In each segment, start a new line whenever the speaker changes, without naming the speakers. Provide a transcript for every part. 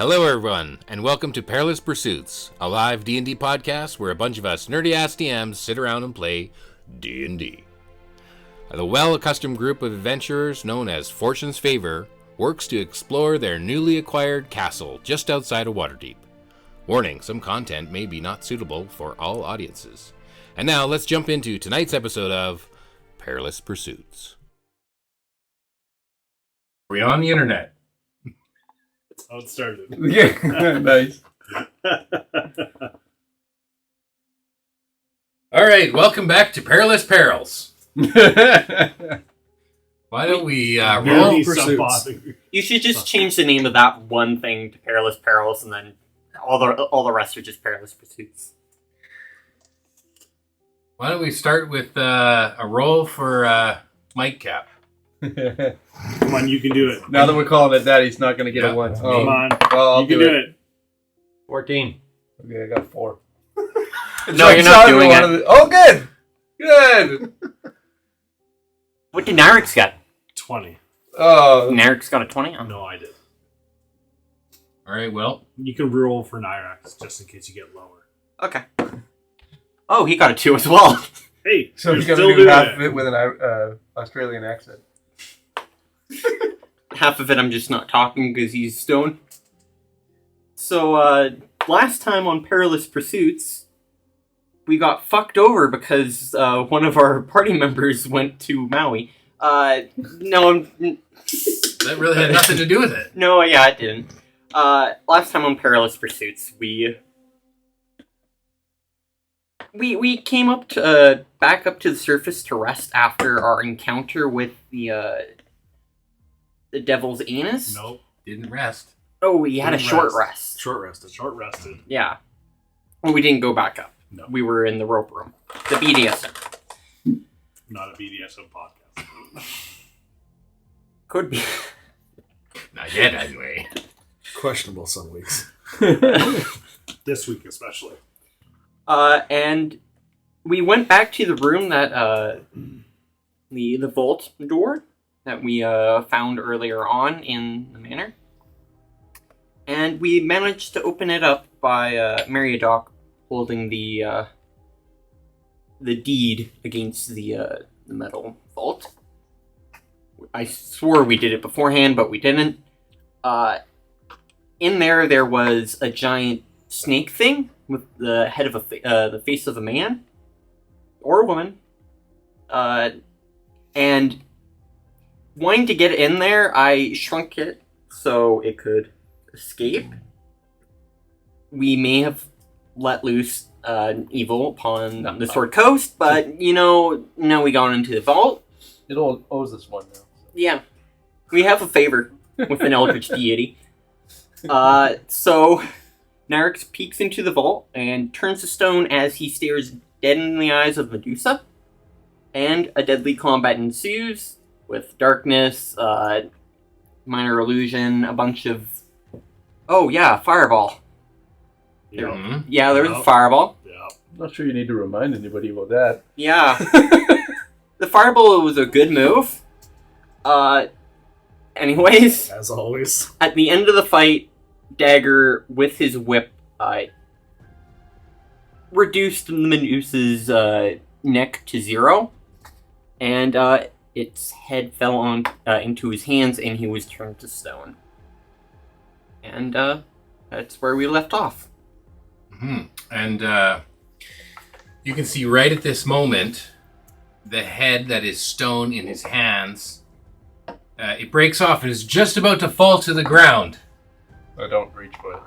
Hello everyone, and welcome to Perilous Pursuits, a live D&D podcast where a bunch of us nerdy-ass DMs sit around and play D&D. The well-accustomed group of adventurers known as Fortune's Favor works to explore their newly acquired castle just outside of Waterdeep. Warning, some content may be not suitable for all audiences. And now let's jump into tonight's episode of Perilous Pursuits. Are we on the internet?
That's how it started.
Yeah, nice.
All right, welcome back to Perilous Perils. Why don't we roll pursuits?
You should just change the name of that one thing to Perilous Perils, and then all the rest are just Perilous Pursuits.
Why don't we start with a roll for Mike Cap?
Come on, you can do it.
Now that we're calling it that, he's not going to get a 1.
Come on.
Well,
you can do it.
14.
Okay, I got 4.
No, you're not doing it.
Oh, good! Good!
What did Narix get?
20.
Oh.
Narix got a 20? Oh.
No, I did.
All right, well.
You can reroll for Nyrax just in case you get lower.
Okay. Oh, he got a 2 as well.
Hey,
So he's
you're
going
still
to do
doing
half
it.
of it with an Australian accent.
Half of it I'm just not talking because he's stoned. So, last time on Perilous Pursuits, we got fucked over because one of our party members went to Maui. No,
That really had nothing to do with it.
no, yeah, it didn't. Last time on Perilous Pursuits, we came up to back up to the surface to rest after our encounter with the devil's anus.
Nope.
Didn't rest.
Oh, we had a
Didn't
short
rest.
rest.
Short rested.
Yeah. Well, we didn't go back up.
No.
We were in the rope room. The BDSM.
Not a BDSM podcast.
Could be.
Not yet, anyway.
Questionable some weeks.
This week especially.
And we went back to the room that, the vault door that we, found earlier on in the manor. And we managed to open it up by, Meriadoc holding the deed against the metal vault. I swore we did it beforehand, but we didn't. In there was a giant snake thing with the head of the face of a man or a woman, and wanting to get in there, I shrunk it so it could escape. We may have let loose evil upon the Sword Coast, but now we got into the vault.
It all owes us one now.
Yeah, we have a favor with an eldritch deity. So Narix peeks into the vault and turns to stone as he stares dead in the eyes of Medusa. And a deadly combat ensues with darkness, minor illusion, a bunch of... Oh yeah, fireball.
Yep.
Yeah, there was a
Yep.
fireball.
Yep.
I'm not sure you need to remind anybody about that.
Yeah. The fireball was a good move. Anyways,
As always.
at the end of the fight, Dagger, with his whip, reduced Medusa's neck to 0, and its head fell on into his hands, and he was turned to stone. And that's where we left off.
Mm-hmm. And you can see right at this moment the head that is stone in his hands. It breaks off and is just about to fall to the ground.
I don't reach for it.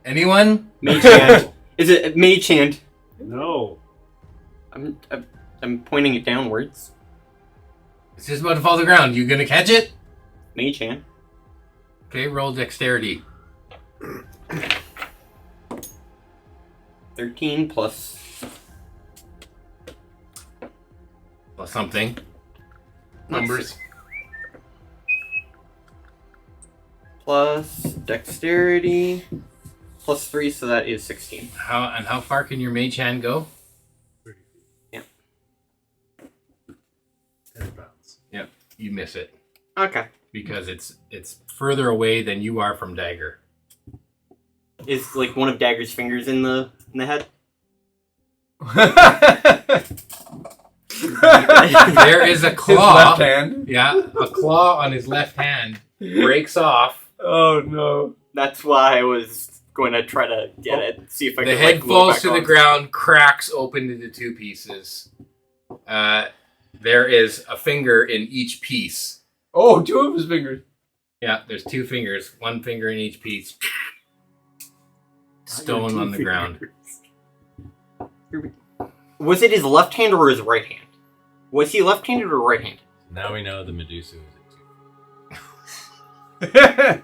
Anyone?
Mage hand. Is it mage hand?
No.
I'm pointing it downwards.
It's just about to fall to the ground. You gonna catch it?
Mage hand.
Okay, roll dexterity.
13 plus
Something. Numbers.
plus dexterity plus 3, so that is 16.
How far can your mage hand go?
30 feet.
Yeah.
10 pounds.
Yep, you miss it.
Okay.
because it's further away than you are from Dagger.
Is like one of Dagger's fingers in the head?
There is a
His
claw.
left hand.
Yeah, a claw on his left hand breaks off.
Oh no.
That's why I was going to try to get it. See if I
The
could.
head
like, glue it
falls
back
to the
on.
ground, cracks open into two pieces. There is a finger in each piece.
Oh, two of his fingers.
Yeah, there's two fingers, one finger in each piece. Stone on the ground.
Was it his left hand or his right hand? Was he left-handed or right-handed?
Now we know the Medusa is a 2.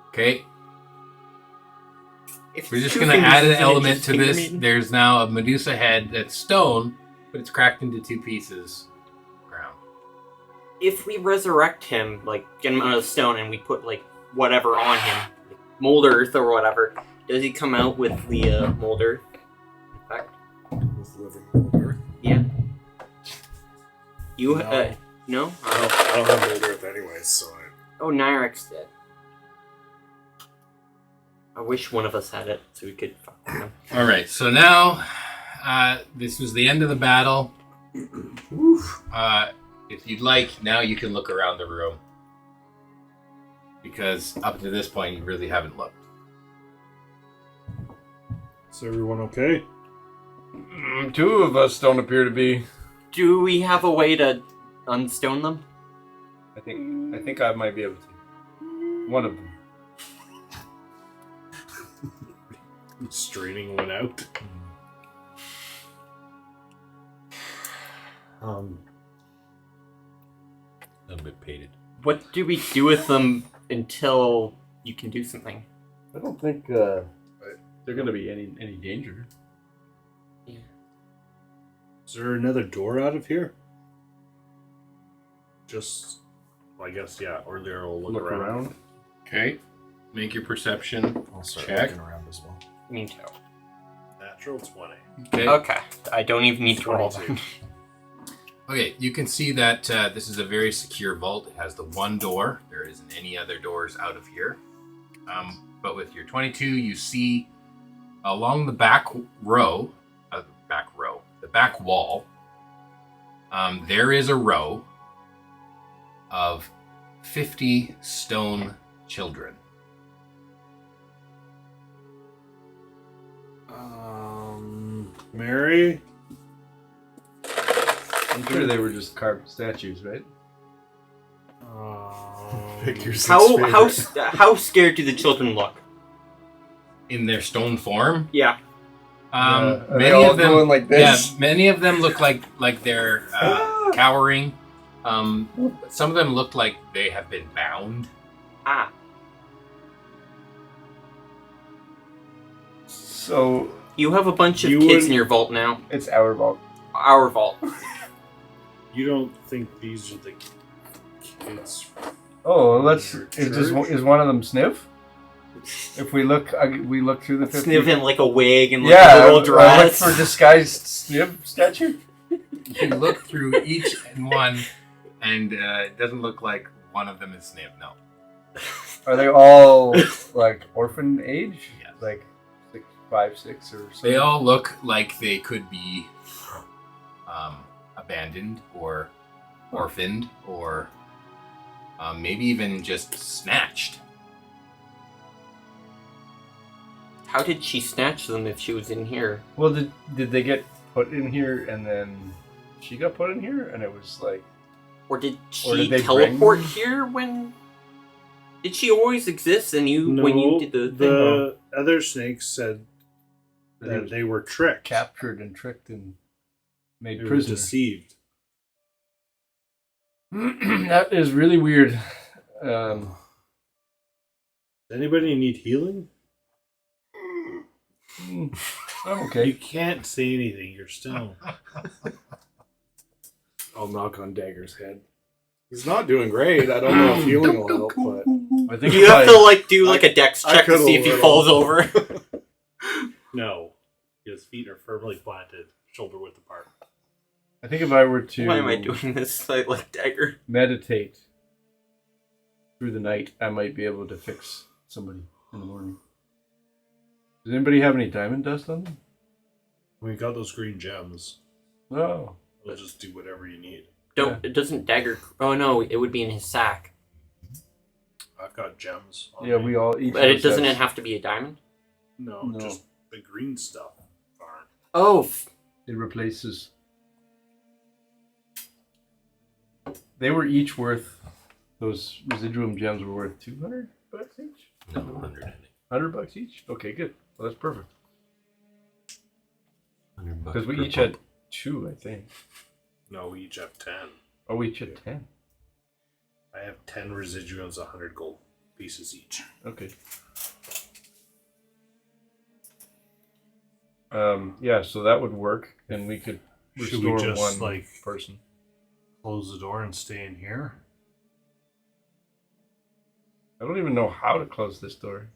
Okay,
If
we're just
two
going to
fingers,
add an
isn't it
element
just
to
finger
this.
maiden?
There's now a Medusa head that's stone, but it's cracked into two pieces. Ground.
If we resurrect him, like get him out of stone, and we put like whatever on him, like mold earth or whatever, does he come out with the mold earth effect?
With living Mold
Yeah. You
No.
no?
I don't have Mold Earth anyways, so
Oh, Nyrex did. I wish one of us had it so we could fuck with him.
All right, so now this was the end of the battle. If you'd like, now you can look around the room. Because up to this point, you really haven't looked.
Is everyone okay?
Two of us don't appear to be.
Do we have a way to unstone them?
I think I might be able to. One of them.
Straining one out.
A bit painted.
What do we do with them until you can do something?
I don't think they're going to be any danger.
Is there another door out of here? Just, well, I guess, yeah. Or there will look around.
Okay, make your perception.
I'll start
Check.
looking around as well.
Me too.
Natural 20.
Okay.
Okay. I don't even need to roll
22.
that.
Okay, you can see that this is a very secure vault. It has the one door. There isn't any other doors out of here. But with your 22, you see along the back wall, there is a row of 50 stone children.
Mary?
I'm sure they were just carved statues, right?
Pick your six
How scared do the children look?
In their stone form.
Yeah.
Are they
Many
all
of them,
going like this?
Yeah, many of them look like they're cowering. Some of them look like they have been bound.
Ah.
So
You have a bunch of
You
kids
would-
in your vault now.
it's our vault.
Our vault.
You don't think these are the kids?
Oh, let's.
Your
Is one of them Sniff? If we look through the 50.
Sniff in like a wig and like
Yeah,
a little
I look
dress.
for disguised Sniff statue.
You look through each and one, and it doesn't look like one of them is Snip. No.
Are they all like orphan age?
Yes.
Like 5, 6, or something?
They all look like they could be abandoned or orphaned or maybe even just snatched.
How did she snatch them if she was in here?
Well, did they get put in here and then she got put in here and it was like?
Or did
Or
she
did they
teleport
bring-
here when... Did she always exist and when you did the thing?
The other snakes said that they were tricked.
Captured and tricked and made
They were
prisoners.
deceived.
That is really weird.
Does anybody need healing?
I'm
You
okay.
can't say anything. You're still.
I'll knock on Dagger's head. He's not doing great. I don't know if healing will help, but
I think
You
if
have
I-
to like do like a dex
I
check to
could a
see if he
little.
falls over.
No. His feet are firmly planted, shoulder width apart.
I think if I were to
Why am I doing this? I like dagger.
meditate through the night, I might be able to fix somebody in the morning. Does anybody have any diamond dust on them?
We got those green gems.
No.
We'll just do whatever you need.
It doesn't dagger. Oh no, it would be in his sack.
I've got gems. On
Yeah,
me.
we all each.
But it doesn't
has-
have to be a diamond.
No, just the green stuff. Aren't.
Oh,
It replaces. They were each worth. Those residuum gems were worth $200 each.
No, 100, I think.
$100 each. Okay, good. Well, that's perfect.
$100
Because we
per
each
pump.
had 2, I think.
No, we each have 10.
Oh, we each had 10.
I have 10 residuums, 100 gold pieces each.
Okay. Yeah, so that would work, and we could
Should we
restore
just,
one
like-
person.
Close the door and stay in here.
I don't even know how to close this door.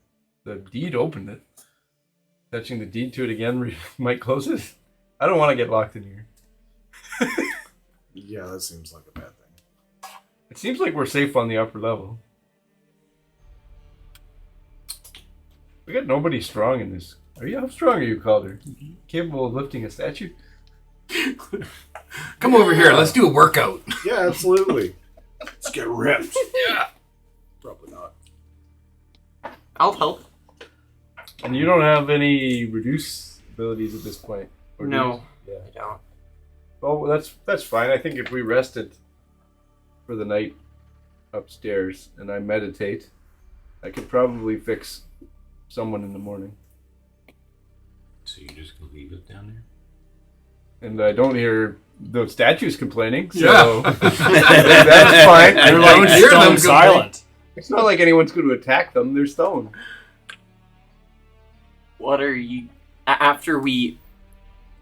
The deed opened it. Touching the deed to it again might close it. I don't want to get locked in here.
Yeah, that seems like a bad thing.
It seems like we're safe on the upper level. We got nobody strong in this. How strong are you, Calder? Capable of lifting a statue?
Come over here. Let's do a workout.
Yeah, absolutely.
Let's get ripped.
Yeah.
Probably not.
I'll help.
And you don't have any reduce abilities at this point? Or do
No,
you? Yeah.
I don't.
Oh, that's fine. I think if we rested for the night upstairs and I meditate, I could probably fix someone in the morning.
So you're just going to leave it down there?
And I don't hear the statues complaining, so
Yeah.
that's fine. They're
Don't
like
hear them
Stone
complain.
silent.
It's not like anyone's going to attack them. They're stone.
What are you? After we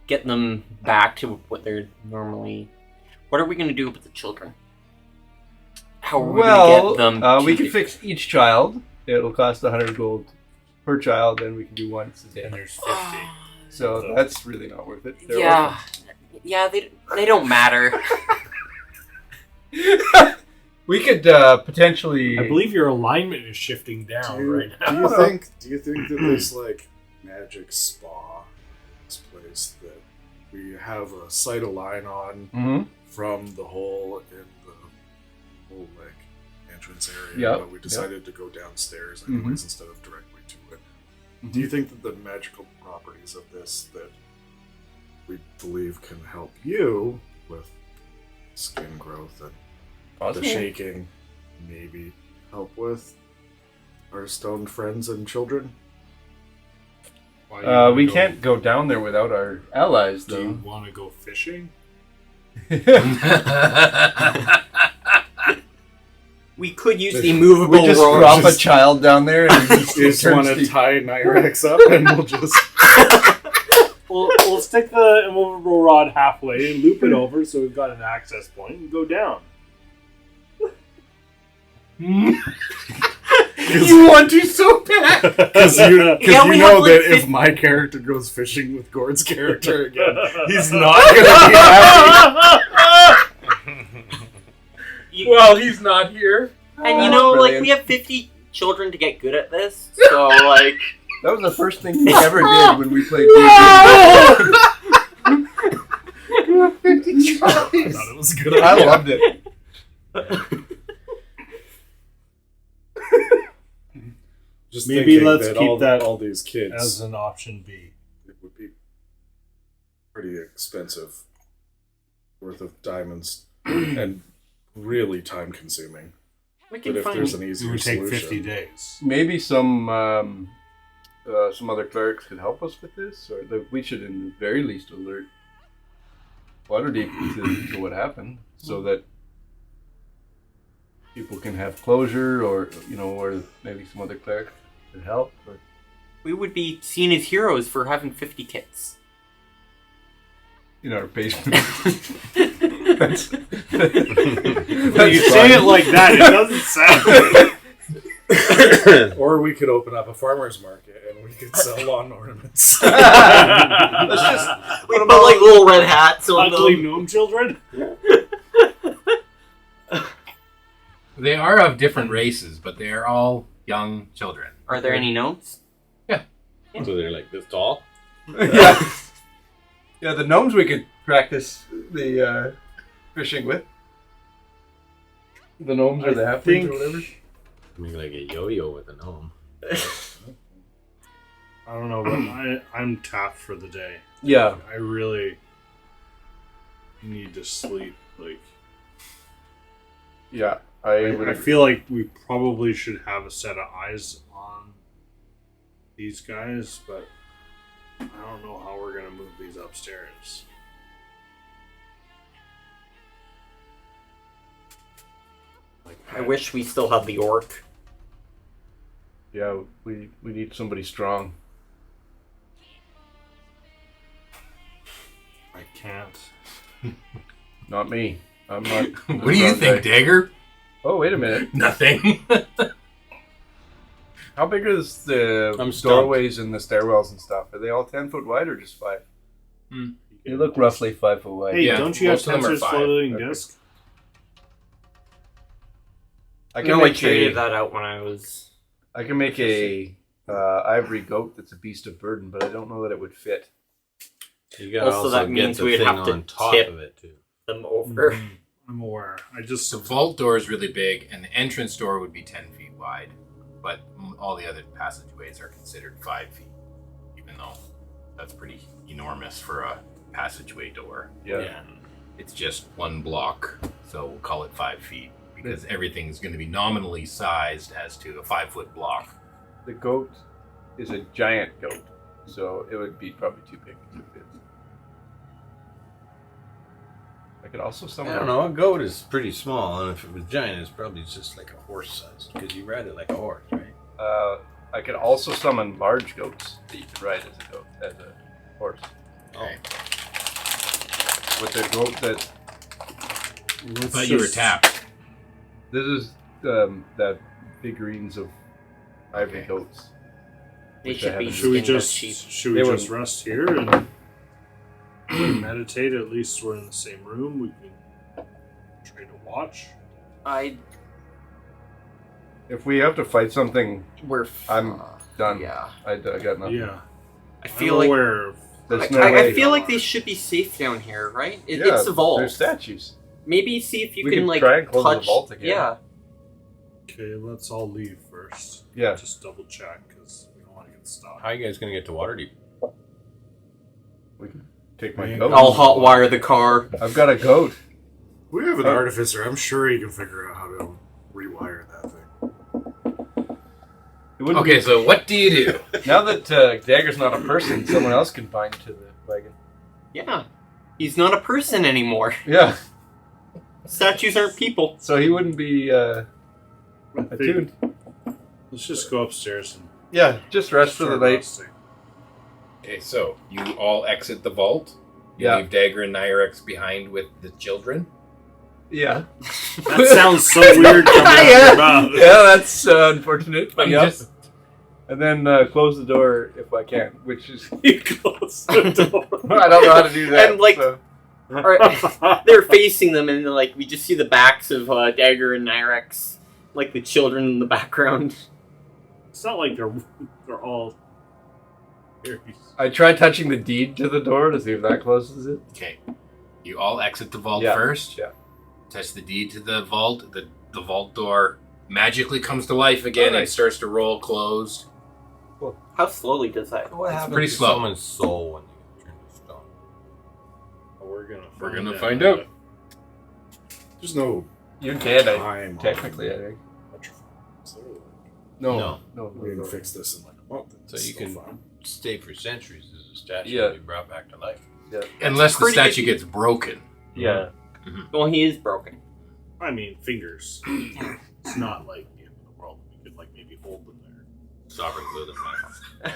get them back to what they're normally, what are we going to do with the children? How are we going to get them?
we
to-
can fix each child. It'll cost 100 gold per child, and we can do one.
And there's 50.
So that's really not worth it. They're
Yeah, yeah, they don't matter.
orphans. We could potentially.
I believe your alignment is shifting down right now.
Do you think that this like magic spa, this place that we have a sight of line on
Mhm.
from the hole in the whole like entrance area,
Yep,
but we decided to go downstairs
Mhm.
anyways instead of directly to it.
Mhm.
Do you think that the magical properties of this that we believe can help you with skin growth and the shaking maybe help with our stoned friends and children?
Why do you wanna
We
go-
can't go down there without our allies,
Do you
though.
want to go fishing?
We could use
We
the movable
We just
rope.
drop a child down there and
You just want to tie Nyrex up and we'll just...
We'll stick the immovable rod halfway and loop it over so we've got an access point and go down.
You want to so bad.
Because you
Yeah, we
know
have, like,
that if
50
my character goes fishing with Gord's character again, he's not going to be happy.
Well, he's not here.
And you know, like,
Brilliant.
we have 50 children to get good at this, so, like...
That was the first thing he ever did when we played D&D.
I thought it was a good
I
idea.
loved it.
Just
Maybe
thinking
let's
that
keep
all,
that
all these kids,
As an option B.
it would be pretty expensive worth of diamonds and really time consuming.
We
But
can
if
find...
there's an
It
easier
would take
solution,
50 days.
Maybe some other clerics could help us with this, or we should, in the very least, alert Waterdeep to what happened, so that people can have closure, or or maybe some other cleric could help. Or...
We would be seen as heroes for having 50 kids.
in our basement. That's
When you say it like that, it doesn't sound good.
or we could open up a farmer's market and We could sell lawn ornaments.
We put like little red hats on
Ugly
them.
gnome children?
They are of different races, but they are all young children.
Are there any gnomes?
So they're like this tall?
Yeah. Yeah, the gnomes we could practice the fishing with. The gnomes or the halflings or whatever.
Make like a yo-yo with a gnome.
I don't know, but I'm tapped for the day.
Yeah.
I really need to sleep. Like,
Yeah.
I feel like we probably should have a set of eyes on these guys, but I don't know how we're gonna move these upstairs. Like,
I wish we still had the orc.
Yeah, we need somebody strong.
I can't.
Not me. I'm not.
What do you think, Dagger?
Oh, wait a minute.
Nothing.
How big is the
I'm stumped.
doorways and the stairwells and stuff? Are they all 10 foot wide or just 5? They look roughly 5 foot wide.
Hey,
Yeah,
don't you have
most of them are
Tensor's
5.
floating
Okay.
disc?
I
I
can
only
make
traded
a.
that out when I was.
I can make a ivory goat that's a beast of burden, but I don't know that it would fit.
You gotta
Also, that
get
means
the
we'd
thing
have to
on top
tip.
of it too.
Them over.
I'm aware. I just
The vault door is really big, and the entrance door would be 10 feet wide, but all the other passageways are considered 5 feet, even though that's pretty enormous for a passageway door.
Yeah.
And it's just one block, so we'll call it 5 feet, because everything's going to be nominally sized as to a 5 foot block.
The goat is a giant goat, so it would be probably too big to fit. I could also
I
summon.
don't know. A goat is pretty small, and if it was giant, it's probably just like a horse size because you ride it like a horse, right?
I could also summon large goats that you could ride as a goat, as a horse.
Okay.
With the goat that
I thought you were tapped.
this is that figurines of ivory
Okay.
goats.
They
Which I
should be
haven't-
should we
skinned as
just
sheep.
we
They
just
would-
rest here and meditate? At least we're in the same room. We can trade a watch.
If we have to fight something,
We're.
I'm done.
Yeah.
I got nothing.
Yeah,
I feel
I'm
like.
aware of.
There's no
I
way.
feel like they should be safe down here, right?
Yeah,
It's a vault.
There's statues.
Maybe see if you
We
can
could
like
try and close the
touch.
vault again.
Yeah.
Okay, let's all leave first.
Yeah.
Just double check because we don't want to get stopped.
How are you guys gonna get to Waterdeep?
We can take my
Man.
goat.
I'll hotwire the car.
I've got a goat.
We have an
Oh.
artificer. I'm sure he can figure out how to rewire that thing.
It wouldn't
Okay,
be-
so what do you do?
now that Dagger's not a person, someone else can bind to the wagon.
Yeah. He's not a person anymore.
Yeah,
Statues aren't people.
so he wouldn't be attuned.
Let's just go upstairs and
Yeah, just rest for the
start
night.
resting.
Okay, so you all exit the vault. You
Yeah.
leave Dagger and Nyrex behind with the children.
Yeah.
That sounds so weird coming out of your mouth.
Yeah, that's unfortunate. But
I'm
yeah.
just-
And then close the door if I can, which is
You close the door.
I don't know how to do that.
And, like-
so.
They're facing them, and like we just see the backs of Dagger and Nyrex, like the children in the background.
It's not like they're all.
I try touching the deed to the door to see if that closes it.
Okay. You all exit the vault
Yeah,
first.
yeah.
Touch the deed to the vault. The vault door magically comes to life again
Alright.
and starts to roll closed.
How slowly does that?
What happens
pretty
to
slow.
someone's soul when you get turned to stone?
We're
gonna find out.
There's no
You're dead,
time.
technically, I think.
So
No.
we can fix this in like a month.
So you can stay for centuries as a statue
Yeah.
and be brought back to life.
Unless the
Pretty
statue
good.
gets broken.
Yeah.
Well, he is broken.
I mean, fingers. It's not like the end of the world. We could like maybe hold them there.
Sovereign glue them back.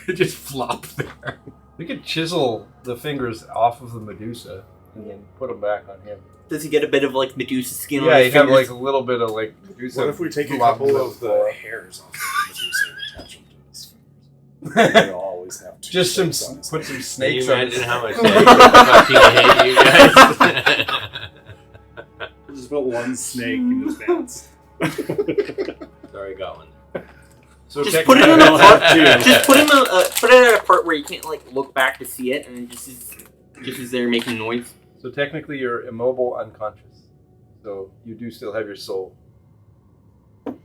They just flop there.
We could chisel the fingers off of the Medusa and then put them back on him.
Does he get a bit of like Medusa skin on
Yeah,
his
he'd have
fingers?
like a little bit of like Medusa.
What if we take a
flop
couple
them
of the hairs off the Medusa and attach them to his We always have to.
Just some,
size.
put some
Can you
snakes on
imagine
it.
how much I fucking hate you guys?
Just put one snake in his pants.
Sorry, got one.
So
Just put it in a part. Just put it at a part where you can't like look back to see it, and it just is there making noise.
So technically, you're immobile, unconscious. So you do still have your soul.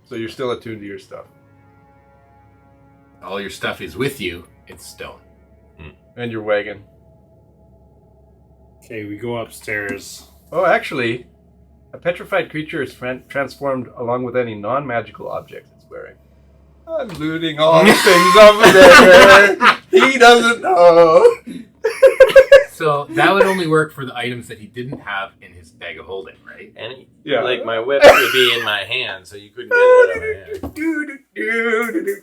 So you're still attuned to your stuff.
All your stuff is with you. It's stone.
And your wagon.
Okay, we go upstairs.
Oh, actually, a petrified creature is transformed along with any non-magical object it's wearing. I'm looting all the things over there. He doesn't know.
So that would only work for the items that he didn't have in his bag of holding, right?
And
Yeah.
like my whip would be in my hand, so you couldn't get it out of my hand.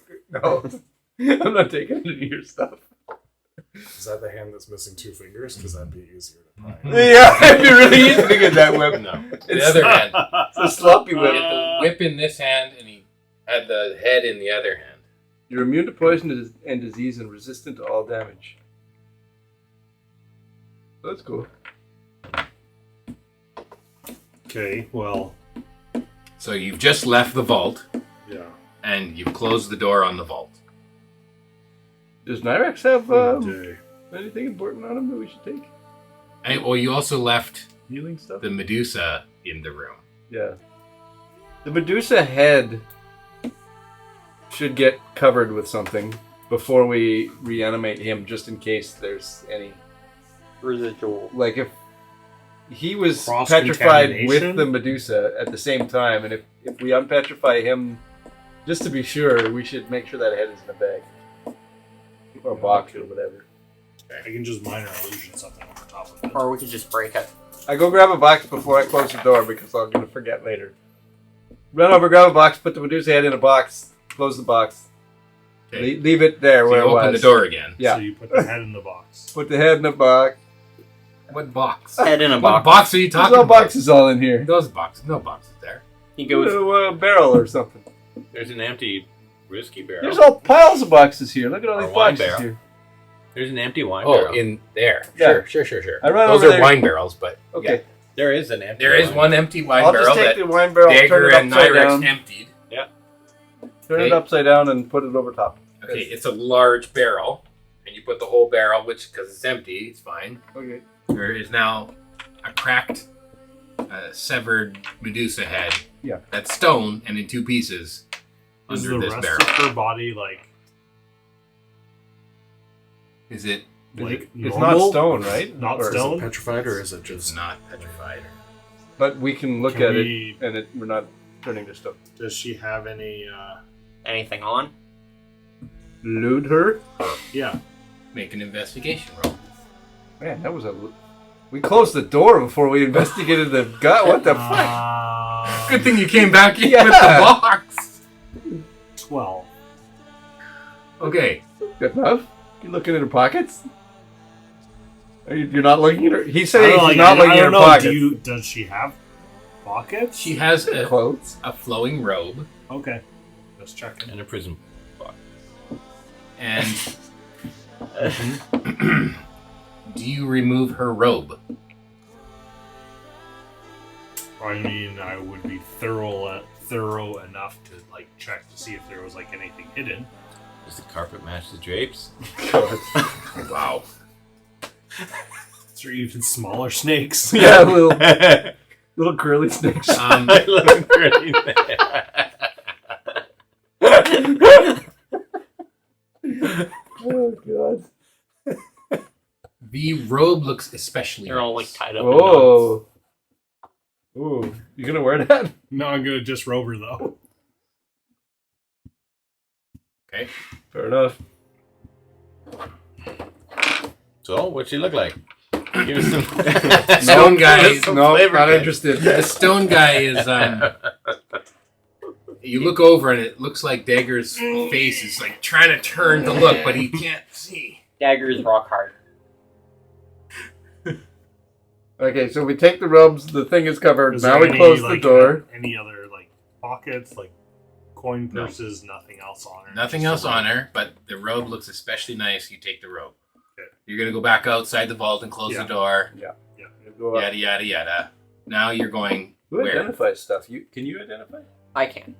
No, I'm not taking any of your stuff.
Is that the hand that's missing 2 fingers? Because that'd be easier to find.
Yeah, it'd be really easy to get that whip.
No. The
It's
other hand.
a sloppy
He
whip.
had the whip in this hand, and he had the head in the other hand.
You're immune to poison and disease and resistant to all damage. That's cool.
Okay, well,
So you've just left the vault,
yeah.
and you've closed the door on the vault.
Does Nyrex have
Okay.
anything important on him that we should take?
And, well, you also left
Healing stuff?
the Medusa in the room.
Yeah. The Medusa head should get covered with something before we reanimate him, just in case there's any.
Residual.
Like, if he was petrified
Cross-contamination?
with the Medusa at the same time, and if we unpetrify him, just to be sure, we should make sure that head is in a bag. Or a box or whatever.
I can just minor illusion something over top of it.
Or we could just break it.
I go grab a box before I close the door because I'm going to forget later. Run over, grab a box, put the Medusa head in a box, close the box.
Okay.
Leave it there
So
where
you
it was.
open the door again.
Yeah.
So you put the head in the box.
Put the head in the box.
What box?
Head in a
What
box.
box are you
There's
talking
no
about?
boxes all in here.
Those boxes. No boxes there.
He goes.
A barrel or something.
There's an empty whiskey barrel.
There's all piles of boxes here. Look at all
Or
these
wine
boxes
barrel.
here.
There's an empty wine
Oh,
barrel.
in there.
Yeah.
Sure.
I run
Those
over
are
there.
wine barrels, but
Okay.
yeah.
There is an empty
There is
wine.
one empty wine
I'll
barrel
just take
that
the wine barrel,
Dagger
turn it
and
upside
Nyrex
down.
emptied.
Turn it
Okay.
upside down and put it over top.
Okay, it's a large barrel, and you put the whole barrel, which, because it's empty, it's fine.
Okay.
There is now a cracked, severed Medusa head.
Yeah.
That's stone and in 2 pieces
Is
under
the
this
rest
barrel.
of her body
Is it?
like
It's
normal?
not stone, right?
Not
Or-
Is it
stone?
petrified or is it
It's
just?
not petrified.
But we can look
Can
at
we-
it, and we're not turning to stone.
Does she have any?
Anything on?
Loot her?
Yeah.
Make an investigation roll.
Man, that was a... We closed the door before we investigated the gut. What the fuck?
Good thing you came back in
Yeah.
with the box.
12.
Okay.
Good enough. You looking in her pockets? You're not looking at her? He
I
said
don't
he's
know, like,
not
I
looking at her
don't know.
pockets.
Does she have pockets?
She has
Clothes.
a flowing robe,
Okay. Just checking.
And a prison box.
and do you remove her robe?
I mean, I would be thorough enough to like check to see if there was like anything hidden.
Does the carpet match the drapes?
Wow.
Is there even smaller snakes?
Yeah, little curly snakes.
Look pretty
Oh, God.
The robe looks especially
They're all like
nice.
tied up. in knots.
Oh. Ooh. You gonna wear that?
No, I'm gonna disrobe her though.
Okay.
Fair enough.
So, what'd she look like? Give us some.
Stone guy.
Give us some
No,
flavor,
not
guys.
interested.
The stone guy is you look over and it looks like Dagger's face is like trying to turn to look, but he can't see.
Dagger is rock hard.
Okay, so we take the robes, the thing is covered,
Is
now
there
we
any,
close the
like,
door.
Any other like pockets? Like coin purses, nothing else on her.
Nothing else on her, but the robe looks especially nice. You take the robe.
Okay.
You're going to go back outside the vault and close the door.
Yeah.
Yada, yada, yada. Now you're going
Who
where?
identifies stuff? Can you identify?
I can.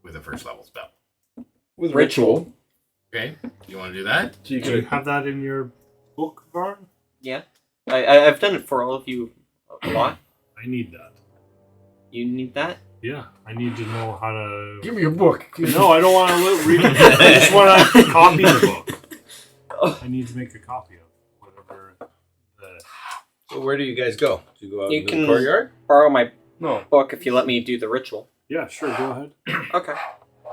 With a first level spell.
With
Ritual.
Okay. You want to do that?
So you
Do you
could
have that in your book, Varn?
Yeah. I've done it for all of you a lot.
I need that.
You need that?
Yeah, I need to know how to.
give me your book.
No, I don't want to read it. I just want to copy the book. I need to make a copy of whatever the.
So where do you guys go? Do you go out
You
in
can-
the courtyard?
Borrow my
No.
book if you let me do the ritual.
Yeah, sure. Go ahead.
Okay.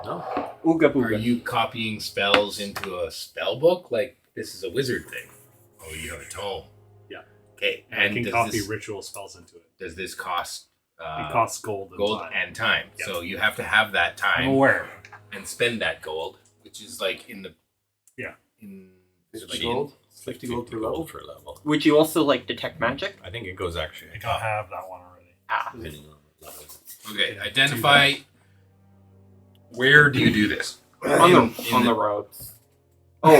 No.
Ooga
Are
booga.
you copying spells into a spell book? Like, this is a wizard thing. Oh, you have a tome.
Yeah.
Okay.
I
And
can
does
copy
this,
ritual spells into it.
does this cost
It costs gold and time.
time?
Yeah.
So you have to have that
I'm
time
aware.
and spend that gold, which is like in the...
Yeah.
Is it like
50 gold? 50 gold per level? For level.
Would you also like detect magic?
I think it goes actually.
I don't have that one already.
Ah.
Depending on the level.
Okay, identify... Where do you do this?
On
In
the roads. Oh.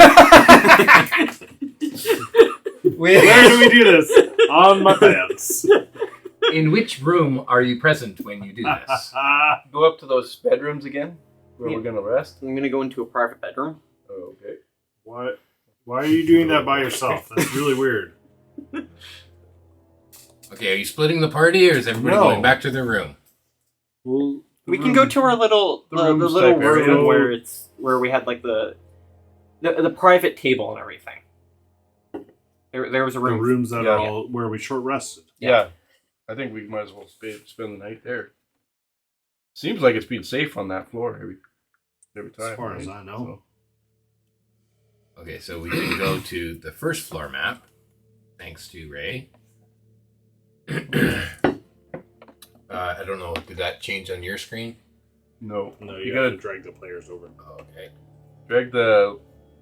Where do we do this? On my pants.
In which room are you present when you do this?
Go up to those bedrooms again, where
Yeah.
we're gonna rest.
I'm gonna go into a private bedroom.
Oh, okay.
What? Why are you doing that by yourself? That's really weird.
Okay, are you splitting the party, or is everybody
No.
going back to their room?
Well,
We can go to our little
the
the
rooms
little
type area.
room where we had like the private table and everything. There was a
the
room.
rooms that
Yeah.
are all where we short rested.
Yeah. I think we might as well spend the night there. Seems like it's been safe on that floor every time.
As far
right?
as I know.
Okay, so we can go to the first floor map, thanks to Ray. I don't know, did that change on your screen?
No.
No,
You
you
gotta
have to drag the players over.
Oh, okay.
drag the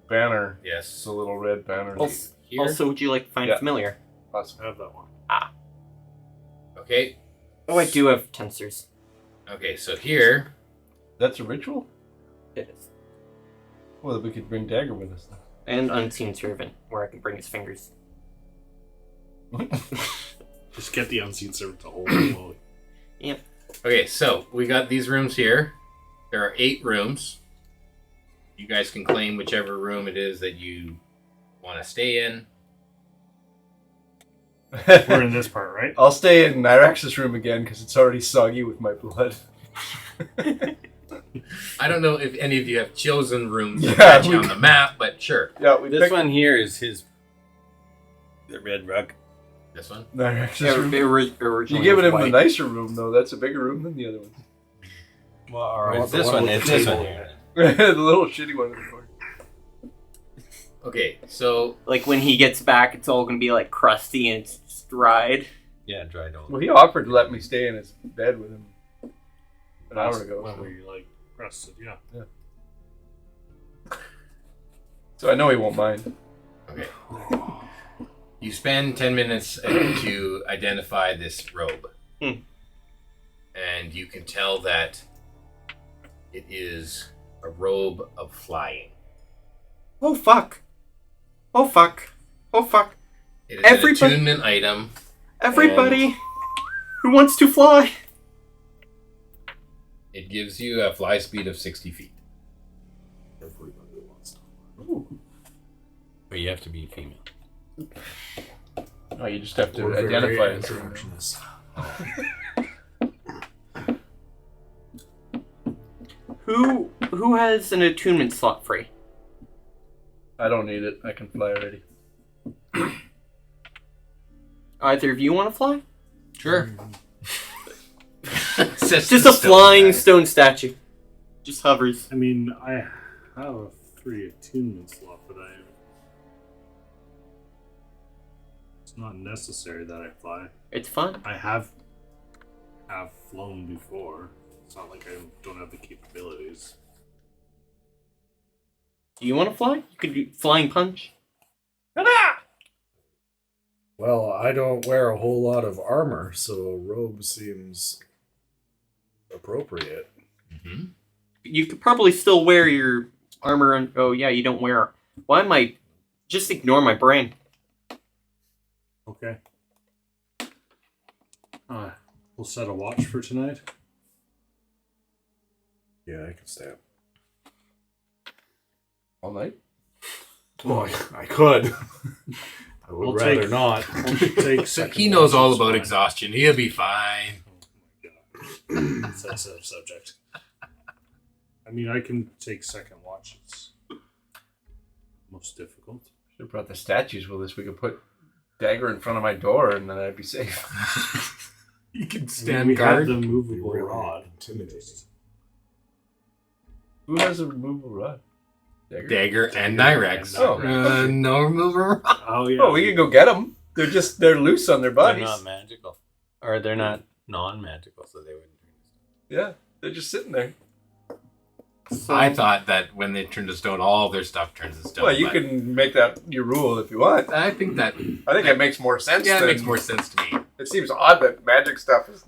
banner. It's
Yes.
a little red banner.
Also,
Here.
also, would you like to find
Yeah.
familiar?
Awesome.
I have that one.
Okay.
Oh, I do have tensors.
Okay, so here,
That's a ritual?
It is.
Well, we could bring Dagger with us.
And unseen servant, where I can bring his fingers.
Just get the unseen servant to hold it.
Yep.
okay, so we got these rooms here. There are 8 rooms. You guys can claim whichever room it is that you want to stay in.
We're in this part, right?
I'll stay in Nyrax's room again because it's already soggy with my blood.
I don't know if any of you have chosen rooms that
Yeah,
match
we-
on the map, but sure.
Yeah, we
This
picked
one here is the red rug.
This one?
Nyrax's
Yeah,
room.
originally
You're giving
was
him the
white.
nicer room, though. That's a bigger room than the other one.
Well, all right.
Well,
It's this
the one
one.
with
It's
the
this
table.
one here.
The little shitty one in the corner.
Okay, so
Like when he gets back, it's all gonna be like crusty and it's just dried.
Yeah, dried on.
Well, he offered to let me stay in his bed with him an hour ago.
When
So.
we like rested, yeah.
So I know he won't mind.
okay. You spend 10 minutes to identify this robe.
Hmm.
And you can tell that it is a robe of flying.
Oh fuck! Oh fuck! Oh fuck!
It is
Everybody-
an attunement item.
Everybody who wants to fly.
It gives you a fly speed of 60 feet.
Everybody wants to.
But you have to be female.
No, you just have to
We're very
identify it.
androgynous.
Who has an attunement slot free?
I don't need it. I can fly already.
Either of you want to fly?
Sure.
It's just a flying stone statue. Just hovers.
I mean, I have a free attunement slot, but it's not necessary that I fly.
It's fun.
I have flown before. It's not like I don't have the capabilities.
Do you want to fly? You could do flying punch.
Well, I don't wear a whole lot of armor, so a robe seems appropriate.
Mm-hmm.
You could probably still wear your armor. And oh yeah, you don't wear. Why am I? Just ignore my brain.
Okay. We'll set a watch for tonight.
Yeah, I can stay up.
All night?
Well, I could. I would
We'll
rather
take-
not.
We'll take second
He knows all
watches,
about
fine.
exhaustion. He'll be fine.
Oh my god. Sensitive subject. I mean, I can take second watches. Most difficult.
Should have brought the statues with us. We could put dagger in front of my door and then I'd be safe.
You can
I mean,
stand
we have
guard.
the
Be
movable
really
rod.
intimidating.
Who has a removable rod?
Dagger and Nyrex.
Oh.
No remover.
Oh yeah.
Oh, we can go get them. They're loose on their
They're
bodies.
not magical. Or they're not non-magical, so they wouldn't turn to
Yeah, they're just sitting there.
So,
I thought that when they turn to stone, all their stuff turns to stone.
Well, you
but
can make that your rule if you want.
I think that.
I think it makes more sense.
Yeah, it
than-
makes more sense to me.
It seems odd that magic stuff is.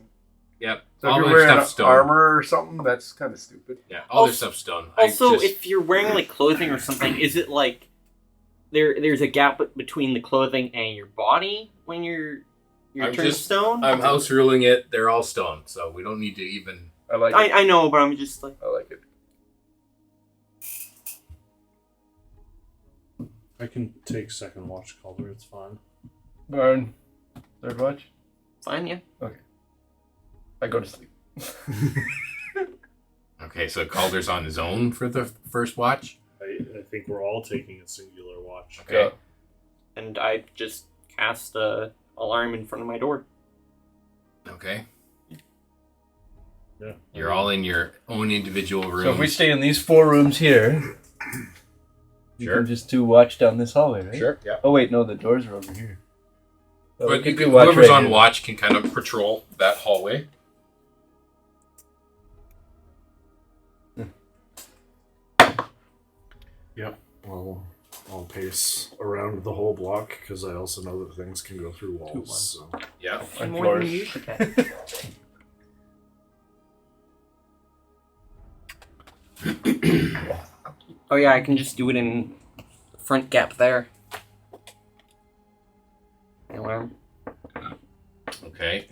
Yep.
So
all
if you're
their
wearing
stuff's stone.
armor or something, that's kind of stupid.
Yeah, all their
Also-
stuff's stone.
also, if you're wearing like clothing or something, is it like there's a gap between the clothing and your body when you're
I'm
turned
just-
stone?
I'm house ruling it, they're all stone, so we don't need to even.
I like it.
I know, but I'm just like
I like it.
I can take second watch, Calder. It's fine.
Burn. Third watch.
fine, yeah.
I go to sleep.
Okay, so Calder's on his own for the first watch.
I think we're all taking a singular watch.
Okay.
And I just cast a alarm in front of my door.
Okay.
Yeah.
You're all in your own individual rooms.
So if we stay in these 4 rooms here, you
Sure.
can just do watch down this hallway, right?
Sure. Yeah.
Oh wait, no, the doors are over here. Well, we
But
could
you
do
can,
watch
whoever's
right
on
here.
watch can kind of patrol that hallway.
Yep. Well, I'll pace around the whole block because I also know that things can go through walls. So.
Yeah.
And
More than
floors.
you should have. Oh yeah, I can just do it in the front gap there. Alarm.
Okay.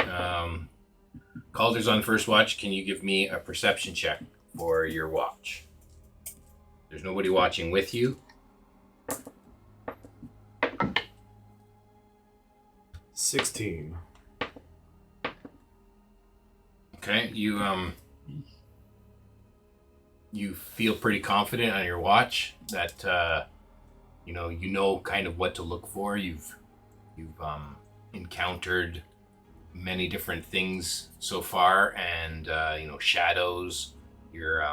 Calder's on first watch. Can you give me a perception check for your watch? There's nobody watching with you.
16.
Okay. You feel pretty confident on your watch that you know kind of what to look for. You've encountered many different things so far, and shadows. You're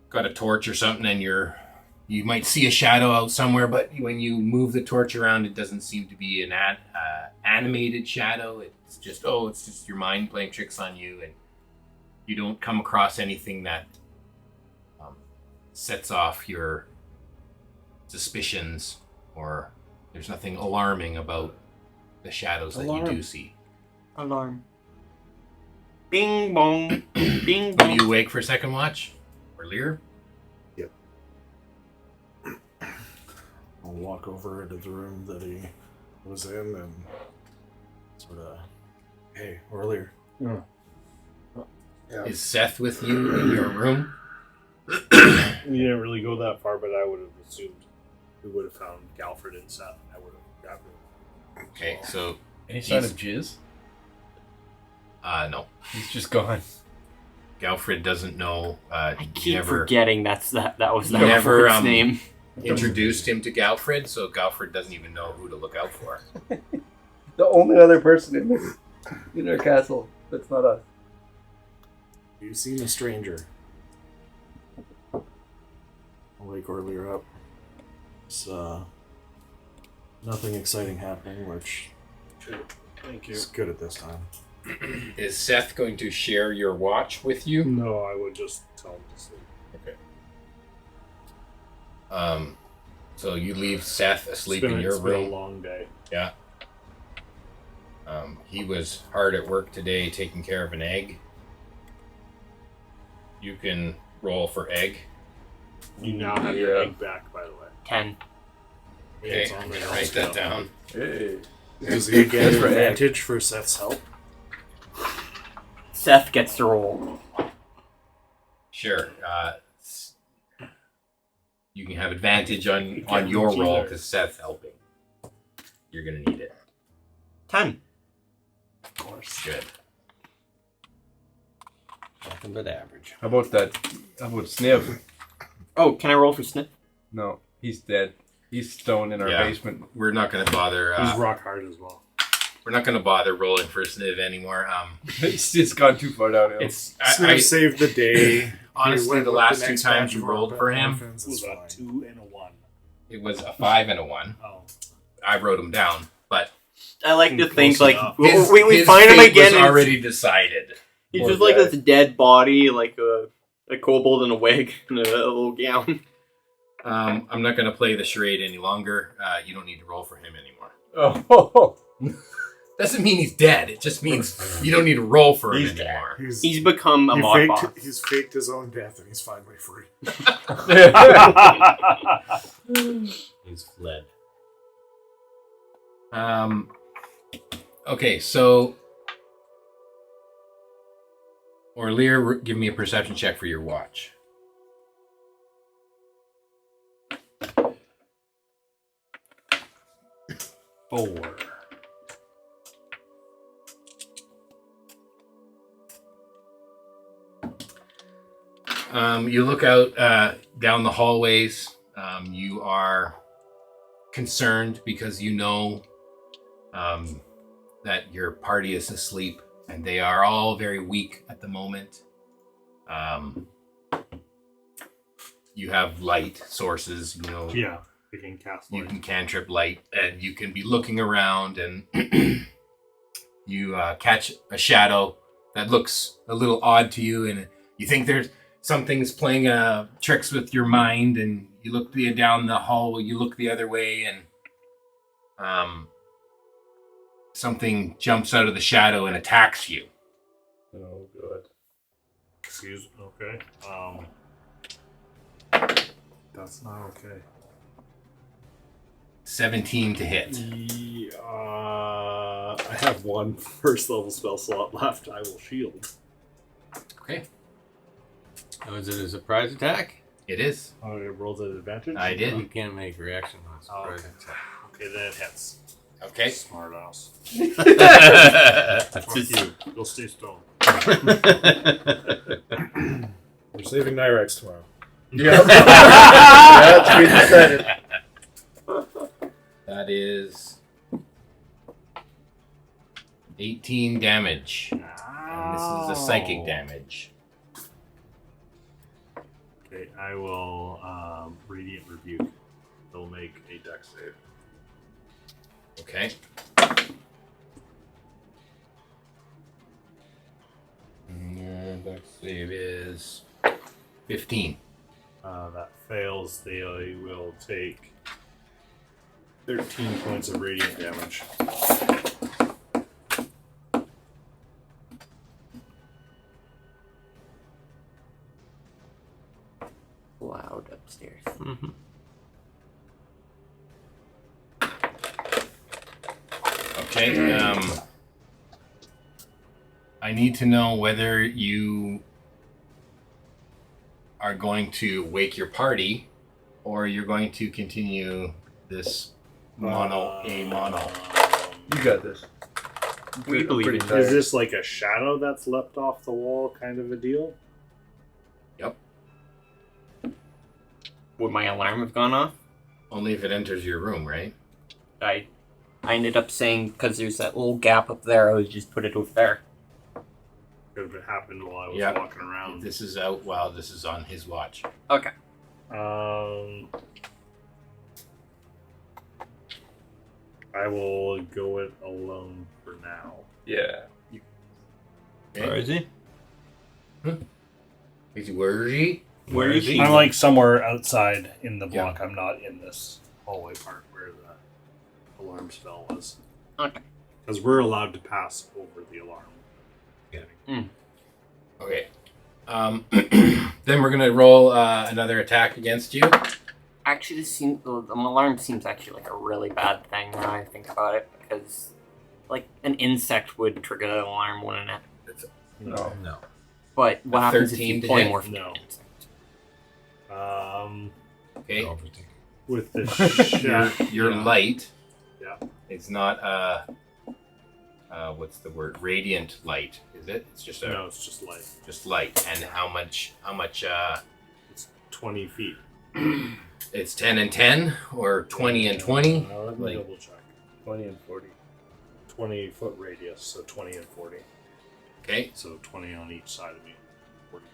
got a torch or something, and you might see a shadow out somewhere, but when you move the torch around, it doesn't seem to be an animated shadow. It's just your mind playing tricks on you, and you don't come across anything that sets off your suspicions, or there's nothing alarming about the shadows that you do see.
Alarm. Bing bong. Bing
Will
bong.
you wake for second watch? Or Lear?
I'll walk over into the room that he was in and sort of, hey, earlier.
Yeah.
Is Seth with you in your room?
We didn't really go that far, but I would have assumed we would have found Galfred and Seth. I would have grabbed him.
Okay, so
Any sign
He's-
of jizz?
no.
He's just gone.
Galfred doesn't know.
I keep
never
forgetting that was that
Never,
Galfred's name.
introduced him to Galfred, so Galfred doesn't even know who to look out for.
The only other person in our castle that's not us.
You've seen a stranger. I'll wake earlier up. It's nothing exciting happening, which
Thank you.
is good at this time.
Is Seth going to share your watch with you?
No, I would just tell him to sleep.
Okay. So you leave Seth asleep in your
It's been a
room.
long day.
Yeah. He was hard at work today taking care of an egg. You can roll for egg.
You now have your egg back, by the way.
10.
Okay,
It's on
I'm
there.
gonna write that down.
Hey.
Does he get
for egg.
advantage for Seth's help?
Seth gets to roll.
Sure. You can have advantage on your roll because Seth's helping. You're gonna need it.
10.
Of course. Good.
Nothing but average.
How about that? How about Sniv?
Oh, can I roll for Sniff?
No, he's dead. He's stone in our
Yeah.
basement.
We're not gonna bother.
He's rock hard as well.
We're not gonna bother rolling for Sniv anymore.
It's just gone too far downhill.
It's
I saved the day.
honestly
He
the
went
last
with the
two
next
times
batch
you
of
rolled for him,
orphans,
It was
it's
a
fine.
2 and a 1.
it was a 5 and a 1.
Oh.
I wrote him down, but
I like to think,
Close
like,
enough.
we
his
find him
fate
again
was
and
already decided.
he's
Poor
just like
guy.
this dead body, like a kobold in a wig and a little gown.
I'm not gonna play the charade any longer. You don't need to roll for him anymore.
Oh,
Doesn't mean he's dead. It just means you don't need to roll for him
He's dead.
anymore.
He's become a mod boss.
He's faked his own death and he's finally free.
He's fled.
Okay, so Orlear, give me a perception check for your watch.
Four.
You look out down the hallways. You are concerned because you know that your party is asleep and they are all very weak at the moment. You have light sources, you know.
Yeah, they can cast
You
light.
can cantrip light, and you can be looking around, and you catch a shadow that looks a little odd to you, and you think there's something's playing tricks with your mind, and you look down the hallway, you look the other way, and something jumps out of the shadow and attacks you.
oh, good.
Excuse. Okay. That's not okay.
17 to hit.
I have one first level spell slot left. I will shield.
Okay,
Oh, is it a surprise attack?
it is.
Oh, it rolls at advantage?
I did.
You can't make a reaction on a
Oh,
surprise
okay.
attack.
Okay, then it hits.
Okay.
Smart ass.
That's
Fuck you. Go stay stoned.
We're saving Nyrex tomorrow.
Yeah. That's we decided.
That is 18 damage. And this is the psychic damage.
Okay, I will Radiant Rebuke. They'll make a dex save.
Okay. And dex save is 15.
That fails. They will take 13 points of radiant damage.
Loud upstairs.
Mm-hmm.
Okay. I need to know whether you are going to wake your party or you're going to continue this mono.
You got this.
We
I'm
believe
pretty
in you.
tired.
Is this like a shadow that's leapt off the wall kind of a deal?
Yep.
Would my alarm have gone off?
Only if it enters your room, right?
I ended up saying, because there's that little gap up there, I would just put it over there.
Could have happened while I was
Yeah.
walking around.
This is out while this is on his watch.
Okay.
I will go it alone for now.
Yeah.
Where is he?
Where is he?
Where is he?
I'm like somewhere outside in the block. I'm not in this hallway part where the alarm spell was.
Okay.
Because we're allowed to pass over the alarm.
Okay. Then we're gonna roll another attack against you.
Actually, an alarm seems actually like a really bad thing now I think about it, because like an insect would trigger the alarm, wouldn't it?
No.
But what happens if
13
you
to
polymorph
hit?
into
No.
an insect?
Okay.
With the
Your light.
Yeah.
It's not what's the word? Radiant light, is it? It's just
no, it's just light.
just light. And how much
It's 20 feet.
it's 10 and 10 or 20 and 20?
Let me
Like-
double check.
20 and 40.
20 foot radius, so 20 and 40.
Okay.
So 20 on each side of me. 40.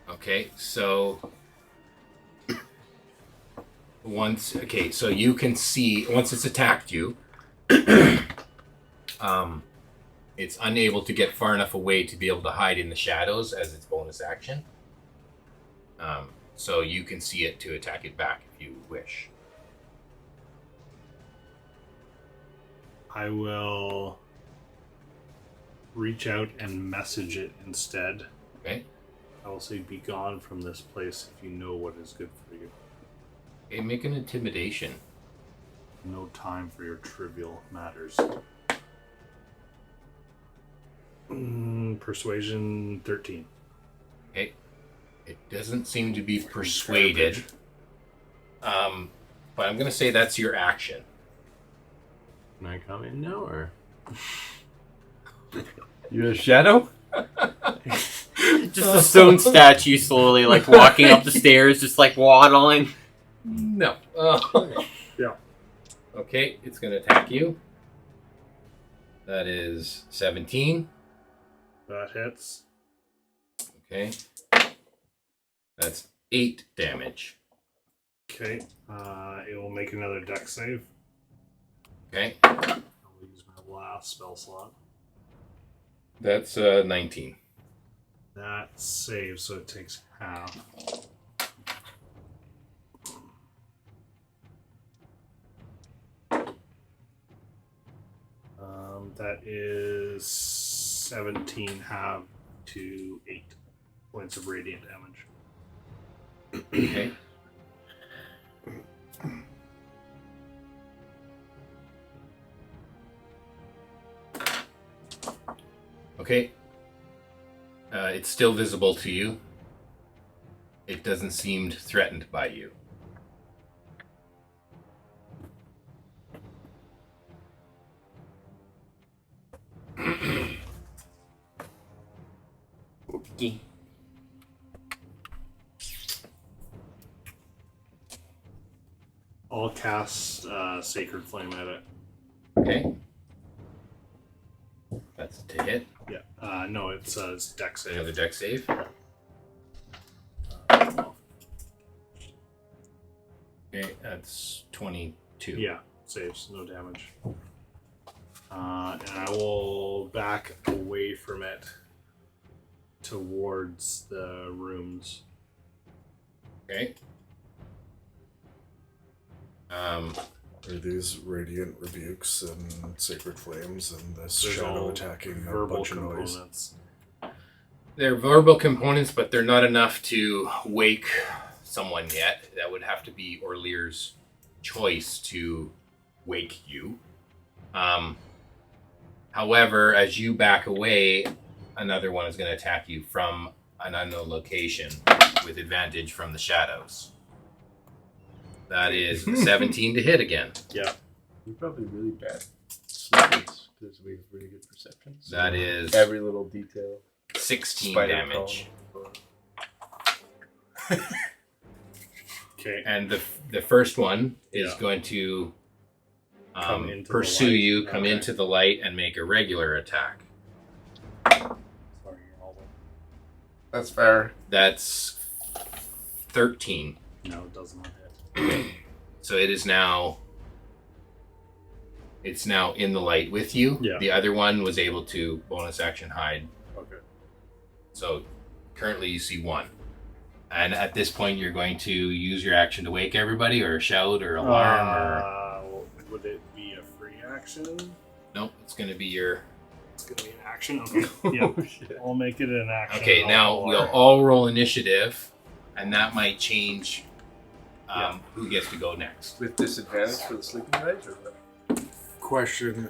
Okay. So so you can see once it's attacked you, it's unable to get far enough away to be able to hide in the shadows as its bonus action. So you can see it to attack it back if you wish.
I will reach out and message it instead.
Okay.
I will say, be gone from this place if you know what is good for you.
Okay, make an intimidation.
No time for your trivial matters. Persuasion 13.
Okay. It doesn't seem to be persuaded. But I'm gonna say that's your action.
Can I come in now, or?
You're a shadow?
Just a stone statue slowly like walking up the stairs, just like waddling.
No.
Yeah.
Okay, it's gonna attack you. That is 17.
That hits.
Okay. That's 8 damage.
Okay. It will make another dex save.
Okay.
I'll use my last spell slot.
That's 19.
That saves, so it takes half. That is 17 half to 8 points of radiant damage.
Okay. Okay. It's still visible to you. It doesn't seem threatened by you.
Okay.
I'll cast Sacred Flame at it.
Okay. That's to hit.
Yeah. No, it says dex save.
Another deck save. Okay, that's 22.
Yeah, saves, no damage. And I will back away from it towards the rooms.
Okay.
Are these radiant rebukes and sacred flames and this
There's
shadow
all
attacking a
verbal
bunch of noise?
components.
They're verbal components, but they're not enough to wake someone yet. That would have to be Orlear's choice to wake you. However, as you back away, another one is going to attack you from an unknown location with advantage from the shadows. That is 17 to hit again.
Yeah.
You're probably really bad sleepers because we have really good perception. So
That is
every little detail.
16
Spider
damage.
crawling.
Okay.
And the first one is
Yeah.
going to
Come into the
pursue
light.
you, come
Okay.
into the light, and make a regular attack.
Sorry, you're all
That's fair.
That's 13.
No, it does not hit.
So it is now. It's now in the light with you.
Yeah.
The other one was able to bonus action hide.
Okay.
So currently you see one. And at this point you're going to use your action to wake everybody or shout or alarm or...
Would it be a free action?
Nope, it's going to be your
It's gonna be an action. Okay. Yeah. I'll make it an action.
Okay, now we'll all roll initiative, and that might change who gets to go next.
With disadvantage for the sleeping bags, or what?
Question: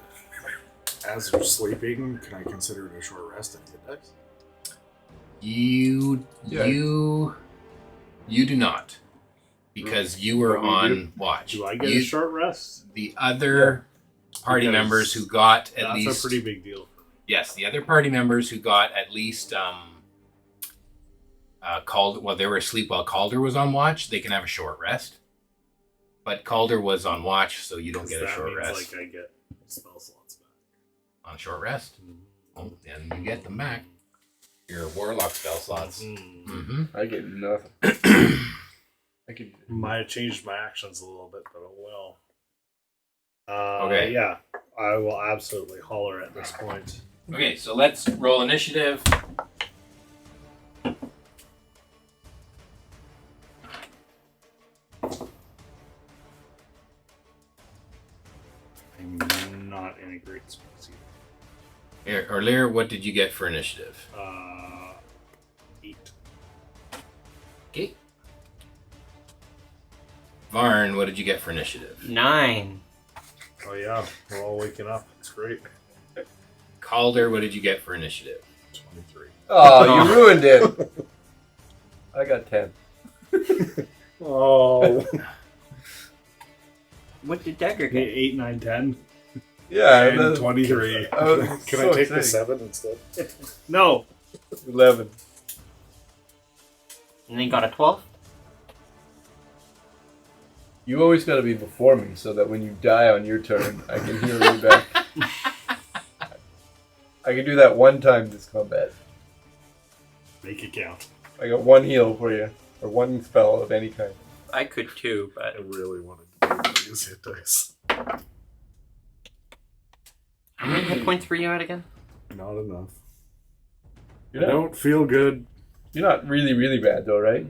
as you're sleeping, can I consider it a short rest and hit dice?
You do not, because you were on watch.
Do I get a short rest?
The other party
Because
members who got at
That's
least
a pretty big deal for me.
yes, the other party members who got at least they were asleep while Calder was on watch. They can have a short rest, but Calder was on watch, so you don't get a short rest.
Like I get spell slots back
On short rest. Well, then you get them back. Your warlock spell slots. Mm-hmm.
I get nothing. I could.
Might have changed my actions a little bit, but oh well.
Okay.
Yeah, I will absolutely holler at this point.
Okay, so let's roll initiative.
I'm not in a great space
Here, Lear, what did you get for initiative?
8.
Okay. Varn, what did you get for initiative?
9.
Oh yeah, we're all waking up. It's great.
Calder, what did you get for initiative?
23.
Oh, you ruined it. I got 10.
Oh.
What did Decker get?
8, 9, 10.
Yeah,
And 23.
Can I take the 7 instead?
No.
11.
And then he got a 12?
You always got to be before me so that when you die on your turn, I can heal you back. I can do that one time this combat.
Make it count.
I got one heal for you, or one spell of any kind.
I could too,
I
but
really wanted to use hit dice.
how many hit points were you at again?
Not enough.
I
I don't feel good.
You're not really, really bad though, right?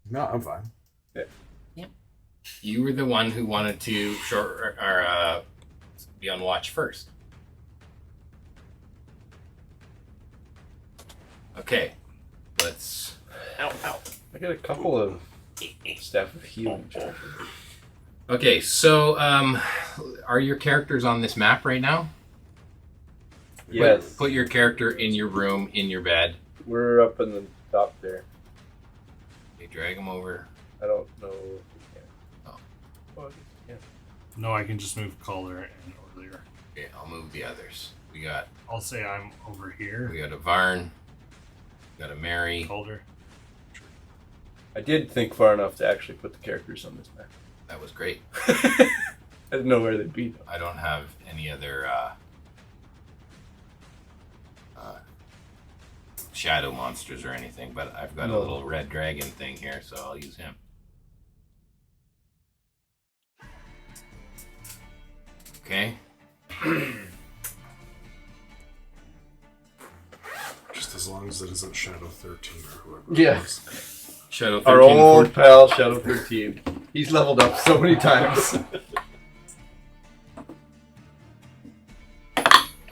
No, I'm fine.
You were the one who wanted to be on watch first. Okay, let's.
Ow. I got a couple of staff of healing.
Okay, so are your characters on this map right now?
Yes.
Put your character in your room, in your bed.
We're up in the top there.
You drag them over.
I don't know if we can.
Oh.
Well, yeah.
No, I can just move Calder and earlier.
Okay, I'll move the others. We got
I'll say I'm over here.
a Varn. We got a Mary.
Calder.
I did think far enough to actually put the characters on this map.
That was great.
I didn't know where they'd be though.
I don't have any other shadow monsters or anything, but I've got a little red dragon thing here, so I'll use him. Okay.
Just as long as it isn't Shadow 13 or whoever.
Yeah.
It is.
Shadow 13.
Our old pal Shadow 13. He's leveled up so many times.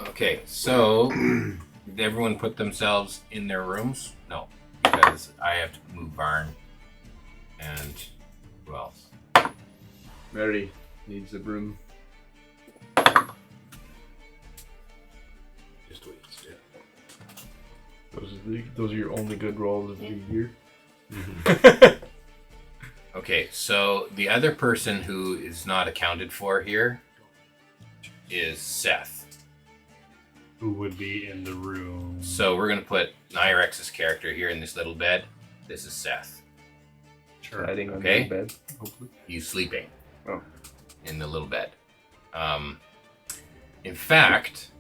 Okay, so did everyone put themselves in their rooms? No, because I have to move Varn. And who else?
Mary needs a broom.
Just wait. Yeah.
Those are your only good rolls of the year.
Okay, so the other person who is not accounted for here is Seth.
Who would be in the room?
So we're going to put Nyrex's character here in this little bed. This is Seth.
Sure.
Hiding under
Okay.
the bed, hopefully.
He's sleeping
Oh.
in the little bed. In fact,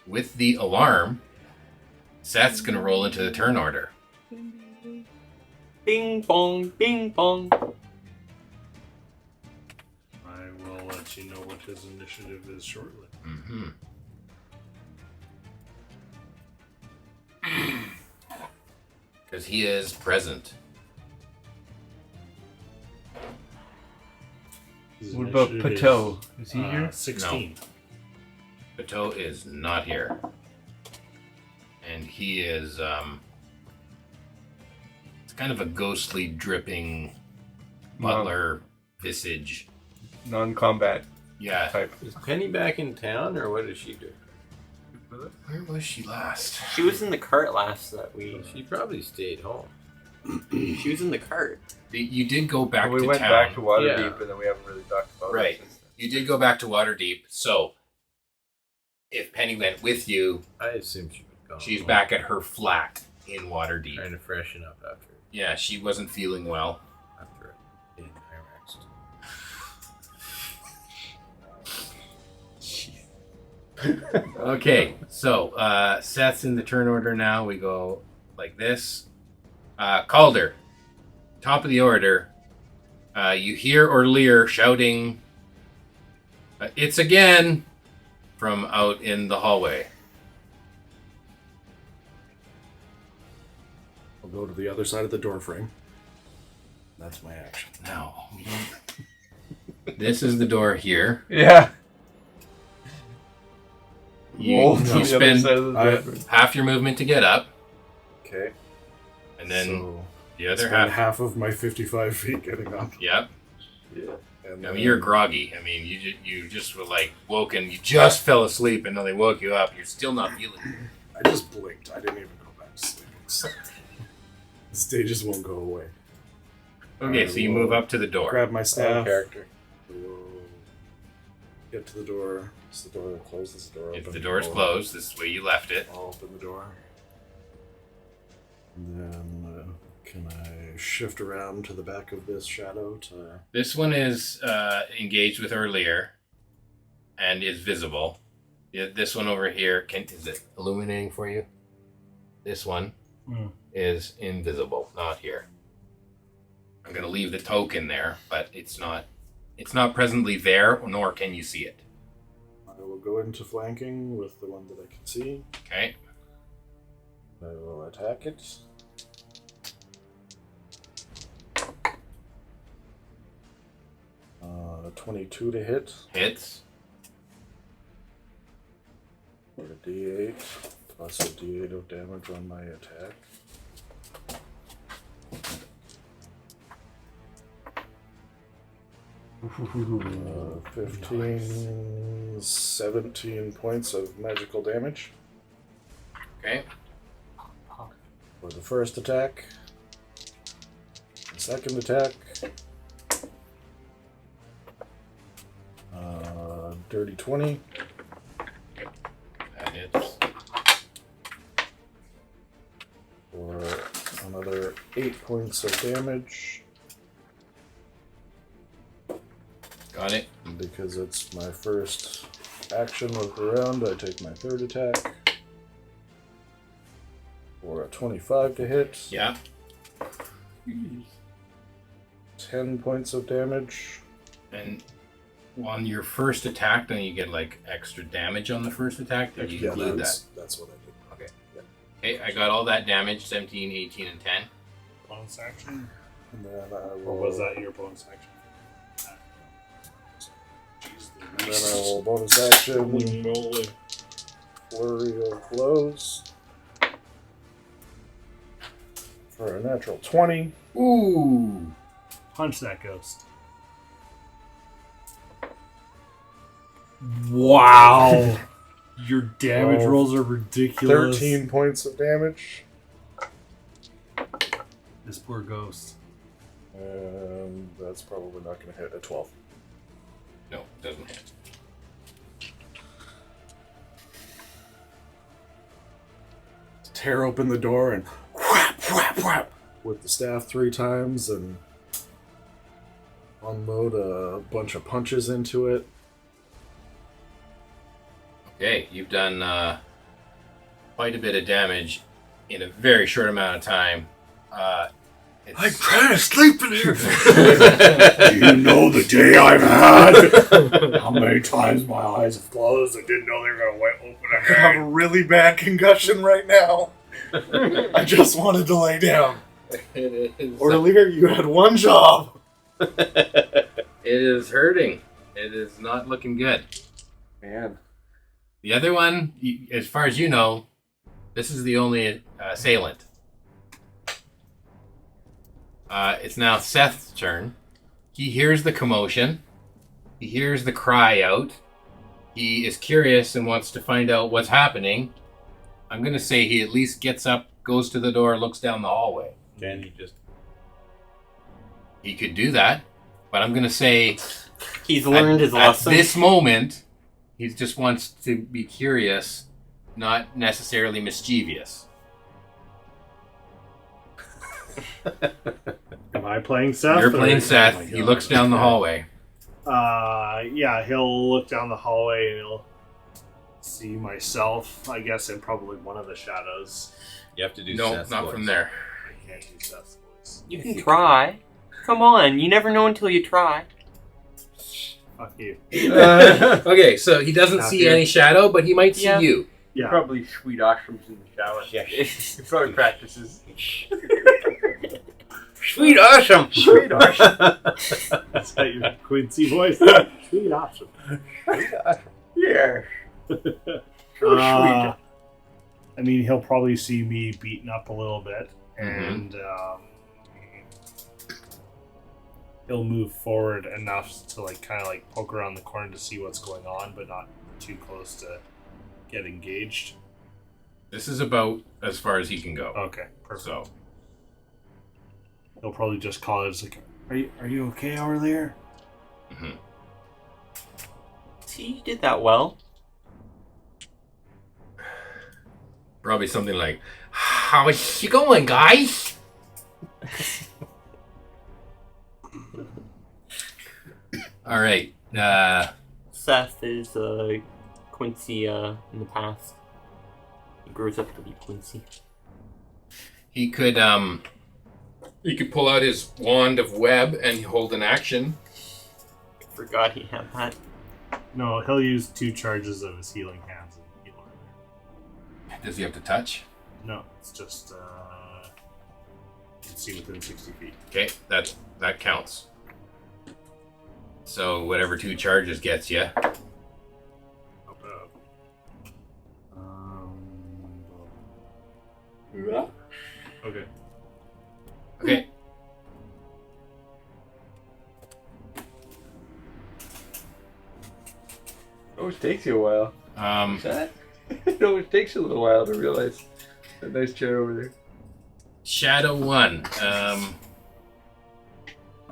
with the alarm, Seth's going to roll into the turn order.
Bing bong, bing bong.
I will let you know what his initiative is shortly.
Mm-hmm. Because he is present.
His
What about
initiative
Pateau?
is,
Is he here?
16.
Bateau is not here. And he is, it's kind of a ghostly, dripping butler visage.
Non-combat
Yeah.
type.
Is Penny back in town, or what does she do?
Where was she last?
She was in the cart last that we.
She probably stayed home.
She was in the cart.
You did go back
we
to
went
town.
back to Waterdeep,
Yeah.
and then we haven't really talked about
Right.
it since then.
You did go back to Waterdeep, so if Penny went with you,
I assume she would go.
she's back at her flat in Waterdeep.
Trying to freshen up after
Yeah, she wasn't feeling well.
being Irexed.
Okay, so Seth's in the turn order now. We go like this. Calder, top of the order. You hear Orlear shouting, "It's again!" from out in the hallway.
I'll go to the other side of the door frame. That's my action.
No. This is the door here.
Yeah.
You,
Roll to
you
the other
spend
side of the door.
half your movement to get up,
Okay.
and then
so
the other
spend
half.
half of my 55 feet getting up.
Yep.
Yeah. And
I mean, you're groggy. I mean, you just were like woken. You just fell asleep, and then they woke you up. You're still not feeling it.
I just blinked. I didn't even go back to sleep. So the stages won't go away.
Okay, so you move up to the door.
Grab my staff.
Character.
Get to the door. Is the door closed? Is the door open?
If the door is closed, this is where you left it.
I'll open the door. And then can I shift around to the back of this shadow to...
This one is engaged with Orlear and is visible. This one over here, is it illuminating for you? This one is invisible, not here. I'm going to leave the token there, but it's not presently there, nor can you see it.
I will go into flanking with the one that I can see.
Okay.
I will attack it. Uh, 22 to hit.
Hits.
Or a D8 plus a D8 of damage on my attack. 15, 17 points of magical damage
Okay.
for the first attack. The second attack, dirty 20.
That hits.
For another 8 points of damage.
Got it.
And because it's my first action of the round, I take my third attack. For a 25 to hit.
Yeah.
10 points of damage.
And on your first attack, then you get like extra damage on the first attack. Did you include that?
That's what I did.
Okay. Okay, I got all that damage, 17, 18, and 10.
Bonus action?
And then I will,
Or was that your bonus action?
and then I will bonus action flurry of blows for a natural 20.
Ooh.
Punch that ghost. Wow. Your damage rolls are ridiculous.
13 points of damage.
This poor ghost.
And that's probably not going to hit a 12.
No, doesn't hit.
Tear open the door and whap, whap, whap with the staff 3 times and unload a bunch of punches into it.
Okay, you've done quite a bit of damage in a very short amount of time.
I'm trying to sleep in here. Do you know the day I've had? How many times my eyes have closed? I didn't know they were going to open. I have a really bad concussion right now. I just wanted to lay down. Earlier, you had one job.
It is hurting. It is not looking good.
Man.
The other one, as far as you know, this is the only assailant. It's now Seth's turn. He hears the commotion. He hears the cry out. He is curious and wants to find out what's happening. I'm going to say he at least gets up, goes to the door, looks down the hallway.
Can he just...
He could do that, but I'm going to say...
He's learned his lesson.
At this moment, he just wants to be curious, not necessarily mischievous.
Am I playing Seth?
You're playing Seth.
Oh my
He
God.
looks down the hallway.
Yeah, he'll look down the hallway and he'll see myself, I guess, in probably one of the shadows.
You have to do
No,
Seth's
not
voice.
from there.
I can't do Seth's voice.
You can try. Come on, you never know until you try.
Fuck you.
Okay, so he doesn't
Not
see
here.
any shadow, but he might see
Yeah.
you.
Yeah.
Probably sweet ashrooms in the shower.
Yeah.
He probably practices.
Sweet awesome!
Sweet ashram.
Is that your Quincy voice? Sweet option.
Yeah.
I mean, he'll probably see me beaten up a little bit,
Mhm.
and he'll move forward enough to kind of poke around the corner to see what's going on, but not too close to get engaged.
This is about as far as he can go.
Okay, perfect.
So,
He'll probably just call it as "Are you okay over there?"
mhm.
See, you did that well.
Probably something like, "How's it going, guys?" All right.
Seth is Quincy in the past. He grows up to be Quincy.
He could pull out his wand of web and hold an action.
I forgot he had that.
No, he'll use 2 charges of his healing hands and heal her.
Does he have to touch?
No, it's just you can see within 60 feet.
Okay, that counts. So whatever 2 charges gets you.
Not bad. Okay.
Okay.
Always takes you a while. It always takes you a little while to realize that nice chair over there.
Shadow 1.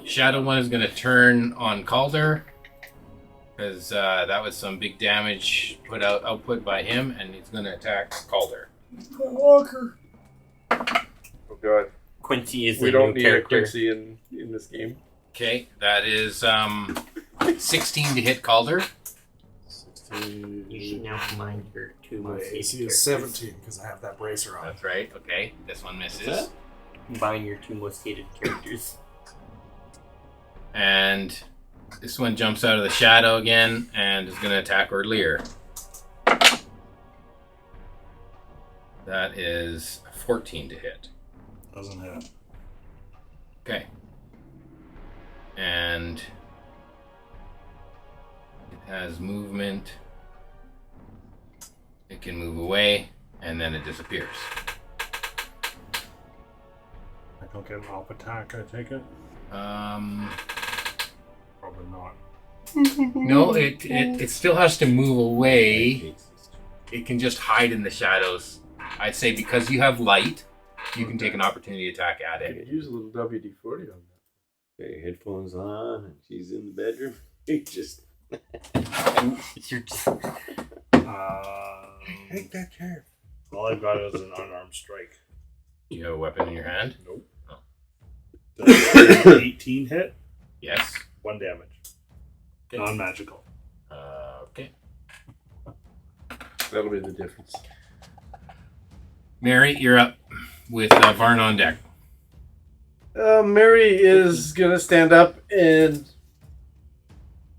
Shadow 1 is going to turn on Calder. Because that was some big damage output by him, and he's going to attack Calder.
Walker. Oh god.
Quincy is
We
the
don't
new
need a
character.
Quincy in this game.
Okay, that is 16 to hit Calder.
16.
You should now combine your 2
My
most hated
AC
characters.
is 17 because I have that bracer on.
That's right. Okay, this one misses.
that?
Combine your 2 most hated characters.
And this one jumps out of the shadow again and is going to attack Ordlier. That is 14 to hit.
Doesn't hit.
Okay. And it has movement. It can move away, and then it disappears.
I don't get an off attack, I take it? Probably not.
No, it still has to move away. It can just hide in the shadows. I'd say because you have light, you can take an opportunity attack at
I
it.
could use a little WD-40 on that.
Okay, headphones on, and she's in the bedroom. He just...
You're just...
Take that chair.
All I've got is an unarmed strike.
Do you have a weapon in your hand?
Nope. Does 18 hit?
Yes.
1 damage.
Okay.
Non-magical.
Okay.
That'll be the difference.
Mary, you're up with Varn on deck.
Mary is gonna stand up, and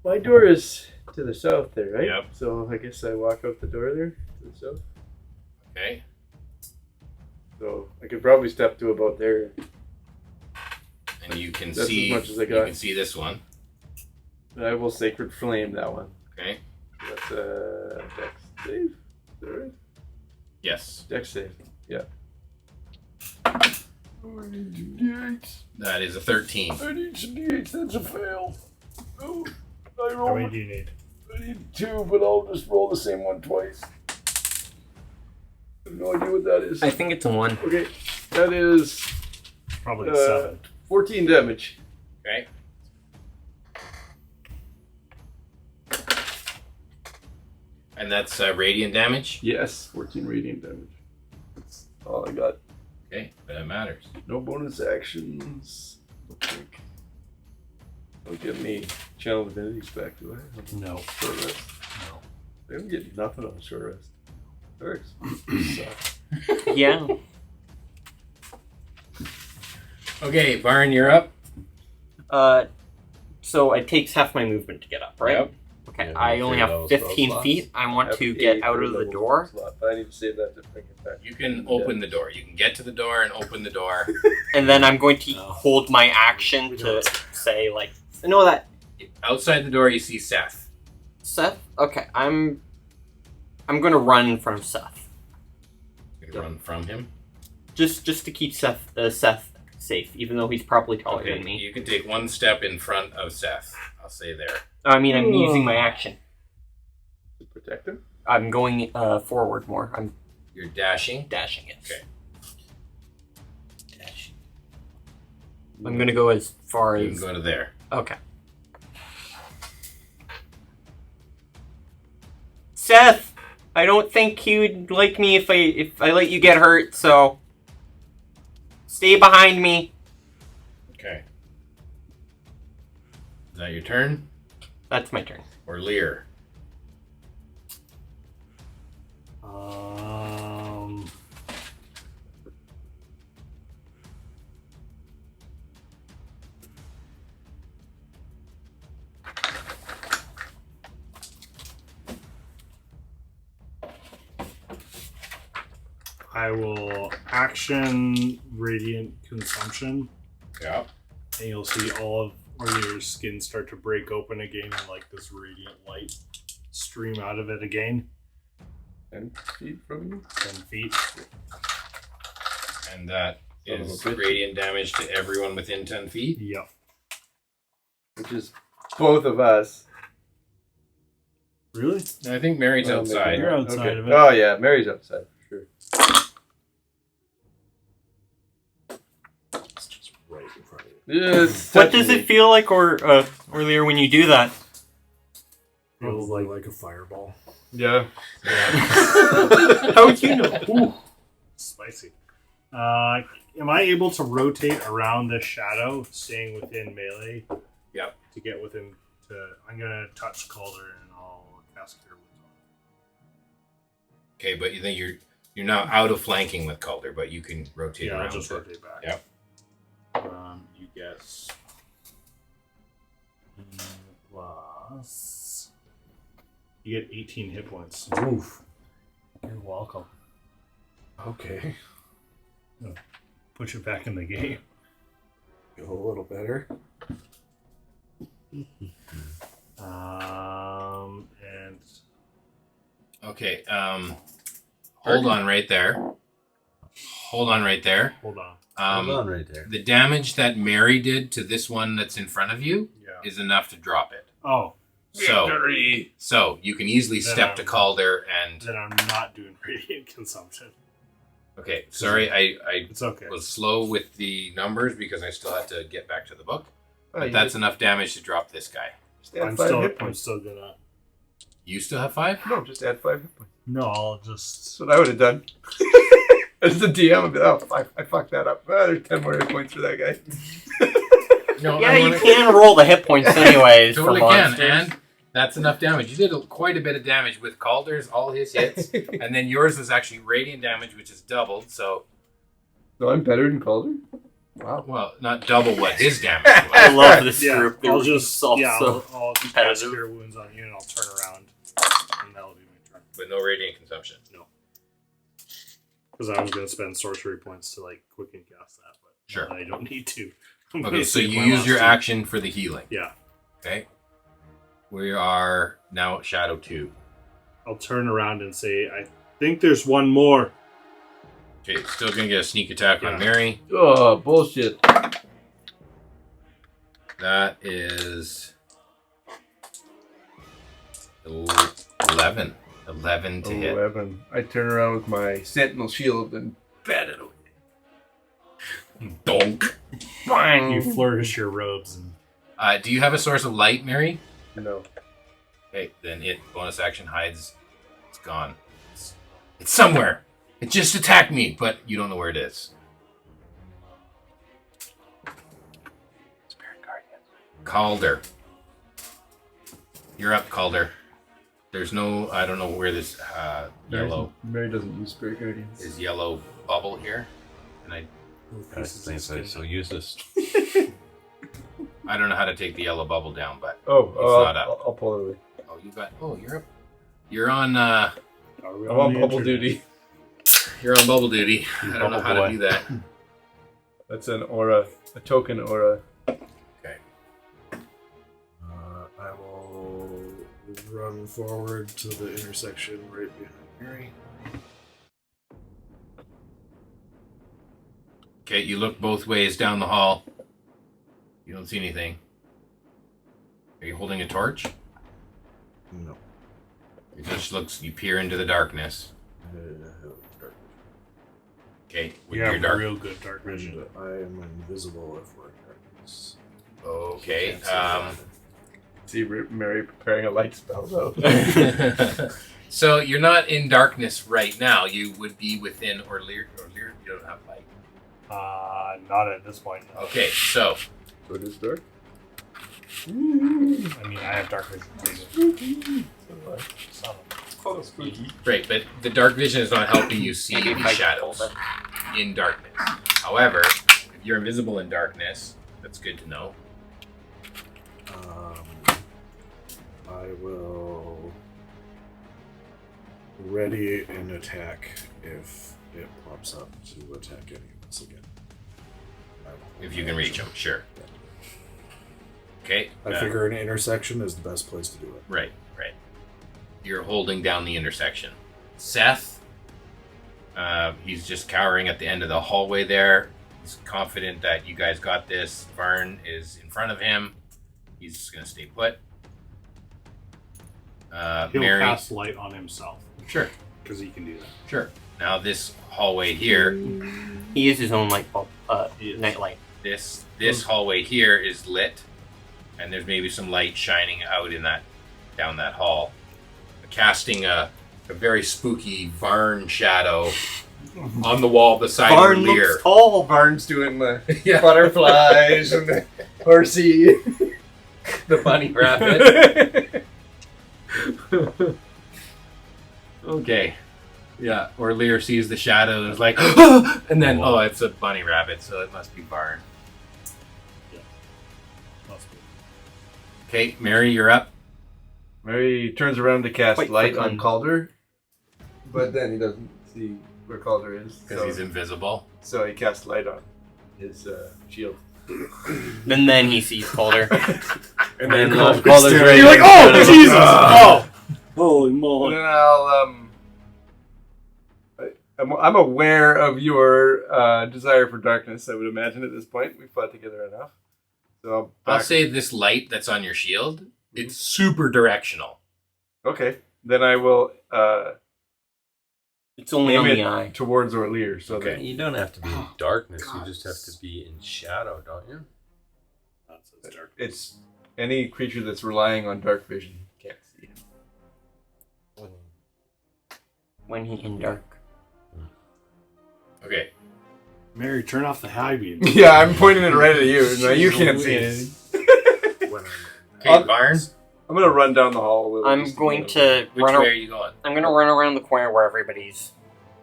my door is to the south there, right?
Yep.
So I guess I walk out the door there to the south.
Okay.
So I could probably step to about there.
And you can
That's
see
as much as I
you
got.
can see this one.
And I will sacred flame that one.
Okay.
That's Dex save. Alright.
Yes.
Dex save. Yeah. Oh, I need some d8s.
That is a 13.
I need some d8s. That's a fail. Oh, I
How many
rolled.
do you need?
I need 2, but I'll just roll the same one twice. I have no idea what that is.
I think it's a 1.
Okay, that is
Probably 7.
14 damage.
Okay. And that's radiant damage?
Yes, 14 radiant damage. That's all I got.
Okay, that matters.
No bonus actions. I think. Don't give me channel abilities back, do I?
No.
Short rest.
No.
I'm getting nothing on short rest. Works.
Yeah.
Okay, Varn, you're up.
So it takes half my movement to get up, right?
Yep.
Okay,
Yeah,
I
you
only
can
have
those
15
slots.
feet. I want to get out of the door.
I need to save that to bring it back.
You can open the door. You can get to the door and open the door.
And then I'm going to hold my action to say, like, no, that
Outside the door, you see Seth.
Seth. Okay, I'm going to run from Seth,
You can run from him.
just to keep Seth safe, even though he's probably taller
Okay,
than me.
you can take one step in front of Seth. I'll say there.
I mean, I'm using my action.
To protect him?
I'm going forward more. I'm
You're dashing.
dashing it.
Okay.
I'm going to go as far
You can
as.
go to there.
Okay. Seth, I don't think you'd like me if I let you get hurt, so stay behind me.
Okay. Is that your turn?
That's my turn.
Or Lear?
I will action Radiant Consumption,
Yeah.
and you'll see all of your skin start to break open again, and like this radiant light stream out of it again.
10 feet from you?
10 feet.
And that
Son of a
is
bitch.
radiant damage to everyone within 10 feet.
Yep.
Which is both of us.
Really?
I think Mary's
Well,
outside.
You're outside
Okay.
of it.
Oh, yeah, Mary's outside for sure.
It's just right in front of you.
Yeah, it's
What
touching
does
me.
it feel like, or earlier when you do that?
Feels like a fireball.
Yeah.
How would you know?
Ooh, spicy. Am I able to rotate around this shadow, staying within melee?
Yep.
To get within. I'm gonna touch Calder and I'll cast Cure Wounds on
Okay, but you think you're now out of flanking with Calder, but you can rotate
him. Yeah,
around.
I'll just
to-
rotate back.
Yep.
You get plus. You get 18 hit points.
Oof.
You're welcome.
Okay.
Push it back in the game.
Go a little better.
And
Okay, hold on right there. Hold on right there.
hold on.
Hold on right there.
The damage that Mary did to this one that's in front of you
Yeah.
is enough to drop it.
Oh,
So you can easily
Then
step to Calder and...
then I'm not doing radiant consumption.
Okay, sorry, I
It's okay.
was slow with the numbers because I still had to get back to the book.
Oh,
But
you
that's
just-
enough damage to drop this guy.
just add
I'm
5
still,
hit
I'm
points.
still gonna.
You still have 5?
No, just add 5 hit points.
No, I'll just.
That's what I would have done. As the DM, I'd be like, oh, I fucked that up. There's 10 more hit points for that guy.
No,
Yeah, you can roll the hit points anyways for
Totally can,
monsters.
and that's enough damage. You did quite a bit of damage with Calder's, all his hits, and then yours was actually radiant damage, which is doubled. So,
No, I'm better than Calder? Wow.
well, not double what his damage
I
was.
love this
Yeah,
group.
I'll
They're
just.
so
Yeah, I'll cast
competitive.
Cure Wounds on you and I'll turn around. And that'll be my turn.
But no radiant consumption.
No. Because I was going to spend sorcery points to like quicken cast that, but
Sure.
I don't need to.
Okay, so you use your action for the healing.
Yeah.
Okay. We are now at Shadow 2.
I'll turn around and say, I think there's one more.
Okay, still gonna get a sneak attack on
Yeah.
Mary.
Oh, bullshit.
That is 11. 11 to hit.
11. I turn around with my sentinel shield and bat it away.
Donk.
Bang!
You flourish your robes. And
Do you have a source of light, Mary?
No.
Okay, then it bonus action hides. It's gone. It's somewhere. It just attacked me, but you don't know where it is.
Spirit Guardian.
Calder. You're up, Calder. There's no, I don't know where this yellow
Mary doesn't use Spirit Guardians.
is yellow bubble here. And I
So useless.
I don't know how to take the yellow bubble down, but
Oh,
not up.
I'll pull it away.
oh, you're up. You're on
are we
I'm on
the
bubble
internet?
duty.
you're on bubble duty. I don't know how to do that.
That's an aura, a token aura.
Okay.
I will run forward to the intersection right behind Mary.
Okay, you look both ways down the hall. You don't see anything. Are you holding a torch?
No.
It just looks, you peer into the darkness. Okay, with
You
your
have
dark.
real good dark vision.
I am invisible if we're in darkness.
Okay.
See Mary preparing a light spell though.
So you're not in darkness right now. You would be within or Lear. You don't have light.
Not at this point. No.
Okay, so
So it is dark?
I mean, I have dark vision too. Son of
right, but the dark vision is not helping you see
Maybe
the
if I
shadows
hold
in darkness. However, if you're invisible in darkness, that's good to know.
I will ready an attack if it pops up to attack any of us again.
If you can reach them, sure. Okay.
I figure an intersection is the best place to do it.
Right. You're holding down the intersection. Seth, he's just cowering at the end of the hallway there. He's confident that you guys got this. Vern is in front of him. He's just going to stay put.
He'll
Mary.
cast light on himself
Sure.
because he can do that.
Sure. Now this hallway here,
He is his own light bulb,
He is.
nightlight.
this hallway here is lit, and there's maybe some light shining out in that down that hall, casting a very spooky Varn shadow on the wall beside
Barn
Lear.
looks tall. Barn's doing the
Yeah.
butterflies and the horsey.
The bunny rabbit. Okay. Yeah, or Lear sees the shadow and is like, and then, oh, it's a bunny rabbit, so it must be Varn.
Must be.
Okay, Mary, you're up.
Mary turns around to cast
Quite
light
quickly.
on Calder, but then he doesn't see where Calder is.
Because he's invisible.
So he casts light on his shield.
And then he sees Calder.
And
then
Calder's ready.
You're like, oh,
to-
Jesus! Oh! Holy
And
moly.
then I'm aware of your desire for darkness, I would imagine, at this point. We've fought together enough. So
I'll say this light that's on your shield, it's super directional.
Okay. Then I will
It's only on
aim
the
it
eye.
towards Orlear. So
Okay.
that
You don't have to be in darkness.
God.
You just have to be in shadow, don't you?
That's dark.
it's any creature that's relying on dark vision can't see him.
When he in dark.
Okay.
Mary, turn off the high beam.
Yeah, I'm pointing it right at you. No, you can't see anything.
When
Okay, Varn,
I'm gonna run down the hall. a little
I'm
just
going
get
to
which
run.
way are you going?
I'm going to run around the corner where everybody's.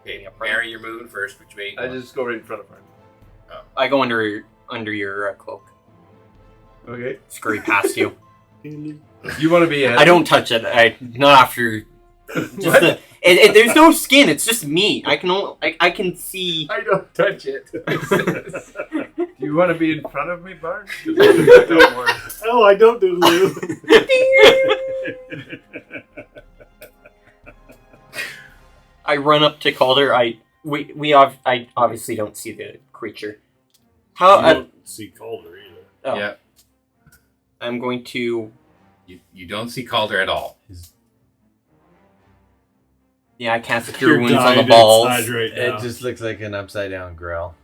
Okay, Mary, you're moving first. Which way are you
I
going?
just go right in front of her.
I go under your cloak.
Okay.
Scurry past you.
You want to be ahead?
I don't touch it. Not after. Just
What?
there's no skin. It's just me. I can see.
I don't touch it. Do you want to be in front of me, Barn? 'Cause I can back up more.
Oh, I don't do Lou.
I run up to Calder. I obviously don't see the creature.
You don't see Calder either.
Oh,
Yeah.
I'm going to.
You don't see Calder at all.
Yeah, I cast a
You're
cure wounds on the
dying
balls.
inside right now.
It just looks like an upside down grill.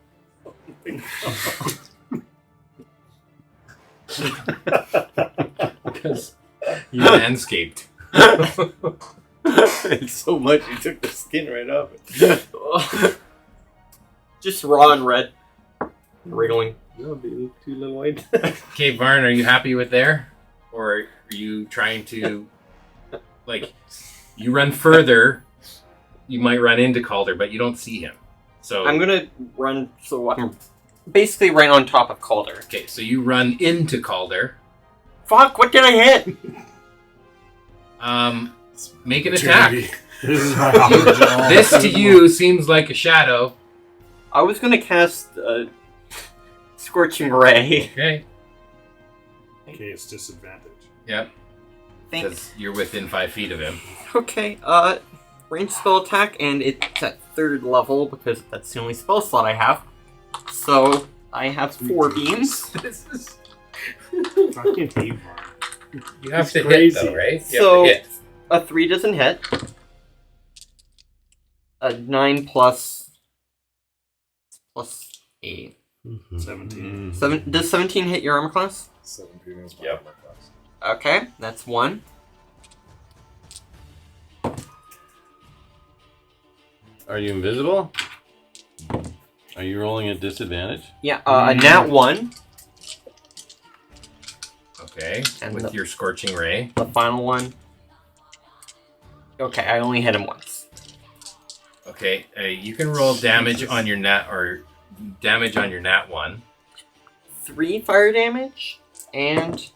Because you manscaped.
It's so much you took the skin right off it.
Just raw and red. Wriggling.
No, be too little white.
Okay, Varn, are you happy with there? Or are you trying to, you run further, you might run into Calder, but you don't see him. So
I'm gonna run so I'm basically right on top of Calder.
Okay, so you run into Calder.
Fuck, what did I hit?
Make an attack.
This is my opportunity.
This to you seems like a shadow.
I was gonna cast Scorching Ray.
Okay.
Okay, it's disadvantage.
Yep.
Think.
Because you're within 5 feet of him.
Okay, range spell attack, and it's at 3rd level because that's the only spell slot I have. So I have 4 beams.
This is.
Fucking hate Varn.
You have
It's
to
crazy.
hit, though, right? You
So
have to hit.
a 3 doesn't hit. A 9 plus 8.
17.
7. Does 17 hit your armor class?
17 is my
Yep.
armor class.
Okay, that's 1.
Are you invisible? Are you rolling at disadvantage?
Yeah, a nat 1.
Okay.
And
With
the-
your Scorching Ray.
The final one. Okay, I only hit him once.
Okay. You can roll damage on your nat, or damage on your nat 1.
3 fire damage and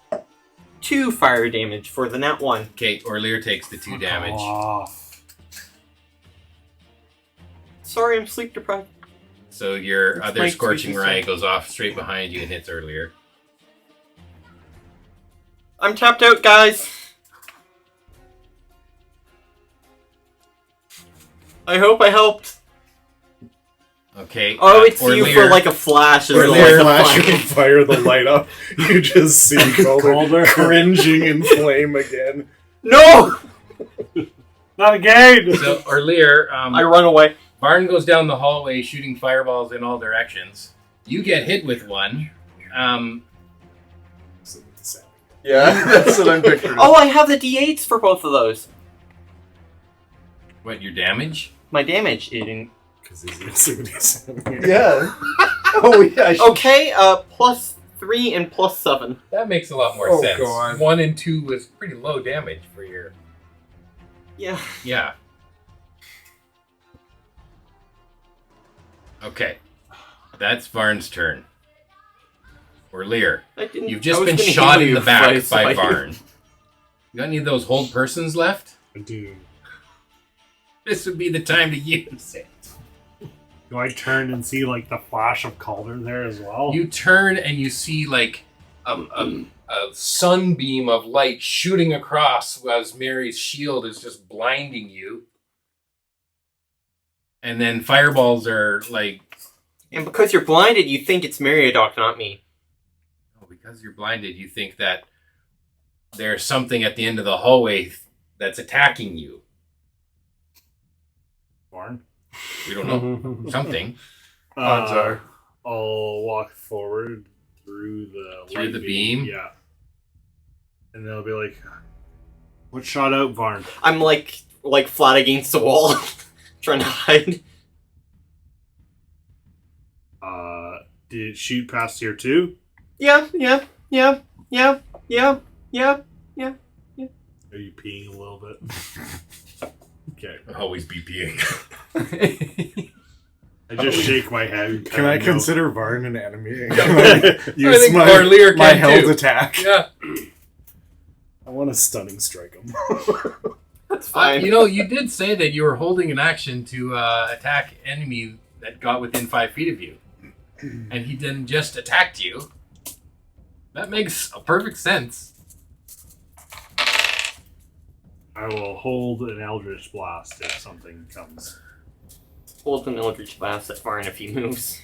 2 fire damage for the nat 1.
Okay, Orlear takes the 2 damage.
Off.
Sorry, I'm sleep deprived.
So your
It's
other
my
Scorching
tweaky
Ray
stuff.
goes off straight behind you and hits Orlear.
I'm tapped out, guys. I hope I helped.
Okay.
Oh, it's you
Orlear-
for like a flash.
Or
Is
Lear
like a
Flash
flash.
of fire the light up. You just see Calder
Calder.
cringing in flame again.
No!
Not again!
So Orlear,
I run away.
Varn goes down the hallway shooting fireballs in all directions. You get hit with one.
Yeah, that's what I'm picturing.
Oh, I have the d8s for both of those.
What, your damage?
My damage is
Because he's missing this.
Yeah. Oh, yeah.
okay. Plus 3 and plus 7.
That makes a lot more
Oh,
sense.
God.
1 and 2 was pretty low damage for your...
Yeah.
Yeah. Okay. That's Varn's turn. Orlear, you've just been shot in the back by Varn. You got any of those hold persons left?
I do.
This would be the time to use it.
Do I turn and see like the flash of Calder there as well?
You turn and you see like a sunbeam of light shooting across as Mary's shield is just blinding you. And then fireballs are like...
And because you're blinded, you think it's Meriadoc, not me.
Oh, because you're blinded, you think that there's something at the end of the hallway that's attacking you.
Varn?
We don't know. Something.
Odds are.
I'll walk forward through the light
beam?
Yeah. And they'll be like, what shot out Varn?
I'm like flat against the wall, trying to hide.
Did it shoot past here too?
Yeah.
Are you peeing a little bit? Okay.
Always be peeing.
I just shake my head.
Can I consider Varn an enemy?
I
Use
think
my,
Orlear
my
can
held
too.
attack.
Yeah.
I want to stunning strike him.
That's fine.
You did say that you were holding an action to attack enemy that got within 5 feet of you. And he didn't just attacked you. That makes a perfect sense.
I will hold an Eldritch Blast if something comes.
Holds an Eldritch Blast that far enough he moves.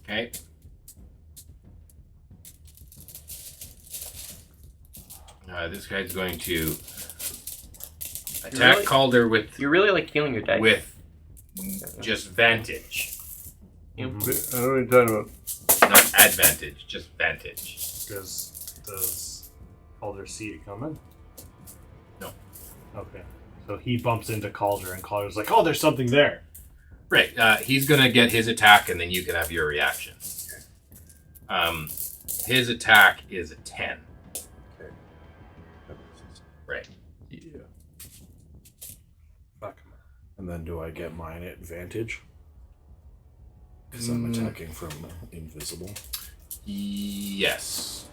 Okay. This guy's going to attack
really-
Calder with
You really like healing your dice.
just vantage,
I don't know what you're talking about.
not advantage, just vantage.
Does Calder see it coming?
No.
Okay. So he bumps into Calder, and Calder's like, "Oh, there's something there."
Right. He's gonna get his attack, and then you can have your reaction. His attack is a 10.
Okay.
Right.
Yeah.
Fuck.
And then do I get mine at advantage? Because I'm attacking from invisible.
Yes.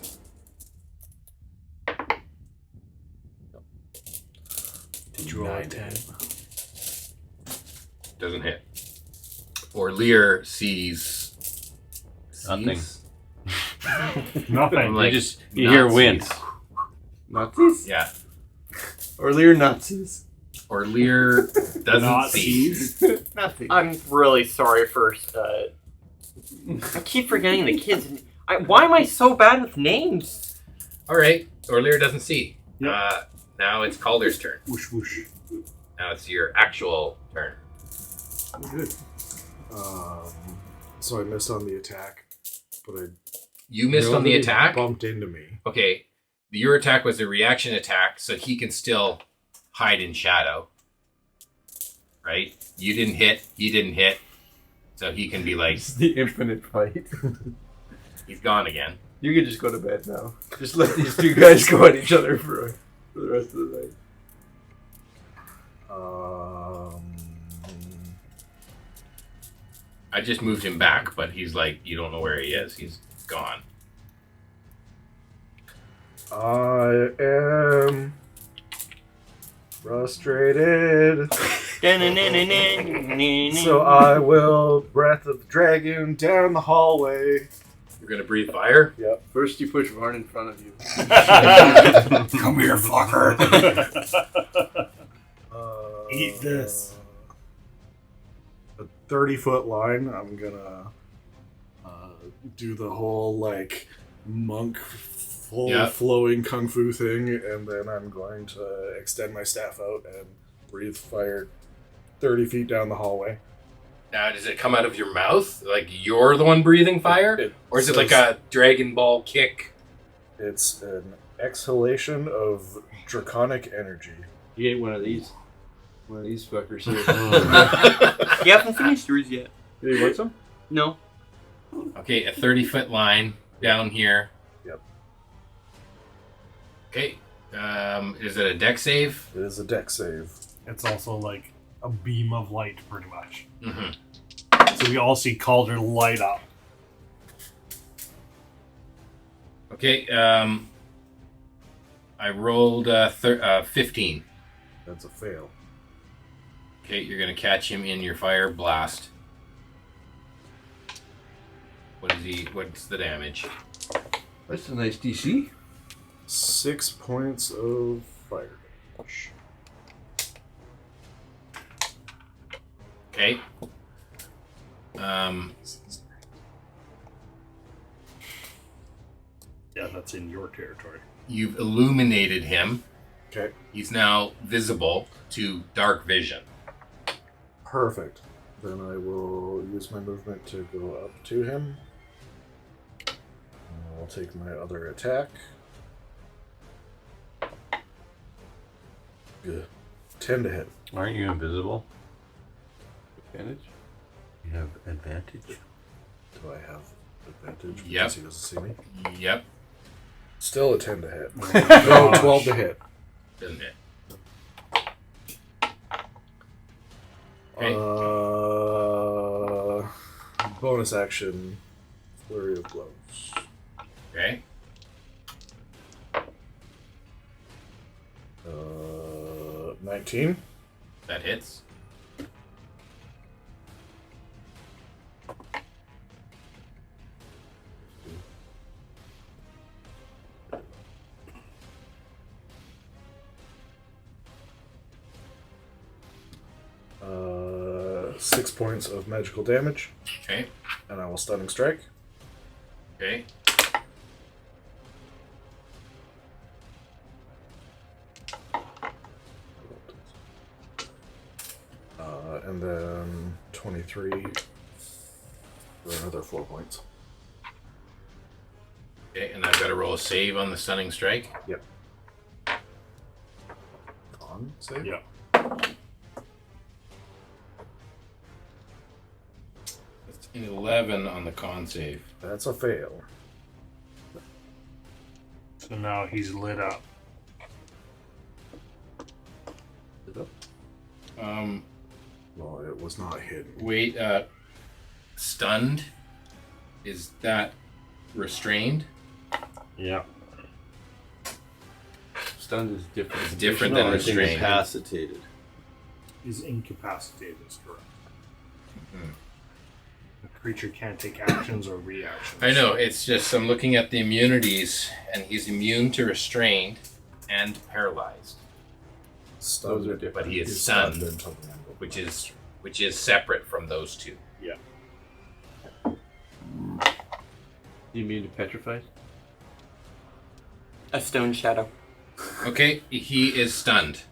Did you roll a 10?
Doesn't hit. Or Lear sees
Nothing.
Nothing.
I'm like,
You hear
Nazis.
wind.
Nazis?
Yeah.
Or Lear Nazis?
Or Lear doesn't see.
Nazis.
Nazis.
I'm really sorry for. I keep forgetting the kids. Why am I so bad with names?
All right. Or Lear doesn't see.
Yep.
Now it's Calder's turn.
Whoosh whoosh.
Now it's your actual turn.
Good. So I missed on the attack, but
You missed on the
nobody
attack?
bumped into me.
Okay. Your attack was a reaction attack, so he can still hide in shadow. Right? You didn't hit. He didn't hit. So he can be like,
It's the infinite fight.
he's gone again.
You can just go to bed now. Just let these two guys go at each other for the rest of the night.
I just moved him back, but he's like, you don't know where he is. He's gone.
I am frustrated. So I will Breath of the Dragon down the hallway.
You're going to breathe fire?
Yep.
First you push Varn in front of you.
Come here, fucker.
Eat this.
A 30-foot line. I'm gonna do the whole like monk full
Yep.
flowing kung fu thing, and then I'm going to extend my staff out and breathe fire 30 feet down the hallway.
Now, does it come out of your mouth? Like you're the one breathing fire? Or is it like a Dragon Ball kick?
It's an exhalation of draconic energy.
You ate one of these. One of these fuckers here.
You haven't finished yours yet.
Did you want some?
No.
Okay, a 30-foot line down here.
Yep.
Okay. Is it a deck save?
It is a deck save.
It's also like a beam of light, pretty much.
Mm-hmm.
So we all see Calder light up.
Okay, I rolled 15.
That's a fail.
Okay, you're going to catch him in your fire blast. What's the damage?
That's a nice DC.
6 points of fire damage.
Okay.
Yeah, that's in your territory.
You've illuminated him.
Okay.
He's now visible to dark vision.
Perfect. Then I will use my movement to go up to him. I'll take my other attack. Good. 10 to hit.
Aren't you invisible?
Advantage?
You have advantage.
Do I have advantage because
Yep.
he doesn't see me?
Yep.
Still a 10 to hit.
Oh
No,
gosh.
12 to hit.
Doesn't hit. Okay.
Bonus action. Flurry of blows.
Okay.
19.
That hits.
6 points of magical damage.
Okay.
And I will stunning strike.
Okay.
And then 23 for another 4 points.
Okay, and I've got to roll a save on the stunning strike.
Yep. Con save?
Yeah.
It's an 11 on the con save.
That's a fail.
So now he's lit up.
Well, it was not hidden.
Wait, stunned? Is that restrained?
Yeah.
Stunned is different.
It's different than
No, it's
restrained.
incapacitated.
He's incapacitated, is correct.
Mhm.
The creature can't take actions or reactions.
I know, it's just I'm looking at the immunities, and he's immune to restrained and paralyzed,
Stunned,
Those are different.
but he is
He's
stunned,
until the end of
which is separate from those two.
Yeah.
You mean to petrified?
A stone shadow.
Okay, he is stunned.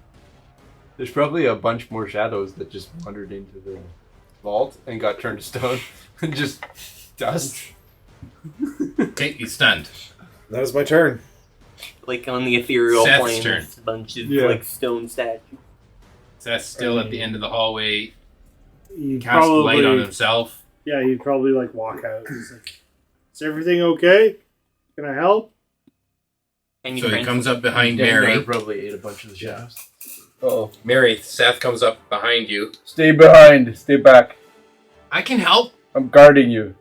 There's probably a bunch more shadows that just wandered into the vault and got turned to stone and just dust.
Okay, he's stunned.
That is my turn.
Like on the ethereal
Seth's
plane,
turn.
it's a bunch of
Yeah.
like stone statues.
So that's still at the end of the hallway.
He'd
Cast light on himself.
Yeah, he'd probably like walk out. He's like, "Is everything okay? Can I help?"
And you
So he
trans-
comes up behind
Dengar
Mary.
probably ate a bunch of the shadows. Uh-oh.
Mary, Seth comes up behind you.
Stay behind. Stay back.
I can help.
I'm guarding you.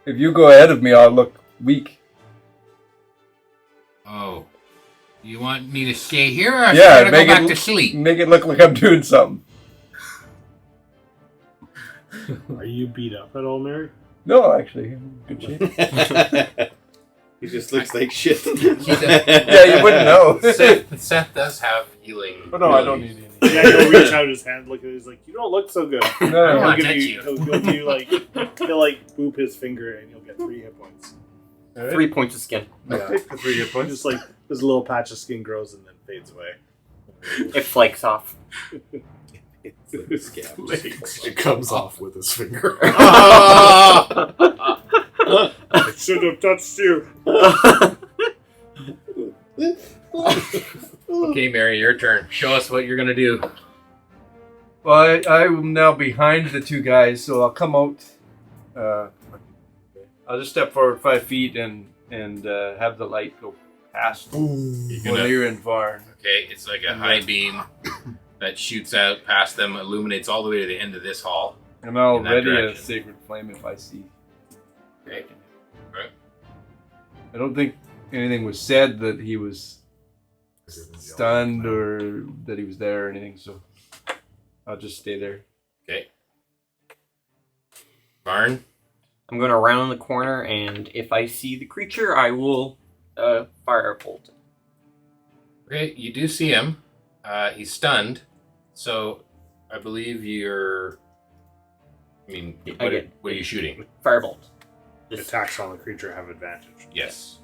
If you go ahead of me, I'll look weak.
Oh. You want me to stay here or
Yeah,
should I go
make
back
it-
to sleep?
Make it look like I'm doing something.
Are you beat up at all, Mary?
No, actually, I'm in good shape.
He just looks like shit.
Yeah, you wouldn't know.
Seth does have healing.
Oh, no, I don't need any.
Yeah, he'll reach out his hand, look at it, he's like, "You don't look so good."
I
No,
don't
He'll
wanna
give
touch
you,
you.
he'll give you like, he'll like boop his finger and you'll get 3 hit points.
3 points of skin.
Yeah, 3 hit points.
Just like this little patch of skin grows and then fades away.
It flakes off.
It comes off with his finger.
I should have touched you.
Okay, Mary, your turn. Show us what you're gonna do.
Well, I'm now behind the two guys, so I'll come out. I'll just step forward 5 feet and have the light go past
You're gonna-
Valir and Varn.
Okay, it's like a high beam that shoots out past them, illuminates all the way to the end of this hall.
I'm already a
direction.
sacred flame if I see.
Okay. Right.
I don't think anything was said that he was stunned or that he was there or anything, so I'll just stay there.
Okay. Barn.
I'm going to round the corner, and if I see the creature, I will fire a bolt.
Okay, you do see him. He's stunned. So I believe you're. I mean, what are you shooting?
Firebolt.
Attacks on the creature have advantage.
Yes.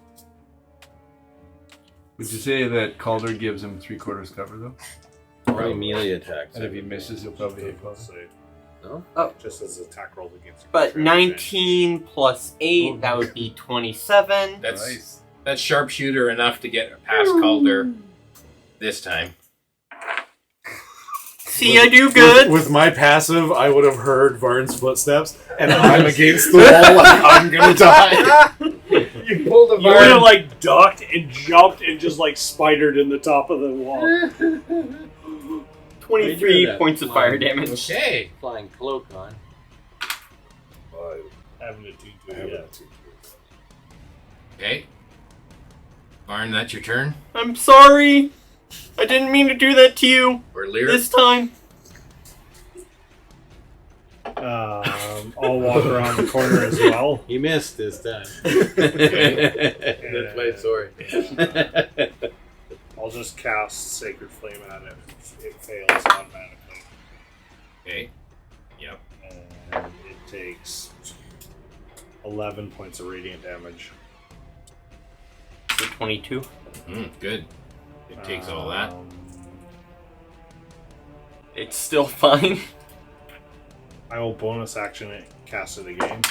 Would you say that Calder gives him 3/4 cover though?
Only melee attacks.
And if he misses, he'll probably hit
Let's
closer.
see.
No?
Oh.
Just as attack rolls against.
But 19 plus 8, that would be 27.
That's sharpshooter enough to get past Calder this time.
See, I do good.
With my passive, I would have heard Varn's footsteps, and I'm against the wall like I'm gonna die.
You pulled a
You would have like ducked and jumped and just like spidered in the top of the wall.
23 points of fire damage.
Okay.
Flying cloak on.
Having a 2-2.
I have
Yeah.
a 2.
Okay. Barn, that's your turn.
I'm sorry. I didn't mean to do that to you
Or Lear.
this time.
I'll walk around the corner as well.
He missed this time. That's my story.
I'll just cast Sacred Flame at it. It fails automatically.
Okay. Yep.
And it takes 11 points of radiant damage.
So 22.
Good. It takes all that.
It's still fine.
I will bonus action it, cast it again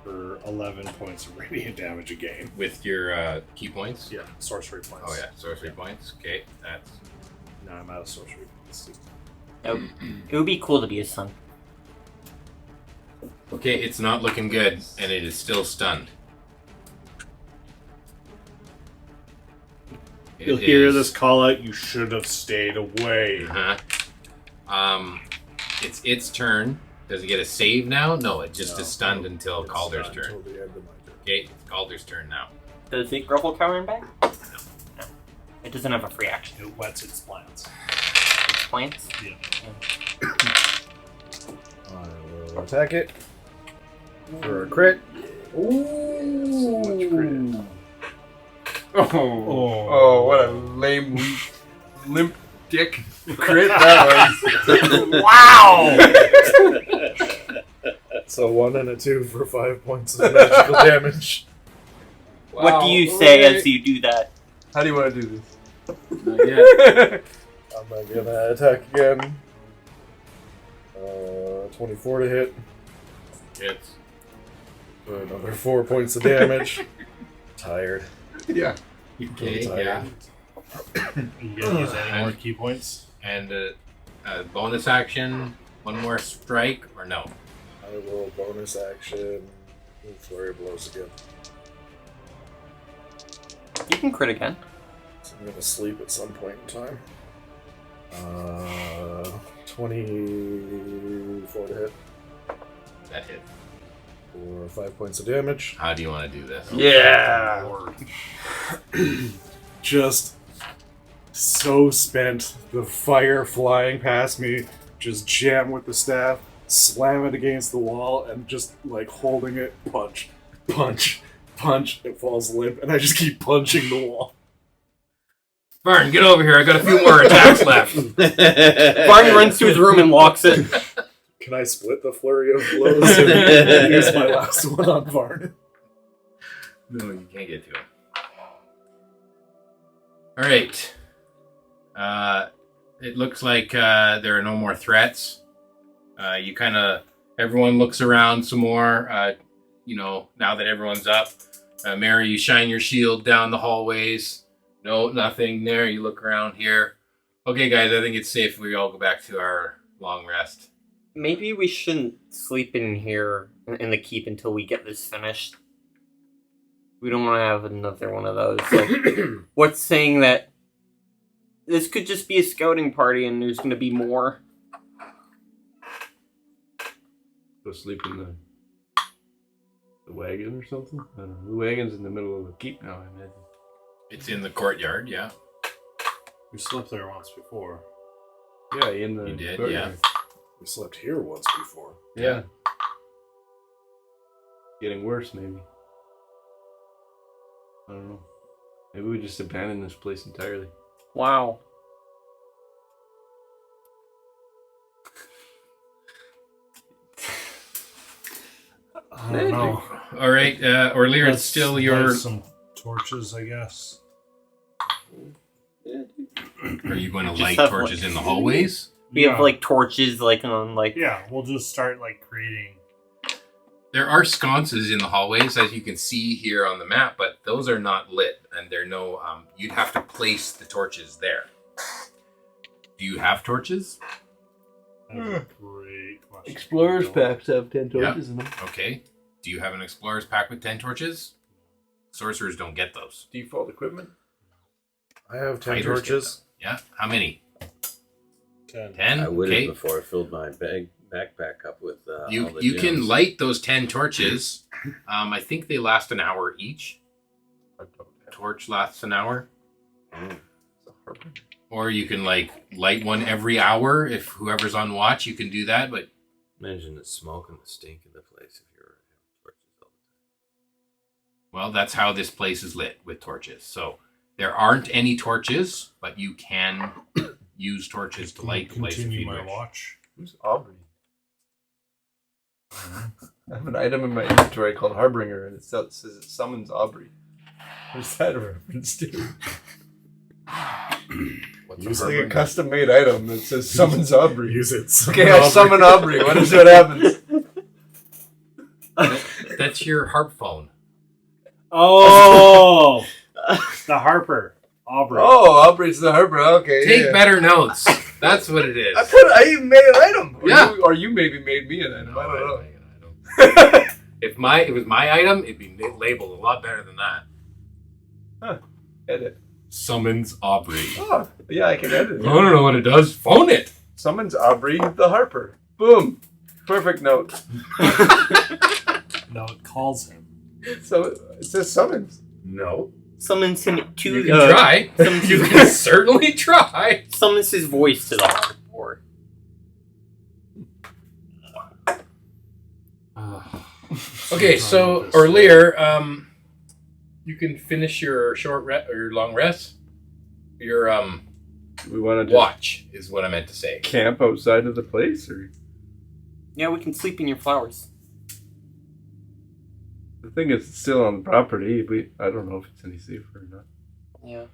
for 11 points of radiant damage again.
With your key points?
Yeah, sorcery points.
Oh, yeah. Sorcery points. Okay, that's...
Now I'm out of sorcery points.
It would be cool to be a son.
Okay, it's not looking good, and it is still stunned.
You'll hear this call out, you should have stayed away.
It's its turn. Does it get a save now? No, it just is stunned until
It's
Calder's
not
turn.
Until the end of my turn.
Okay, it's Calder's turn now.
Does it grapple cower back? No. It doesn't have a free action.
It wets its plants.
It's plants?
Yeah.
I will attack it for a crit.
Ooh. Oh, what a lame, limp dick crit that was.
Wow!
So 1 and a 2 for 5 points of magical damage.
What do you say as you do that?
How do you want to do this?
Not yet.
I'm gonna attack again. 24 to hit
Hits.
for another 4 points of damage. Tired.
Yeah.
Okay,
Tired.
yeah.
You gonna use any more key points?
And a bonus action, one more strike, or no?
I will bonus action flurry of blows again.
You can crit again.
So I'm gonna sleep at some point in time. 24 to hit
That hit.
for 5 points of damage.
How do you want to do this?
Yeah.
Just so spent. The fire flying past me. Just jam with the staff, slam it against the wall, and just like holding it, punch, punch, punch. It falls limp, and I just keep punching the wall.
Vern, get over here. I got a few more attacks left.
Barney runs to his room and locks it.
Can I split the flurry of blows and use my last one on Varn?
No, you can't get to it. All right. It looks like there are no more threats. Everyone looks around some more. Now that everyone's up. Mary, you shine your shield down the hallways. No, nothing there. You look around here. Okay, guys, I think it's safe if we all go back to our long rest.
Maybe we shouldn't sleep in here in the keep until we get this finished. We don't want to have another one of those. Like, what's saying that this could just be a scouting party and there's going to be more?
Go sleep in the wagon or something? I don't know. The wagon's in the middle of the keep now, I imagine.
It's in the courtyard, yeah.
We slept there once before.
Yeah, in the
You did,
courtyard.
We slept here once before.
Yeah. Getting worse, maybe. I don't know. Maybe we just abandon this place entirely.
Wow.
I don't know.
All right, Orlear, it's
Let's
still
light
your...
some torches, I guess.
Are you going to
Just
light
have,
torches
like-
in the hallways?
We have, like, torches, like, on, like...
Yeah, we'll just start, like, creating...
There are sconces in the hallways, as you can see here on the map, but those are not lit, and there are no... you'd have to place the torches there. Do you have torches?
That's a great question.
Explorers packs have 10
Yeah.
torches in them.
Okay. Do you have an explorer's pack with 10 torches? Sorcerers don't get those.
Default equipment?
I have 10
Fighters
torches.
get them. Yeah? How many?
10.
10?
I would have
Okay.
before I filled my backpack up with all
You
the
can
gems.
light those 10 torches. I think they last an hour each. A torch lasts an hour. Or you can like light one every hour. If whoever's on watch, you can do that. But
Imagine the smoke and the stink in the place if you're having torches all the
well, that's how this place is lit with torches. So there aren't any torches, but you can use torches to light the place if
Continue
you
my
wish.
watch.
Who's Aubrey? I have an item in my inventory called Harbinger, and it says it summons Aubrey. What's that a reference to? It's like a custom-made item that says summons Aubrey.
Use it.
Okay, I summon Aubrey. What happens?
That's your harp phone.
Oh, the Harper. Aubrey.
Oh, Aubrey's the Harper. Okay.
Take better notes. That's what it is.
I even made an item.
Yeah.
Or you maybe made me an item. I don't know.
If it was my item, it'd be labeled a lot better than that.
Huh. Edit.
Summons Aubrey.
Oh, yeah, I can edit it.
I don't know what it does. Phone it.
Summons Aubrey the Harper. Boom. Perfect note.
No, it calls him.
So it says summons.
No.
Summons him to
You can try. You can certainly try.
Summons his voice to the hardboard.
Okay, so earlier, you can finish your short rest or your long rest. Your
We want to
watch is what I meant to say.
camp outside of the place, or
Yeah, we can sleep in your flowers.
the thing is, it's still on the property. I don't know if it's any safer or not.
Yeah.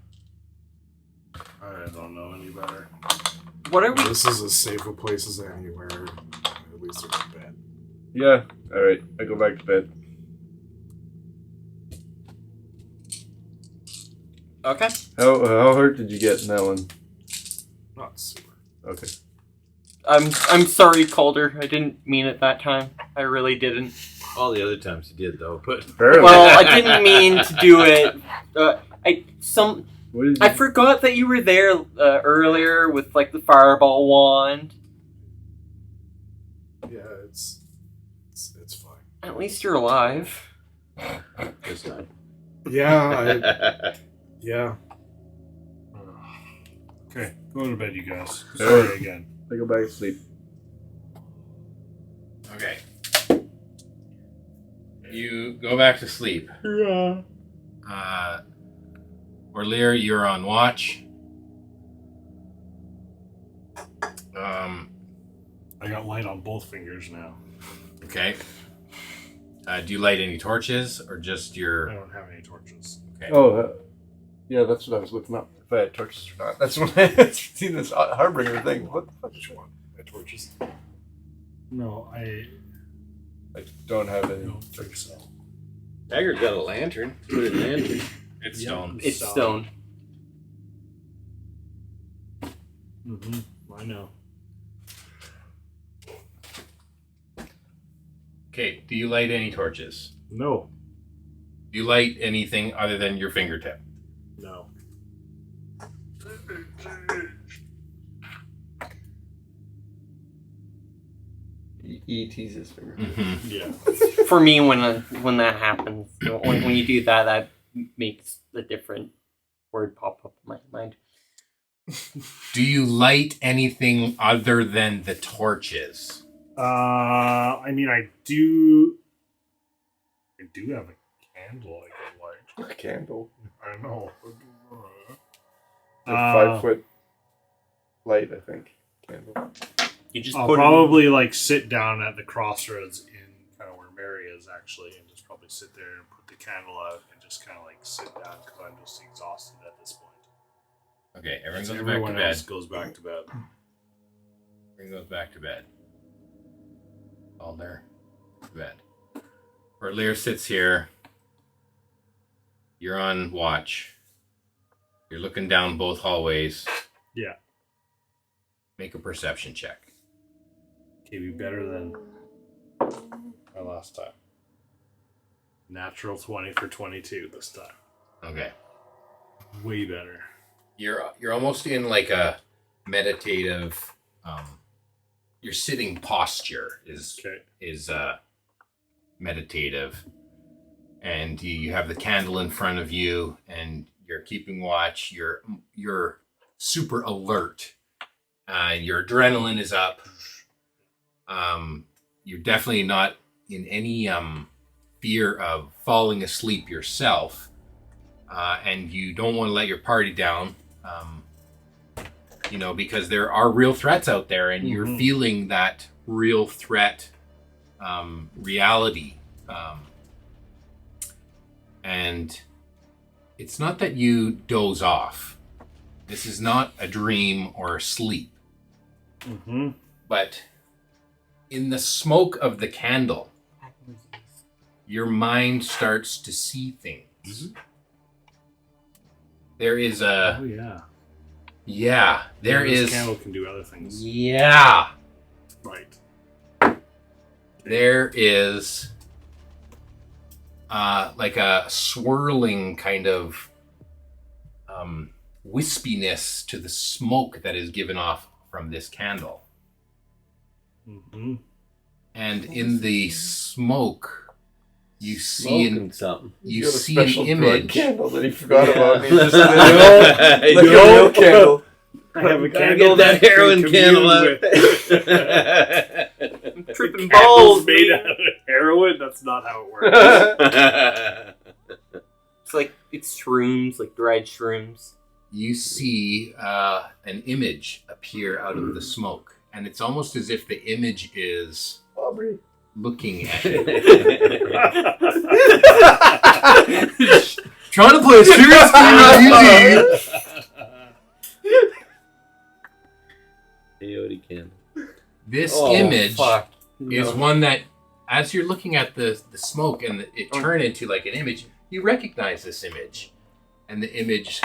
I don't know any better.
What are we?
This is as safe a place as anywhere. At least there's a bed.
Yeah. All right. I go back to bed.
Okay.
How hurt did you get in that one?
Not super.
Okay.
I'm sorry, Calder. I didn't mean it that time. I really didn't.
All the other times you did, though. But
Well, I didn't mean to do it.
What did
I forgot that you were there earlier with like the fireball wand.
Yeah, it's fine.
At least you're alive.
this time.
Yeah, yeah.
Okay, go to bed, you guys.
All
Sorry
right.
again.
I go back to sleep.
Okay. You go back to sleep.
Yeah.
Orlear, you're on watch.
I got light on both fingers now.
Okay. Do you light any torches or just
I
your?
don't have any torches.
Okay.
Oh, yeah. That's what I was looking up. If I had torches or not. That's when I had seen this Harbinger thing. What the fuck?
Which one? My torches.
No, I
I don't have any.
don't think so.
Dagger's got a lantern. Put it in the lantern.
It's
Yeah.
stone.
It's stone.
Mm-hmm. I know.
Okay. Do you light any torches?
No.
Do you light anything other than your fingertip?
No.
He teases finger.
Mm-hmm.
Yeah.
For me, when that happens, when you do that, that makes a different word pop up in my mind.
Do you light anything other than the torches?
I mean, I do have a candle I can light.
A candle.
I know.
A 5-foot light, I think. Candle.
You just
I'll
put
probably like sit down at the crossroads in kind of where Mary is actually, and just probably sit there and put the candle out and just kind of like sit down because I'm just exhausted at this point.
Okay, everyone
So
goes back to
everyone
bed.
else goes back to bed.
Everyone goes back to bed. All there. To bed. Orlear sits here. You're on watch. You're looking down both hallways.
Yeah.
Make a perception check.
Okay, be better than my last time. Natural 20 for 22 this time.
Okay.
Way better.
You're almost in like a meditative your sitting posture is meditative, and you have the candle in front of you and you're keeping watch. You're super alert. Your adrenaline is up. You're definitely not in any fear of falling asleep yourself, and you don't want to let your party down. Because there are real threats out there, and you're feeling that real threat reality. And it's not that you doze off. This is not a dream or a sleep.
Mm-hmm.
But in the smoke of the candle, your mind starts to see things. There is a...
Oh, yeah.
Yeah, there
this
is...
candle can do other things.
Yeah.
Right.
There is like a swirling kind of wispiness to the smoke that is given off from this candle.
Mm-hmm.
And in the smoke, you see
something.
you see an image.
Candle that he forgot about.
Yeah.
And he just like a real candle.
I have a
Gotta
candle
get that
can
heroin
commune
candle out.
with-
Tripping
Candles
balls,
made
man.
out of heroin? That's not how it works.
It's like it's shrooms, like dried shrooms.
You see an image appear out of the smoke, and it's almost as if the image is
Aubrey.
looking at you. Trying to play a serious game of D&D.
Peyote candle.
This
Oh,
image
fuck.
is one that, as you're looking at the smoke and it turn into like an image, you recognize this image. And the image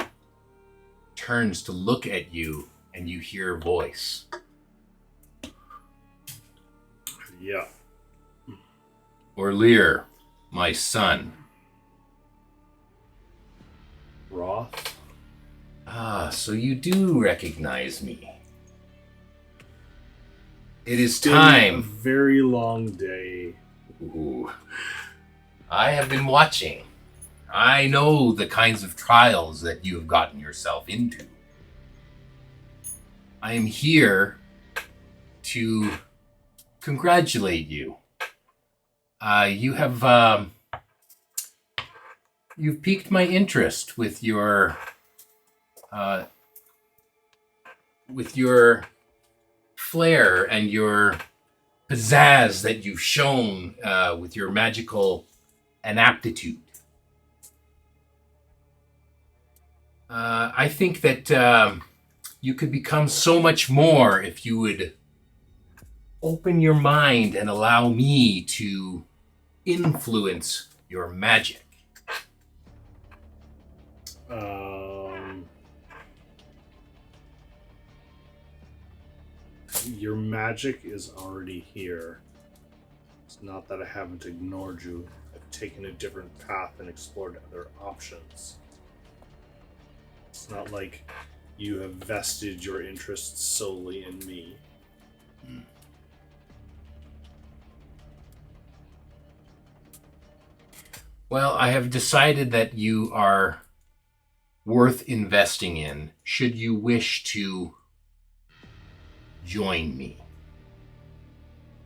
turns to look at you, and you hear a voice.
Yeah.
Orlear, my son.
Roth.
Ah, so you do recognize me. It is
Been a
time.
very long day.
Ooh. I have been watching. I know the kinds of trials that you have gotten yourself into. I am here to congratulate you. You have you've piqued my interest with your flair and your pizzazz that you've shown with your magical inaptitude. I think that you could become so much more if you would open your mind and allow me to influence your magic.
Your magic is already here. It's not that I haven't ignored you. I've taken a different path and explored other options. It's not like you have vested your interests solely in me.
Well, I have decided that you are worth investing in should you wish to join me.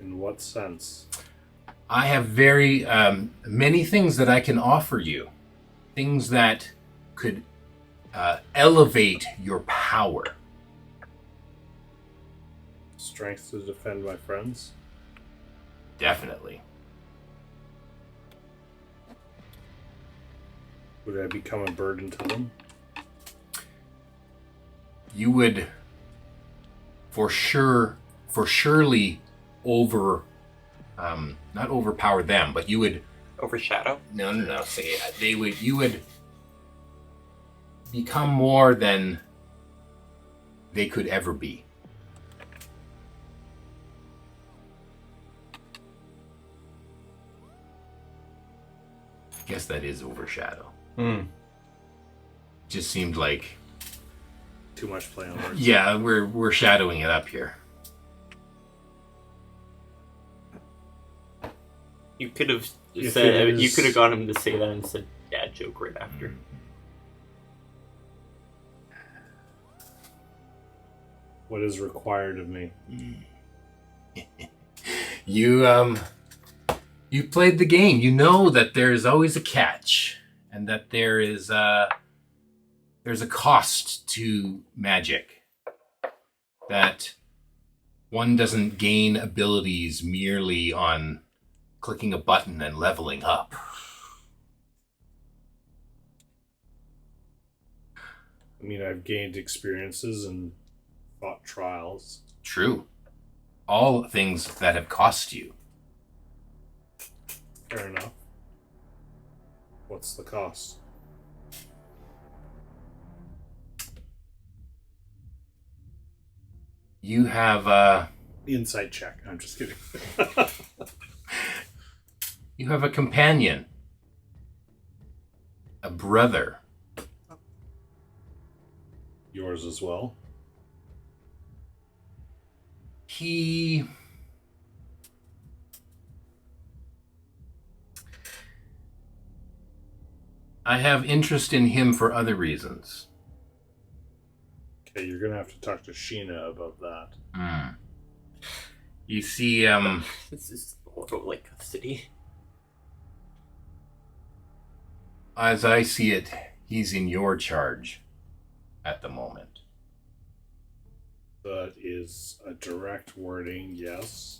In what sense?
I have very many things that I can offer you. Things that could elevate your power.
Strength to defend my friends?
Definitely.
Would I become a burden to them?
You would surely not overpower them, but you would
Overshadow?
no. Say you would become more than they could ever be. I guess that is overshadow. Just seemed like
Too much play on words.
yeah, we're shadowing it up here.
You could have
If
said
it
you
is-
could have got him to say that and said dad joke right after.
What is required of me?
You played the game. You know that there's always a catch, and that there's a cost to magic. That one doesn't gain abilities merely on clicking a button and leveling up.
I mean, I've gained experiences and fought trials.
True. All things that have cost you.
Fair enough. What's the cost?
You have
Insight check. I'm just kidding.
you have a companion. A brother.
Yours as well.
I have interest in him for other reasons.
Okay, you're gonna have to talk to Sheena about that.
You see,
This is like custody.
as I see it, he's in your charge at the moment.
That is a direct wording, yes.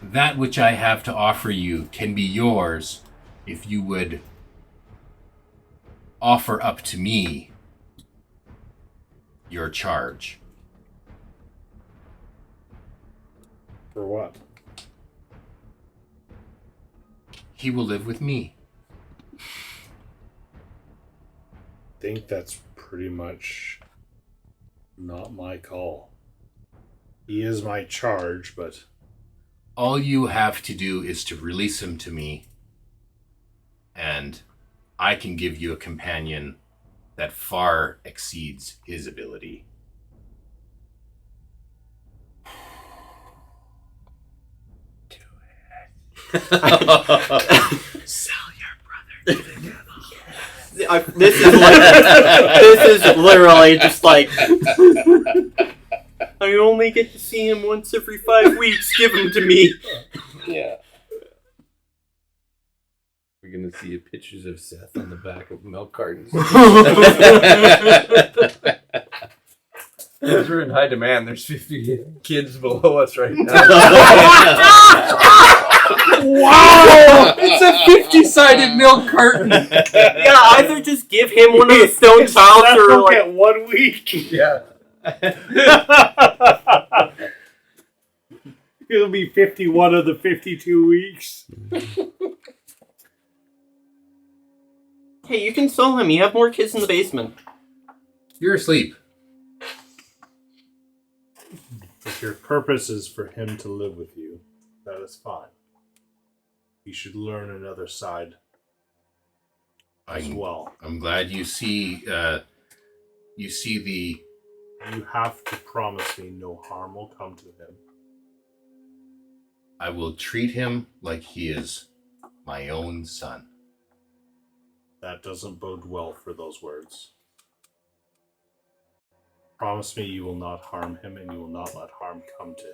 That which I have to offer you can be yours if you would offer up to me your charge.
For what?
He will live with me.
I think that's pretty much not my call. He is my charge, but
All you have to do is to release him to me, and I can give you a companion that far exceeds his ability.
Sell your brother.
This is literally just like I only get to see him once every 5 weeks. Give him to me.
Yeah. We're gonna see pictures of Seth on the back of milk cartons.
Because we're in high demand, there's 50 kids below us right now.
Wow! It's a 50-sided milk carton!
Yeah, either just give him one of the stone tiles
Seth
or
will
like
get 1 week.
Yeah.
It'll be 51 of the 52 weeks.
hey, you can sell him. You have more kids in the basement.
You're asleep.
If your purpose is for him to live with you, that is fine. You should learn another side as well.
I'm glad you see the...
You have to promise me no harm will come to him.
I will treat him like he is my own son.
That doesn't bode well for those words. Promise me you will not harm him and you will not let harm come to him.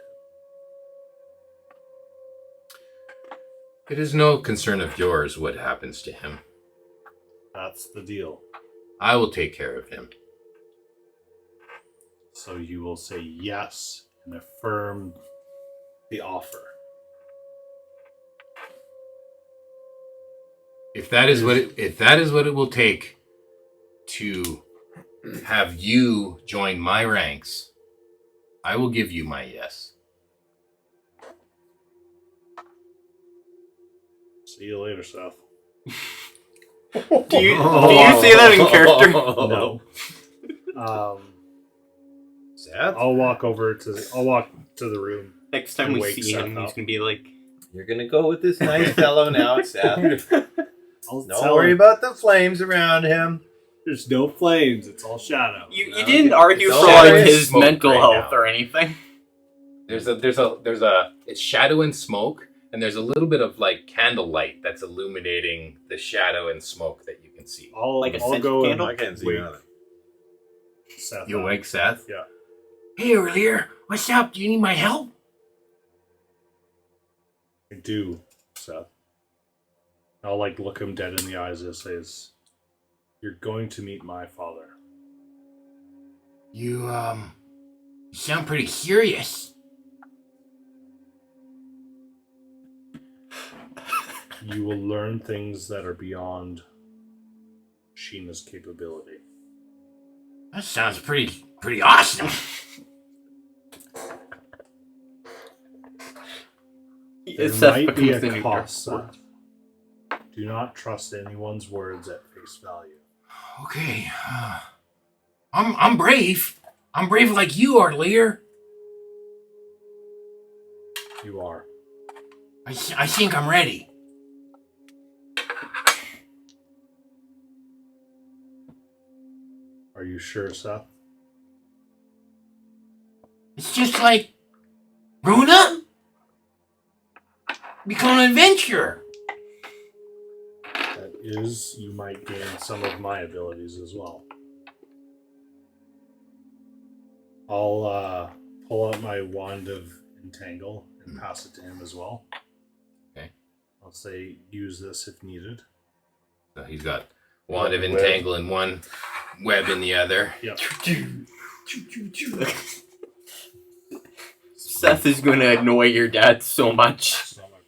It is no concern of yours what happens to him.
That's the deal.
I will take care of him.
So you will say yes and affirm the offer.
If that is what it will take to have you join my ranks, I will give you my yes.
See you later, Seth.
Do you say that in character?
No.
Seth?
I'll walk to the room.
Next time we
Wake
see
Seth
him,
up.
he's gonna be like,
You're gonna go with this nice fellow now, Seth.
I'll
Don't
tell
worry
him
about the flames around him.
there's no flames, it's all shadow.
you didn't argue
it's
for
all
like
there is
his
smoke
mental
right
health
now.
or anything.
There's it's shadow and smoke, and there's a little bit of like candlelight that's illuminating the shadow and smoke that you can see.
I'll
Like a
I'll
scented
go
candle?
I can't see
wake
none of it.
Seth
You
up.
awake, Seth?
Yeah.
Hey, earlier. What's up? Do you need my help?
I do, Seth. I'll look him dead in the eyes and say, You're going to meet my father.
You sound pretty curious.
You will learn things that are beyond Sheena's capability.
That sounds pretty awesome.
There
Seth
might be
becomes the
a
new
cost,
Dark
Seth. Do not trust anyone's words at face value.
Okay. I'm brave. I'm brave like you are, Lear.
You are.
I think I'm ready.
Are you sure, Seth?
It's just like growing up. Become an adventurer.
That is, you might gain some of my abilities as well. I'll pull out my wand of entangle and pass it to him as well.
Okay.
I'll say, use this if needed.
So he's got wand of entangle in one, web in the other.
Yep.
Seth is going to annoy your dad so much.
That's not my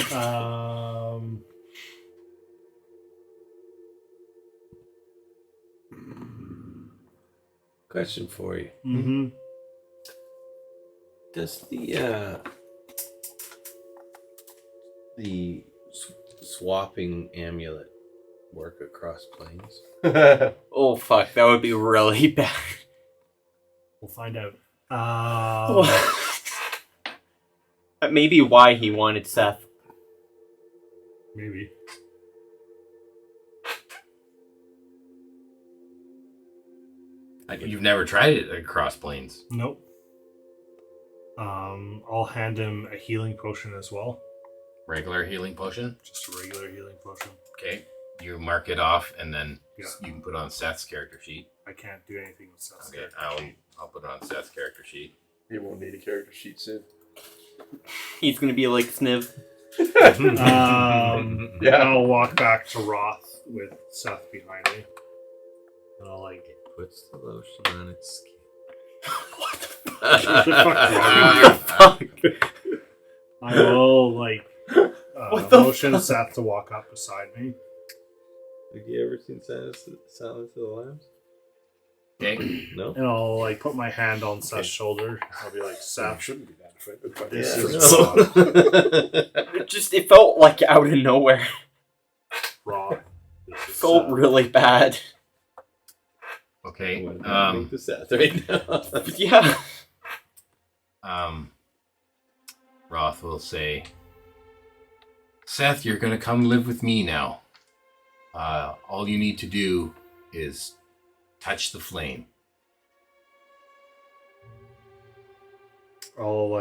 problem.
Question for you.
Mm-hmm.
Does the swapping amulet work across planes?
Oh, fuck. That would be really bad.
We'll find out.
That may be why he wanted Seth.
Maybe.
You've never tried it across planes.
Nope. I'll hand him a healing potion as well.
Regular healing potion.
Just a regular healing potion.
Okay. You mark it off, and then
Yeah.
you can put it on Seth's character sheet.
I can't do anything with Seth's
Okay,
character sheet.
I'll put it on Seth's character sheet.
He won't need a character sheet soon.
He's going to be like Sniv.
Yeah.
I'll walk back to Roth with Seth behind me. And I'll like...
Puts the lotion on its skin.
What the
fuck?
fuck?
I will like
What the
motion
fuck?
Seth to walk up beside me.
Have you ever seen Silence of the Lambs?
Okay.
No?
And I'll like put my hand on Seth's shoulder. I'll be like,
I
Seth,
shouldn't be that offended by
this
this.
is Roth.
It felt like out of nowhere.
Roth.
It felt really bad.
Okay.
Think to Seth right now.
Yeah.
Roth will say, Seth, you're going to come live with me now. All you need to do is touch the flame.
I'll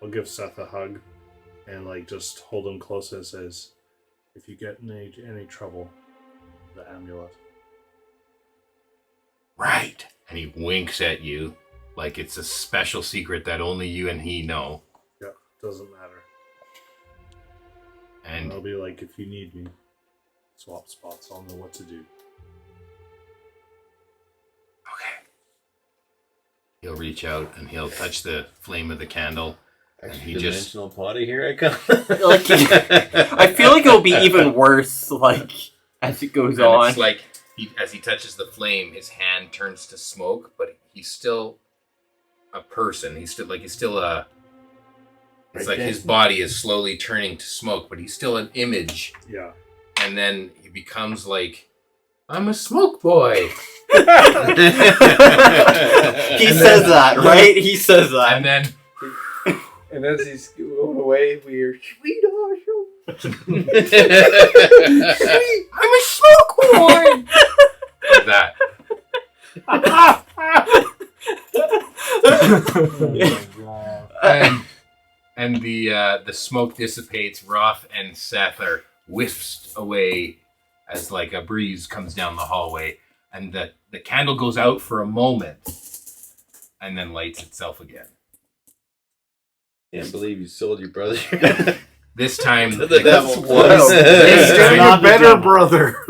I'll give Seth a hug and like just hold him close and says, if you get in any trouble, the amulet.
Right. And he winks at you like it's a special secret that only you and he know.
Yeah, doesn't matter.
And
I'll be like, if you need me, swap spots. I'll know what to do.
okay. He'll reach out and he'll touch the flame of the candle. And he just
Dimensional potty, here I come.
Like, I feel like it'll be even worse, like, as it goes
and
on.
it's like as he touches the flame, his hand turns to smoke, but he's still a person. He's still a. It's like his body is slowly turning to smoke, but he's still an image.
Yeah.
And then he becomes like, I'm a smoke boy.
He says that, right? He says that.
And then
And as he's going away, we hear, sweet Arshel.
I'm a smoke boy!
like that. And the smoke dissipates. Roth and Seth are whisked away as like a breeze comes down the hallway, and the candle goes out for a moment, and then lights itself again.
Can't believe you sold your brother.
This time,
To the devil.
This time,
Not better, brother.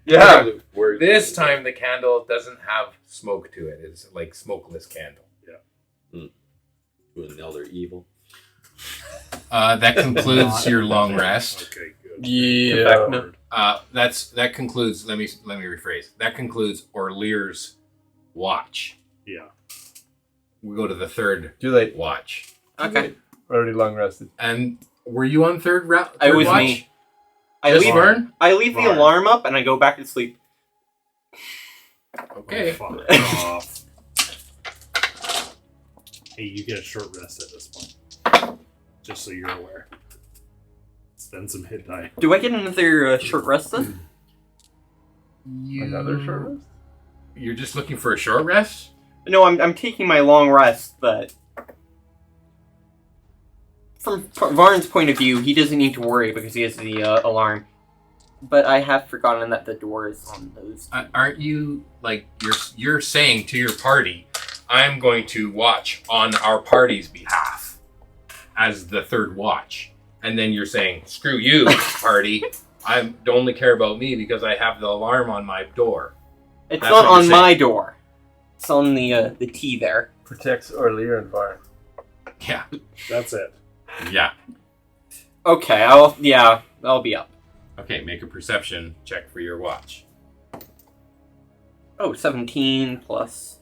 Yeah.
this time the candle doesn't have smoke to it. It's like smokeless candle.
With an elder evil.
That concludes your long rest.
Okay, good.
Yeah.
That concludes. Let me rephrase. That concludes Orlear's watch.
Yeah.
We go to the third
Too late.
watch.
Okay.
Already long rested.
And were you on third watch?
It was me.
Just Vern?
I leave the
Vern.
alarm up and I go back to sleep.
Okay.
Oh, fuck off. Hey, you get a short rest at this point. Just so you're aware. Spend some hit die.
Do I get another short rest then?
Another short rest?
You're just looking for a short rest?
No, I'm taking my long rest, but from Varn's point of view, he doesn't need to worry because he has the alarm. But I have forgotten that the door is on those.
Aren't you like you're saying to your party, I'm going to watch on our party's behalf as the third watch, and then you're saying, screw you, party. I only care about me because I have the alarm on my door.
It's
That's
not
what you're
on my
saying.
door. It's on the T there.
Protects Orlear and Varn.
Yeah,
That's it.
yeah.
Okay, I'll be up.
Okay, make a perception check for your watch.
Oh, 17 plus.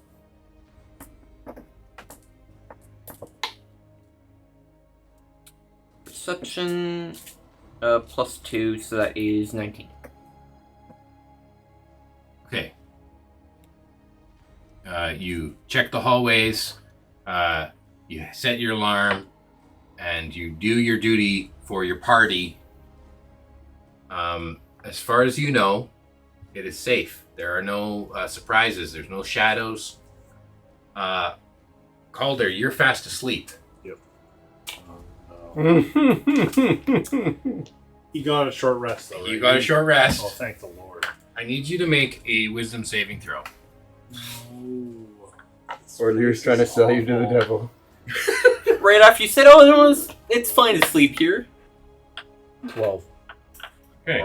Perception plus 2, so that is 19.
Okay. You check the hallways, you set your alarm, and you do your duty for your party. As far as you know, it is safe. There are no surprises. There's no shadows. Calder, you're fast asleep.
No. He got a short rest, though, right?
You got a short rest.
Oh, thank the Lord.
I need you to make a wisdom saving throw.
Orlear's trying to sell you to the devil.
Right after you said, "Oh, no, it's fine to sleep here."
12.
Okay.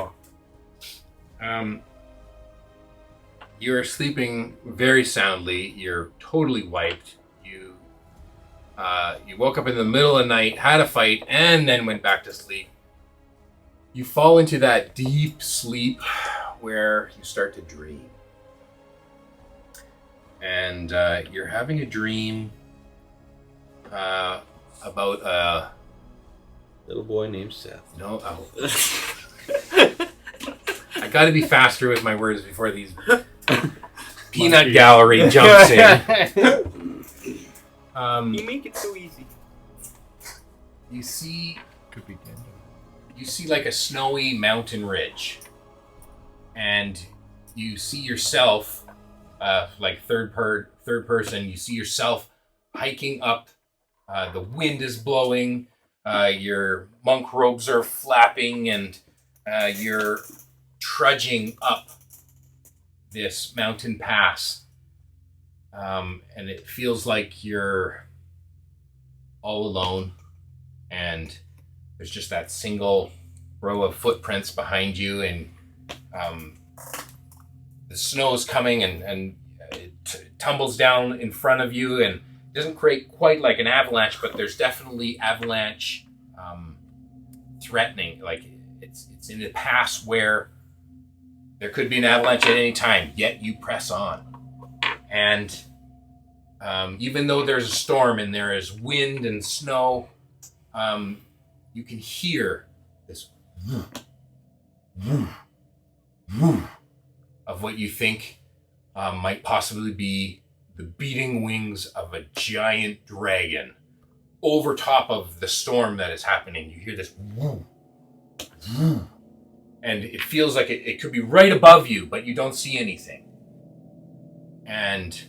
You're sleeping very soundly. You're totally wiped. You woke up in the middle of the night, had a fight, and then went back to sleep. You fall into that deep sleep where you start to dream. And you're having a dream about a...
Little boy named Seth.
No, I gotta be faster with my words before these peanut gallery jumps in.
You make it so easy.
You see like a snowy mountain ridge, and you see yourself, like third person. You see yourself hiking up. The wind is blowing. Your monk robes are flapping, and you're trudging up this mountain pass. And it feels like you're all alone, and there's just that single row of footprints behind you, and the snow is coming, and it tumbles down in front of you, and it doesn't create quite like an avalanche, but there's definitely avalanche threatening. Like it's in the pass where there could be an avalanche at any time, yet you press on. And even though there's a storm and there is wind and snow, you can hear this of what you think might possibly be the beating wings of a giant dragon over top of the storm that is happening. You hear this and it feels like it could be right above you, but you don't see anything. And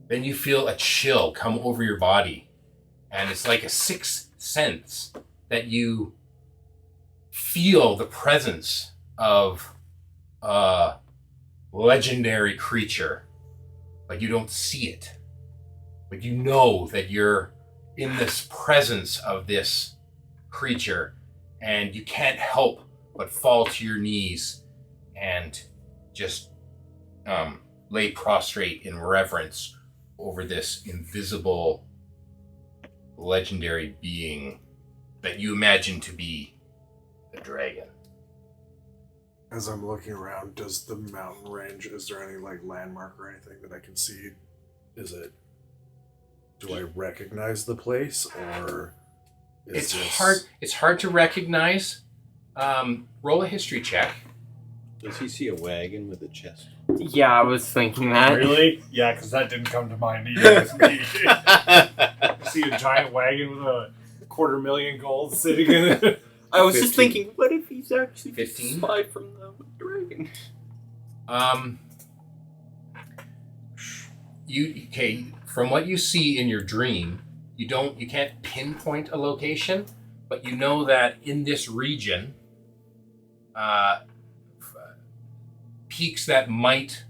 then you feel a chill come over your body, and it's like a sixth sense that you feel the presence of a legendary creature, but you don't see it. But you know that you're in this presence of this creature, and you can't help but fall to your knees and just lay prostrate in reverence over this invisible, legendary being that you imagine to be the dragon.
As I'm looking around, does the mountain range, is there any like landmark or anything that I can see? Do I recognize the place, or
It's hard to recognize. Roll a history check.
Does he see a wagon with a chest?
Yeah, I was thinking that.
Really? Yeah, because that didn't come to mind either. As me. I see a giant wagon with a $250,000 gold sitting in it.
I was just
15.
thinking, what if he's actually
15?
spied from the dragon?
From what you see in your dream, you can't pinpoint a location, but you know that in this region, peaks that might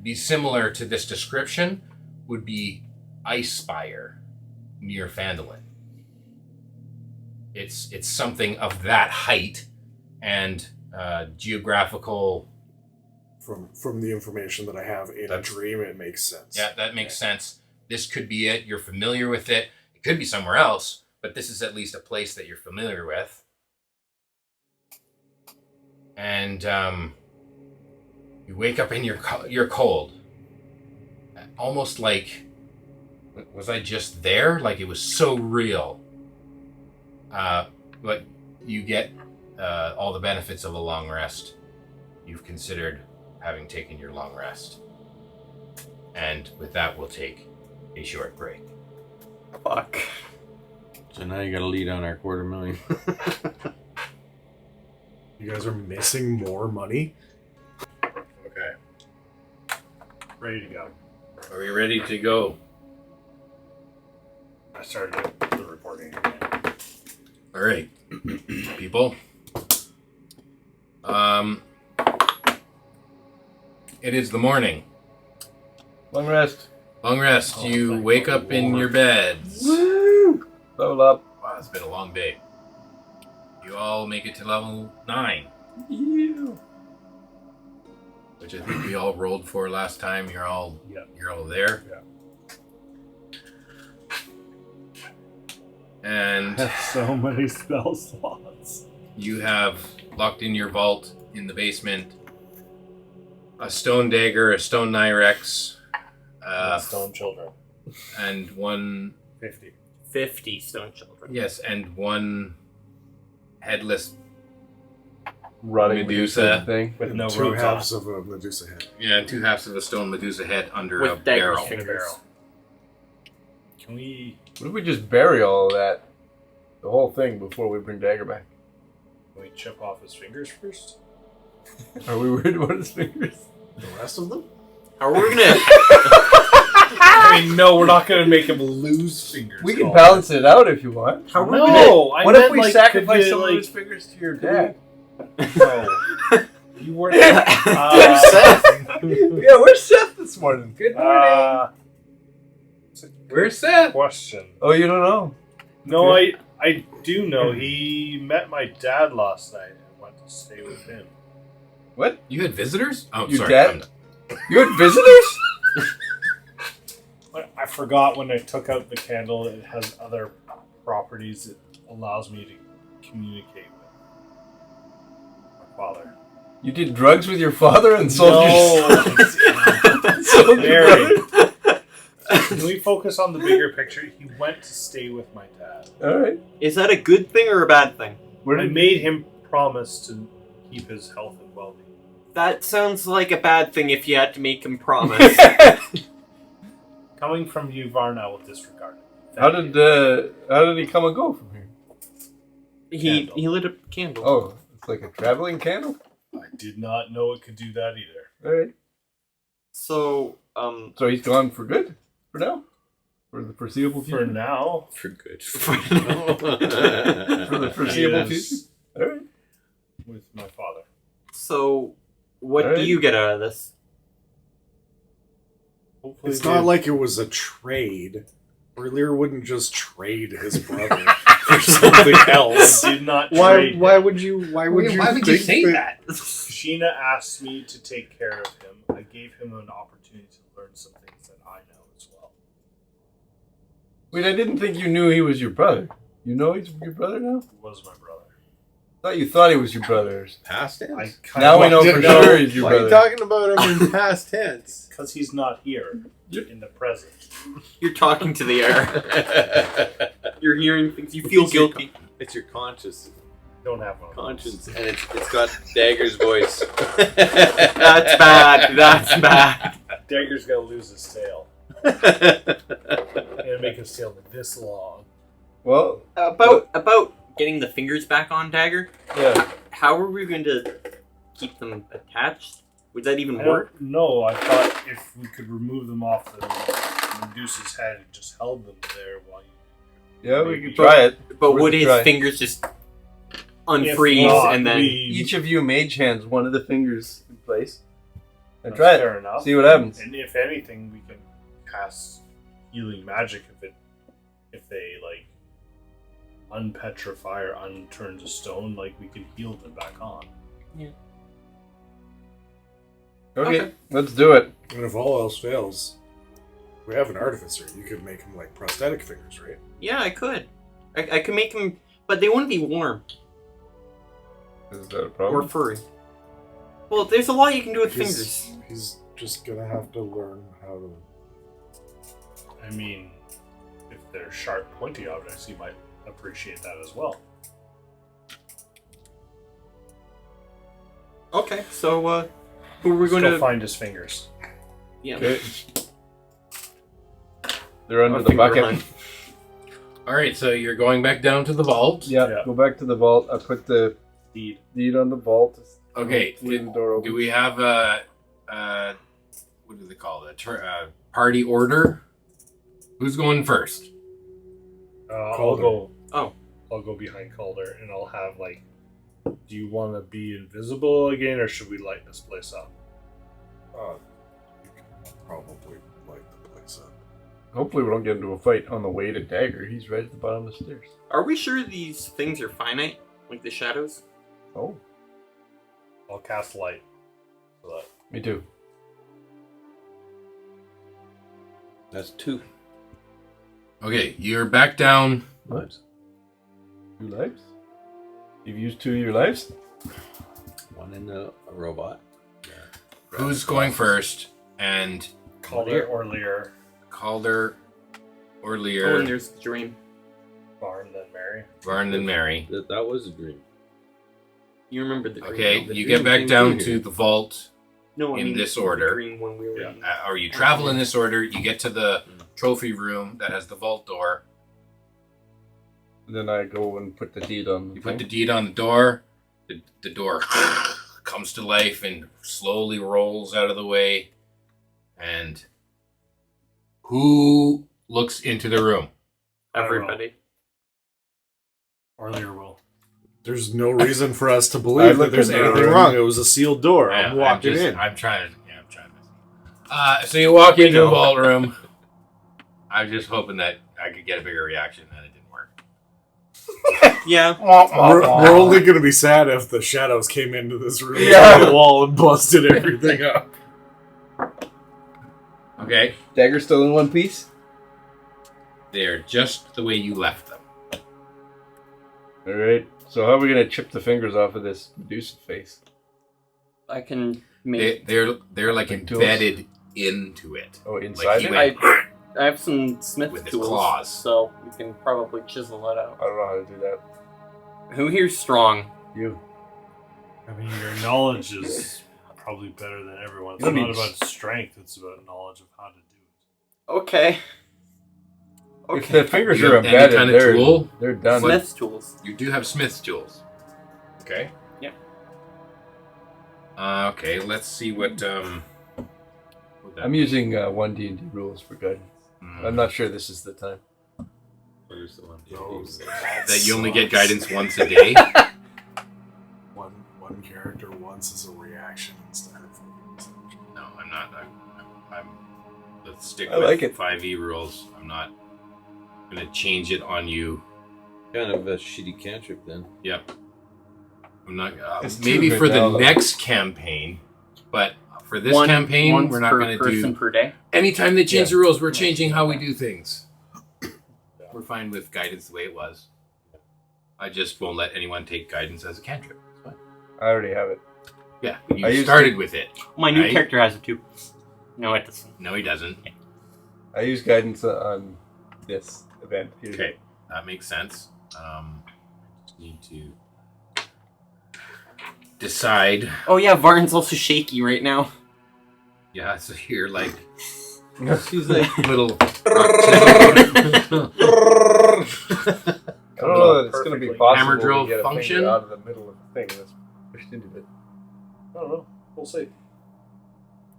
be similar to this description would be Ice Spire near Phandalin. It's something of that height and geographical.
From the information that I have in a dream, it makes sense.
Yeah, that makes sense. This could be it. You're familiar with it. It could be somewhere else, but this is at least a place that you're familiar with. And you wake up and you're cold. Almost like, was I just there? Like it was so real. But you get all the benefits of a long rest. You've considered having taken your long rest. And with that, we'll take a short break.
Fuck.
So now you gotta lead on our $250,000.
You guys are missing more money?
Okay. Ready to go.
Are we ready to go?
I started the reporting again.
All right, people. It is the morning.
Long rest.
Long rest.
Oh,
You
thank
wake
the
up in
Lord.
your beds.
Woo! Level up.
Wow, it's been a long day. You all make it to level 9,
Yeah.
which I think we all rolled for last time. You're all there.
Yeah.
And
So many spell slots.
you have locked in your vault in the basement a stone dagger, a stone Nyrex,
Stone children.
and one
50 stone children.
yes, and one headless
Running
Medusa.
thing.
With no
two
robes
halves
on.
of a Medusa head.
Yeah, 2 halves of a stone Medusa head under
With
a
daggers
barrel.
fingers.
In a barrel. Can we
What if we just bury all of that, the whole thing, before we bring Dagger back?
chip off his fingers first?
Are we worried about his fingers?
The rest of them?
How are we gonna...
I mean, no, we're not going to make him lose fingers.
We can balance it out if you want.
How are we
No, I
What if
meant,
we
like,
sacrifice
could you,
some of
like-
his fingers to your dad?
No. You weren't.
Yeah, where's Seth this morning? Good morning.
Where's Seth?
Question.
Oh, you don't know?
No, I do know. He met my dad last night and went to stay with him.
What?
You had visitors? Oh,
Your
sorry.
dad?
I'm done.
You had visitors?
I forgot when I took out the candle. It has other properties. It allows me to communicate with my father.
You did drugs with your father and sold your sold your
Mary.
brother?
Can we focus on the bigger picture? He went to stay with my dad.
All right.
Is that a good thing or a bad thing?
Where
I
did
made him promise to keep his health and well-being.
That sounds like a bad thing if you had to make him promise.
Coming from you, Varn, I will disregard it.
how did he come and go from here?
he lit a candle.
Oh, it's like a traveling candle.
I did not know it could do that either.
All right.
So,
So he's gone for good for now, for the foreseeable
For
future.
now,
For good.
For the foreseeable
He is-
future. All right.
with my father.
So, what
Alright.
do you get out of this?
Hopefully
It's
they-
not like it was a trade. Lear wouldn't just trade his brother. for something else.
Did not
Why
trade
would you? Why would you?
Why would you
think
say that?
Sheena asked me to take care of him. I gave him an opportunity to learn some things that I know as well.
Wait, I didn't think you knew he was your brother. You know he's your brother now?
He was my brother.
I thought you thought he was your brother.
Past tense.
I
Now we know for sure he's your
Why are you
brother.
talking about him in past tense?
Because he's not here in the present.
You're talking to the air. You're hearing things. You feel guilty.
It's your conscious
Don't have one.
conscience, and it's got Dagger's voice.
That's bad. That's bad.
Dagger's gonna lose his tail. Gonna make his tail this long.
Well,
About getting the fingers back on Dagger.
yeah.
How are we going to keep them attached? Would that even
I
work?
don't know. I thought if we could remove them off the Medusa's head and just held them there while you.
Yeah, we could try it.
But
Worth
would
a
his
try.
fingers just
If
unfreeze
not,
and then?
Each of you mage hands one of the fingers in place. And
That's
try it.
fair enough.
See what happens.
And if anything, we can cast healing magic if they like unpetrify or unturn to stone. Like we can heal them back on.
Okay, let's do it.
And if all else fails, we have an artificer. You could make him like prosthetic fingers, right?
Yeah, I could. I could make them, but they wouldn't be warm
Is that a
or
problem?
furry. Well, there's a lot you can do with fingers.
He's just gonna have to learn how to.
I mean, if they're sharp, pointy objects, you might appreciate that as well.
Okay, so who are we going
Still
to?
find his fingers.
Yeah.
Okay. They're under
A
the
finger
bucket.
hunt.
All right, so you're going back down to the vault.
Yeah,
Yeah.
go back to the vault. I put the
Deed.
deed on the vault.
Okay,
Leave the door open.
do we have a what do they call it? Party order? Who's going first?
I'll
Calder.
go.
Oh.
I'll go behind Calder, and I'll have like. Do you want to be invisible again, or should we light this place up?
You can probably light the place up.
Hopefully we don't get into a fight on the way to Dagger. He's right at the bottom of the stairs.
Are we sure these things are finite, like the shadows?
Oh,
I'll cast light. So that
me too.
That's 2
Okay, you're back down.
lives.
2 lives? You've used 2 of your lives?
One in a robot.
Who's going first? And
Calder or Lear,
Calder or
Oh, and
Lear,
there's the dream.
Barn, then Mary.
Varn, then Mary.
That was a dream.
You remember the dream?
Okay,
the
you
dream
get back
came
down
through
to
here.
the vault.
No, I
in
mean,
this
the
order.
dream when we were
Yeah.
in-
Or you travel in this order. You get to the trophy room that has the vault door.
Then I go and put the deed on the
You put the
thing.
deed on the door. The door comes to life and slowly rolls out of the way. And who looks into the room?
Everybody.
Or Lear will.
There's no reason for us to
I
believe that
looked
there's
in the
anything
room.
wrong. It was a sealed door.
Yeah,
I'm walking
just-
in.
I'm trying to. So you walk into the vault room. I was just hoping that I could get a bigger reaction, and it didn't work.
Yeah.
We're only going to be sad if the shadows came into this room
Yeah.
through the wall and busted everything up.
Okay,
Dagger still in one piece?
they're just the way you left them.
Alright. So how are we going to chip the fingers off of this Medusa face?
I can make.
They're like
Like tools.
embedded into it.
Oh, inside
he
it?
went-
I have some smith
With his
tools,
claws.
so we can probably chisel it out.
I don't know how to do that.
Who here's strong?
You.
I mean, your knowledge is probably better than everyone's. It's
You don't
not
need
about strength; it's about knowledge of how to do it.
Okay.
If the fingers
You
are
have any
embedded,
kind of tool?
they're done.
Smith's tools.
You do have Smith's tools. Okay.
Yeah.
Okay, let's see what. What that
I'm using 1 D&D rules for guidance.
Mm.
I'm not sure this is the time.
Where's the one?
Those
that you only get
sucks.
guidance once a day.
One character once is a reaction instead of.
No, I'm not. I'm let's stick
I
with
like it.
5e rules. I'm not gonna change it on you
Kind of a shitty cantrip then.
Yep. I'm not.
It's
Maybe
too
for
good
the
now, though.
next campaign, but for this campaign,
once
we're not
per
going to
person
do.
per day.
Anytime they change
Yeah.
the rules, we're changing how we do things. We're fine with guidance the way it was. I just won't let anyone take guidance as a cantrip. That's fine.
I already have it.
Yeah, but
I
you
used
started
to-
with it.
My new
Right.
character has it too. No, it doesn't.
No, he doesn't.
I use guidance on this event here.
Okay, that makes sense. Just need to decide.
Oh yeah, Varn's also shaky right now.
Yeah, so you're like
She's like,
little.
I don't know that it's going to be
Perfectly.
possible
Hammer drill
to get a
function?
finger out of the middle of the thing that's pushed into it.
I don't know. We'll see.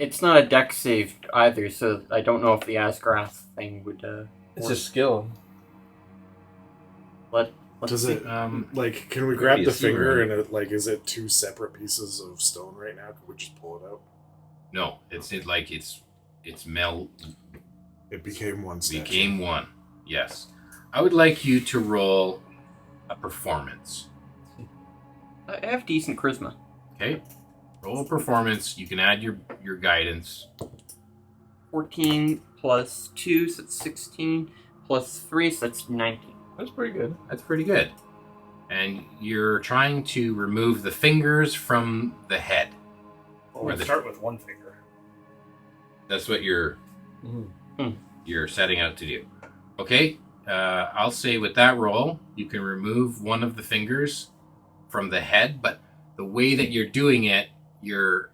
It's not a deck save either, so I don't know if the Asgrath thing would.
It's
work.
a skill.
Let's
Does
see.
it
Um,
like? Can we
could
grab
be a
the finger
secret.
and it, like? Is it two separate pieces of stone right now? Can we just pull it out?
no, it's mel
It became one statue.
became one. Yes, I would like you to roll a performance.
I have decent charisma.
Okay, roll a performance. You can add your guidance.
14 plus 2, so that's 16. Plus 3, so that's 19.
That's pretty good.
That's pretty good. And you're trying to remove the fingers from the head.
Well,
Or
we'll
the-
start with one finger.
That's what you're
Mm-hmm.
setting out to do. Okay, I'll say with that roll, you can remove one of the fingers from the head, but the way that you're doing it, you're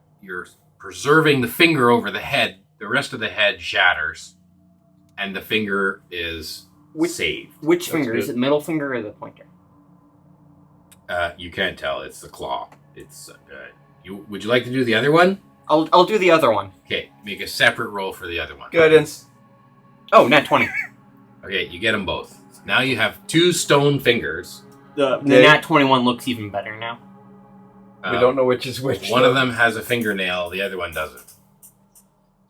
preserving the finger over the head. The rest of the head shatters, and the finger is saved.
Which
That's
finger? Is
good.
it middle finger or the pointer?
You can't tell. It's the claw. It's. Would you like to do the other one?
I'll do the other one.
Okay, make a separate roll for the other one.
Guidance.
Oh, nat 20.
Okay, you get them both. Now you have two stone fingers.
The
Okay.
nat 21 looks even better now.
We don't know which is which.
One
though.
of them has a fingernail. The other one doesn't.
So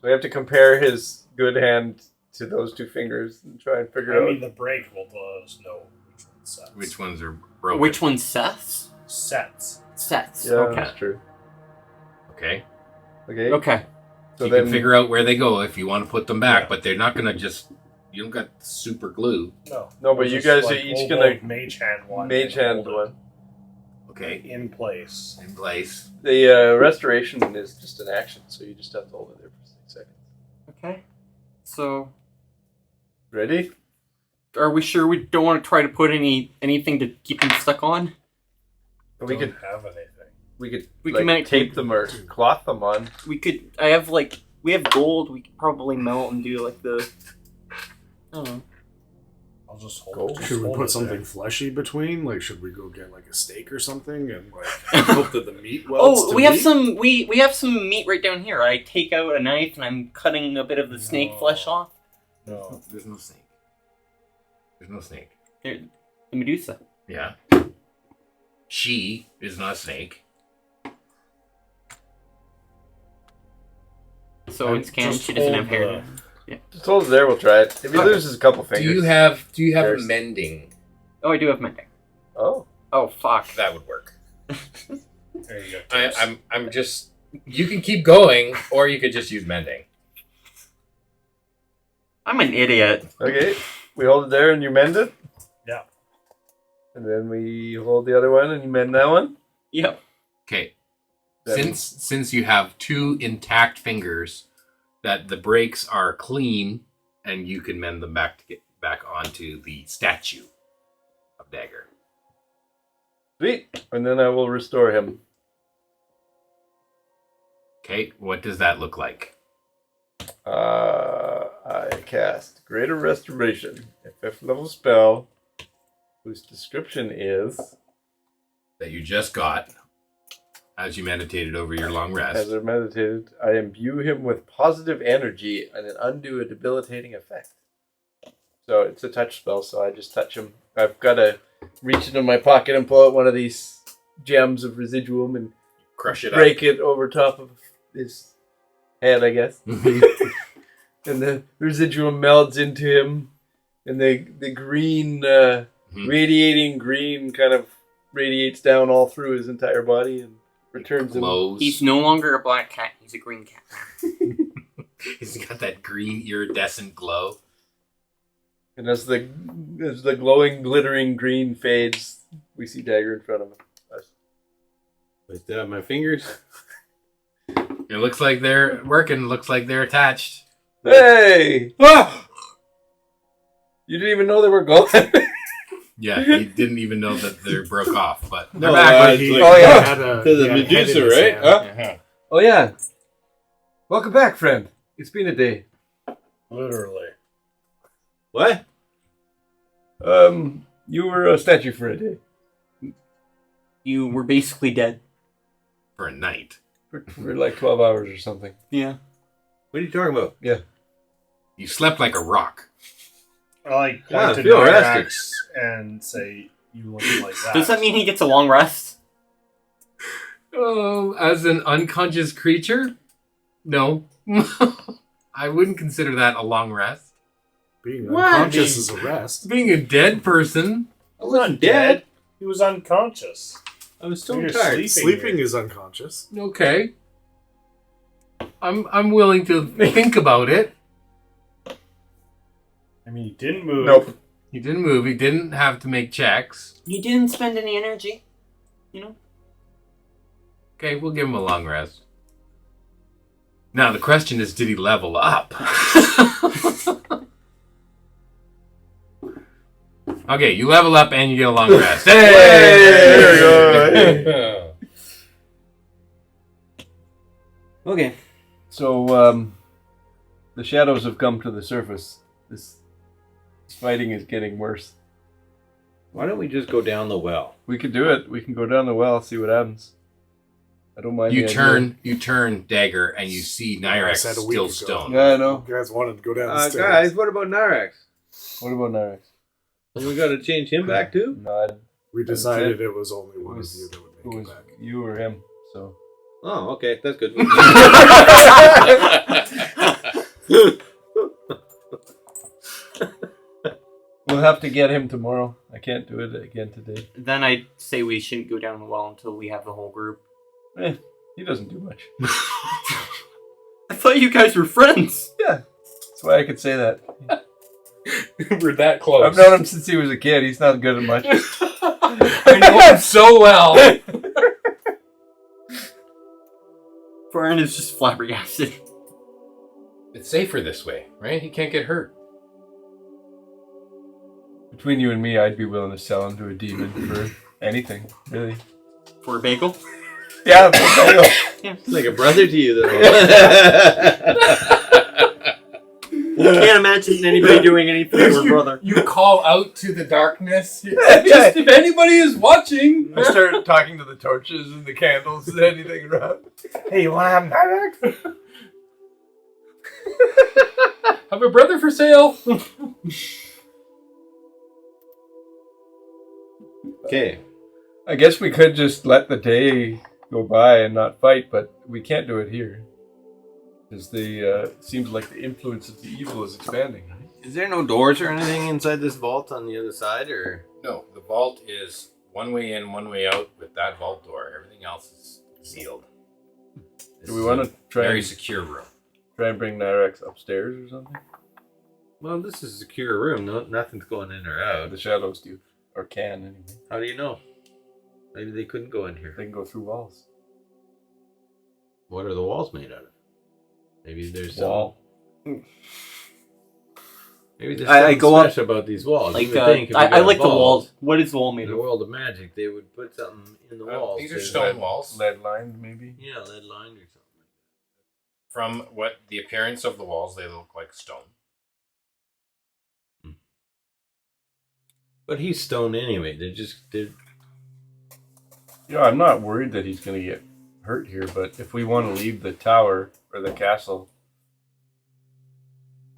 we have to compare his good hand to those two fingers and try and figure
I
out.
mean, the break will let us know which one sets.
Which ones are broken?
Which one's Seth's?
Sets.
Seth's.
Yeah,
Okay.
that's true.
Okay.
Okay.
Okay.
So
you
then
can figure out where they go if you want to put them back,
Yeah.
but they're not going to just. You don't got super glue.
No.
No, but
We'll
you
just,
guys
like,
are each
we'll
gonna
both mage hand one.
mage
and
hand
hold
one.
it
Okay.
in place.
In place.
The restoration is just an action, so you just have to hold it there for 6 seconds.
Okay. So,
Ready?
are we sure we don't want to try to put anything to keep him stuck on?
We could
have anything.
we could
We
like,
can make-
tape them or cloth them on.
We could. We have gold. We could probably melt and do like the. I don't know.
I'll just hold
Gold.
it. Just
Should we
hold
put
it
something
there.
fleshy between? Like, should we go get like a steak or something and like hope that the meat welds?
Oh,
to
we have
meat?
some. We have some meat right down here. I take out a knife and I'm cutting a bit of the snake
No.
flesh off.
No.
There's no snake. There's no snake.
There, the Medusa.
Yeah. She is not a snake.
So it's canon. She doesn't have hair.
Just hold it there. We'll try it. If he loses a couple fingers.
Do you have
There's-
mending?
Oh, I do have mending.
Oh.
Oh fuck.
That would work.
There you go.
I'm just. You can keep going, or you could just use mending.
I'm an idiot.
Okay. We hold it there and you mend it.
Yeah.
And then we hold the other one and you mend that one.
Yep.
Okay.
Then-
Since you have two intact fingers, that the breaks are clean, and you can mend them back to get back onto the statue of Dagger.
Sweet. And then I will restore him.
Okay, what does that look like?
I cast Greater Restoration, a 5th level spell, whose description is,
That you just got as you meditated over your long rest.
as I meditated, I imbue him with positive energy and undo a debilitating effect. So it's a touch spell, so I just touch him. I've got to reach into my pocket and pull out one of these gems of residuum and
Crush it
break it over top of his head, I guess.
up.
And the residuum melds into him, and the green radiating green kind of radiates down all through his entire body and returns him.
Glows.
He's no longer a black cat. He's a green cat now.
He's got that green iridescent glow.
And as the glowing, glittering green fades, we see Dagger in front of us.
Like that, my fingers.
It looks like they're working. Looks like they're attached.
Hey! Ah! You didn't even know they were gone.
Yeah, he didn't even know that they broke off, but they're
No,
back.
he
had
to the
he had a head
Medusa,
in his
right?
hand.
Huh?
Uh-huh.
Oh yeah. Welcome back, friend. It's been a day.
Literally.
What?
You were a statue for a day.
You were basically dead.
For a night.
For like 12 hours or something.
Yeah.
What are you talking about?
Yeah.
You slept like a rock.
I like
Yeah,
point to
feel
Nyrax and say, "You look like that."
Does that mean he gets a long rest?
Oh, as an unconscious creature? No. I wouldn't consider that a long rest.
Being
What?
unconscious is a rest.
Being a dead person?
He wasn't dead. He was unconscious.
I was still
You're
tired.
Sleeping is unconscious.
Okay. I'm willing to think about it.
I mean, he didn't move.
Nope.
He didn't move. He didn't have to make checks.
You didn't spend any energy. You know?
Okay, we'll give him a long rest. Now, the question is, did he level up? Okay, you level up and you get a long rest. Hey!
There we go.
Okay.
So, the shadows have come to the surface. This fighting is getting worse.
Why don't we just go down the well?
We could do it. We can go down the well, see what happens. I don't mind.
You
the
turn Dagger, and you see Nyrax
said a week
still
ago.
stone.
idea. Yeah, I know.
You guys wanted to go down the stairs.
Guys, what about Nyrax?
What about Nyrax?
We got to change him back too?
No,
We decided it was only one of
was-
you that would
it
make
was
it back.
you or him. So
Oh, okay, that's good.
we'll have to get him tomorrow. I can't do it again today.
Then I'd say we shouldn't go down the well until we have the whole group.
He doesn't do much.
I thought you guys were friends.
Yeah, that's why I could say that.
We're that close.
I've known him since he was a kid. He's not good at much.
I know him so well.
Brian is just flabbergasted.
It's safer this way, right? He can't get hurt.
Between you and me, I'd be willing to sell him to a demon for anything, really.
For a bagel?
Yeah, for
Yeah.
It's like a brother to you, though.
Can't imagine anybody doing anything for a brother.
You call out to the darkness.
Just
if anybody is watching.
I start talking to the torches and the candles and anything around.
Hey, you want to have Nyrax?
Have a brother for sale.
Okay.
I guess we could just let the day go by and not fight, but we can't do it here. Because the seems like the influence of the evil is expanding.
Is there no doors or anything inside this vault on the other side, or?
No, the vault is one way in, one way out with that vault door. Everything else is sealed.
Do we want to try
Very
and,
secure room.
try and bring Nyrax upstairs or something?
Well, this is a secure room. No, nothing's going in or out.
The shadows do. Or can, anyway.
How do you know? Maybe they couldn't go in here.
They can go through walls.
What are the walls made out of? Maybe there's
Wall.
Maybe there's
I
something
go up-
special about these walls.
Like,
You would think if we
I
got
like the
walls,
walls. What is the wall made
In
of?
the world of magic, they would put something in the walls.
These are
to-
stone walls.
Lead lined, maybe?
Yeah, lead lined or something.
From what the appearance of the walls, they look like stone.
But he's stone anyway. They're
Yeah, I'm not worried that he's going to get hurt here, but if we want to leave the tower or the castle,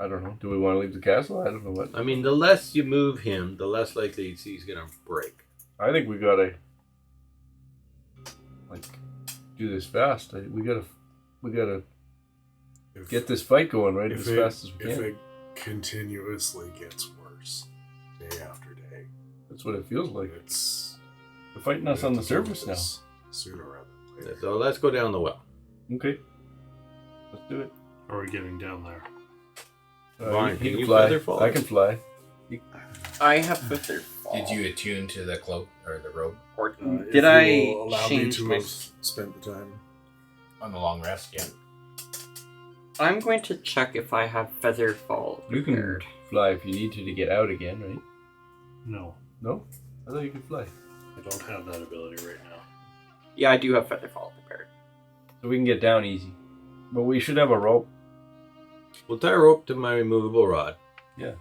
I don't know. Do we want to leave the castle? I don't know what.
I mean, the less you move him, the less likely he's gonna break.
I think we gotta do this fast. We gotta
If,
get this fight going right
if
as fast as we
if
can.
it continuously gets worse day after day,
That's what it feels like.
It's
They're fighting us on the surface now.
Sooner rather than later.
So let's go down the well.
Okay. Let's do it.
Are we getting down there?
Vaughn,
He
can
can
you
fly.
feather fall?
I can fly.
I have feather fall.
Did you attune to the cloak or the robe
Or
If
did
you
I
will allow me
change
to
my...
have spent the time?
on the long rest? Yeah.
I'm going to check if I have feather fall
You can
prepared.
fly if you need to get out again, right?
No,
No? I thought you could fly.
I don't have that ability right now.
Yeah, I do have feather fall prepared.
So we can get down easy. But we should have a rope.
We'll tie a rope to my removable rod,
Yeah.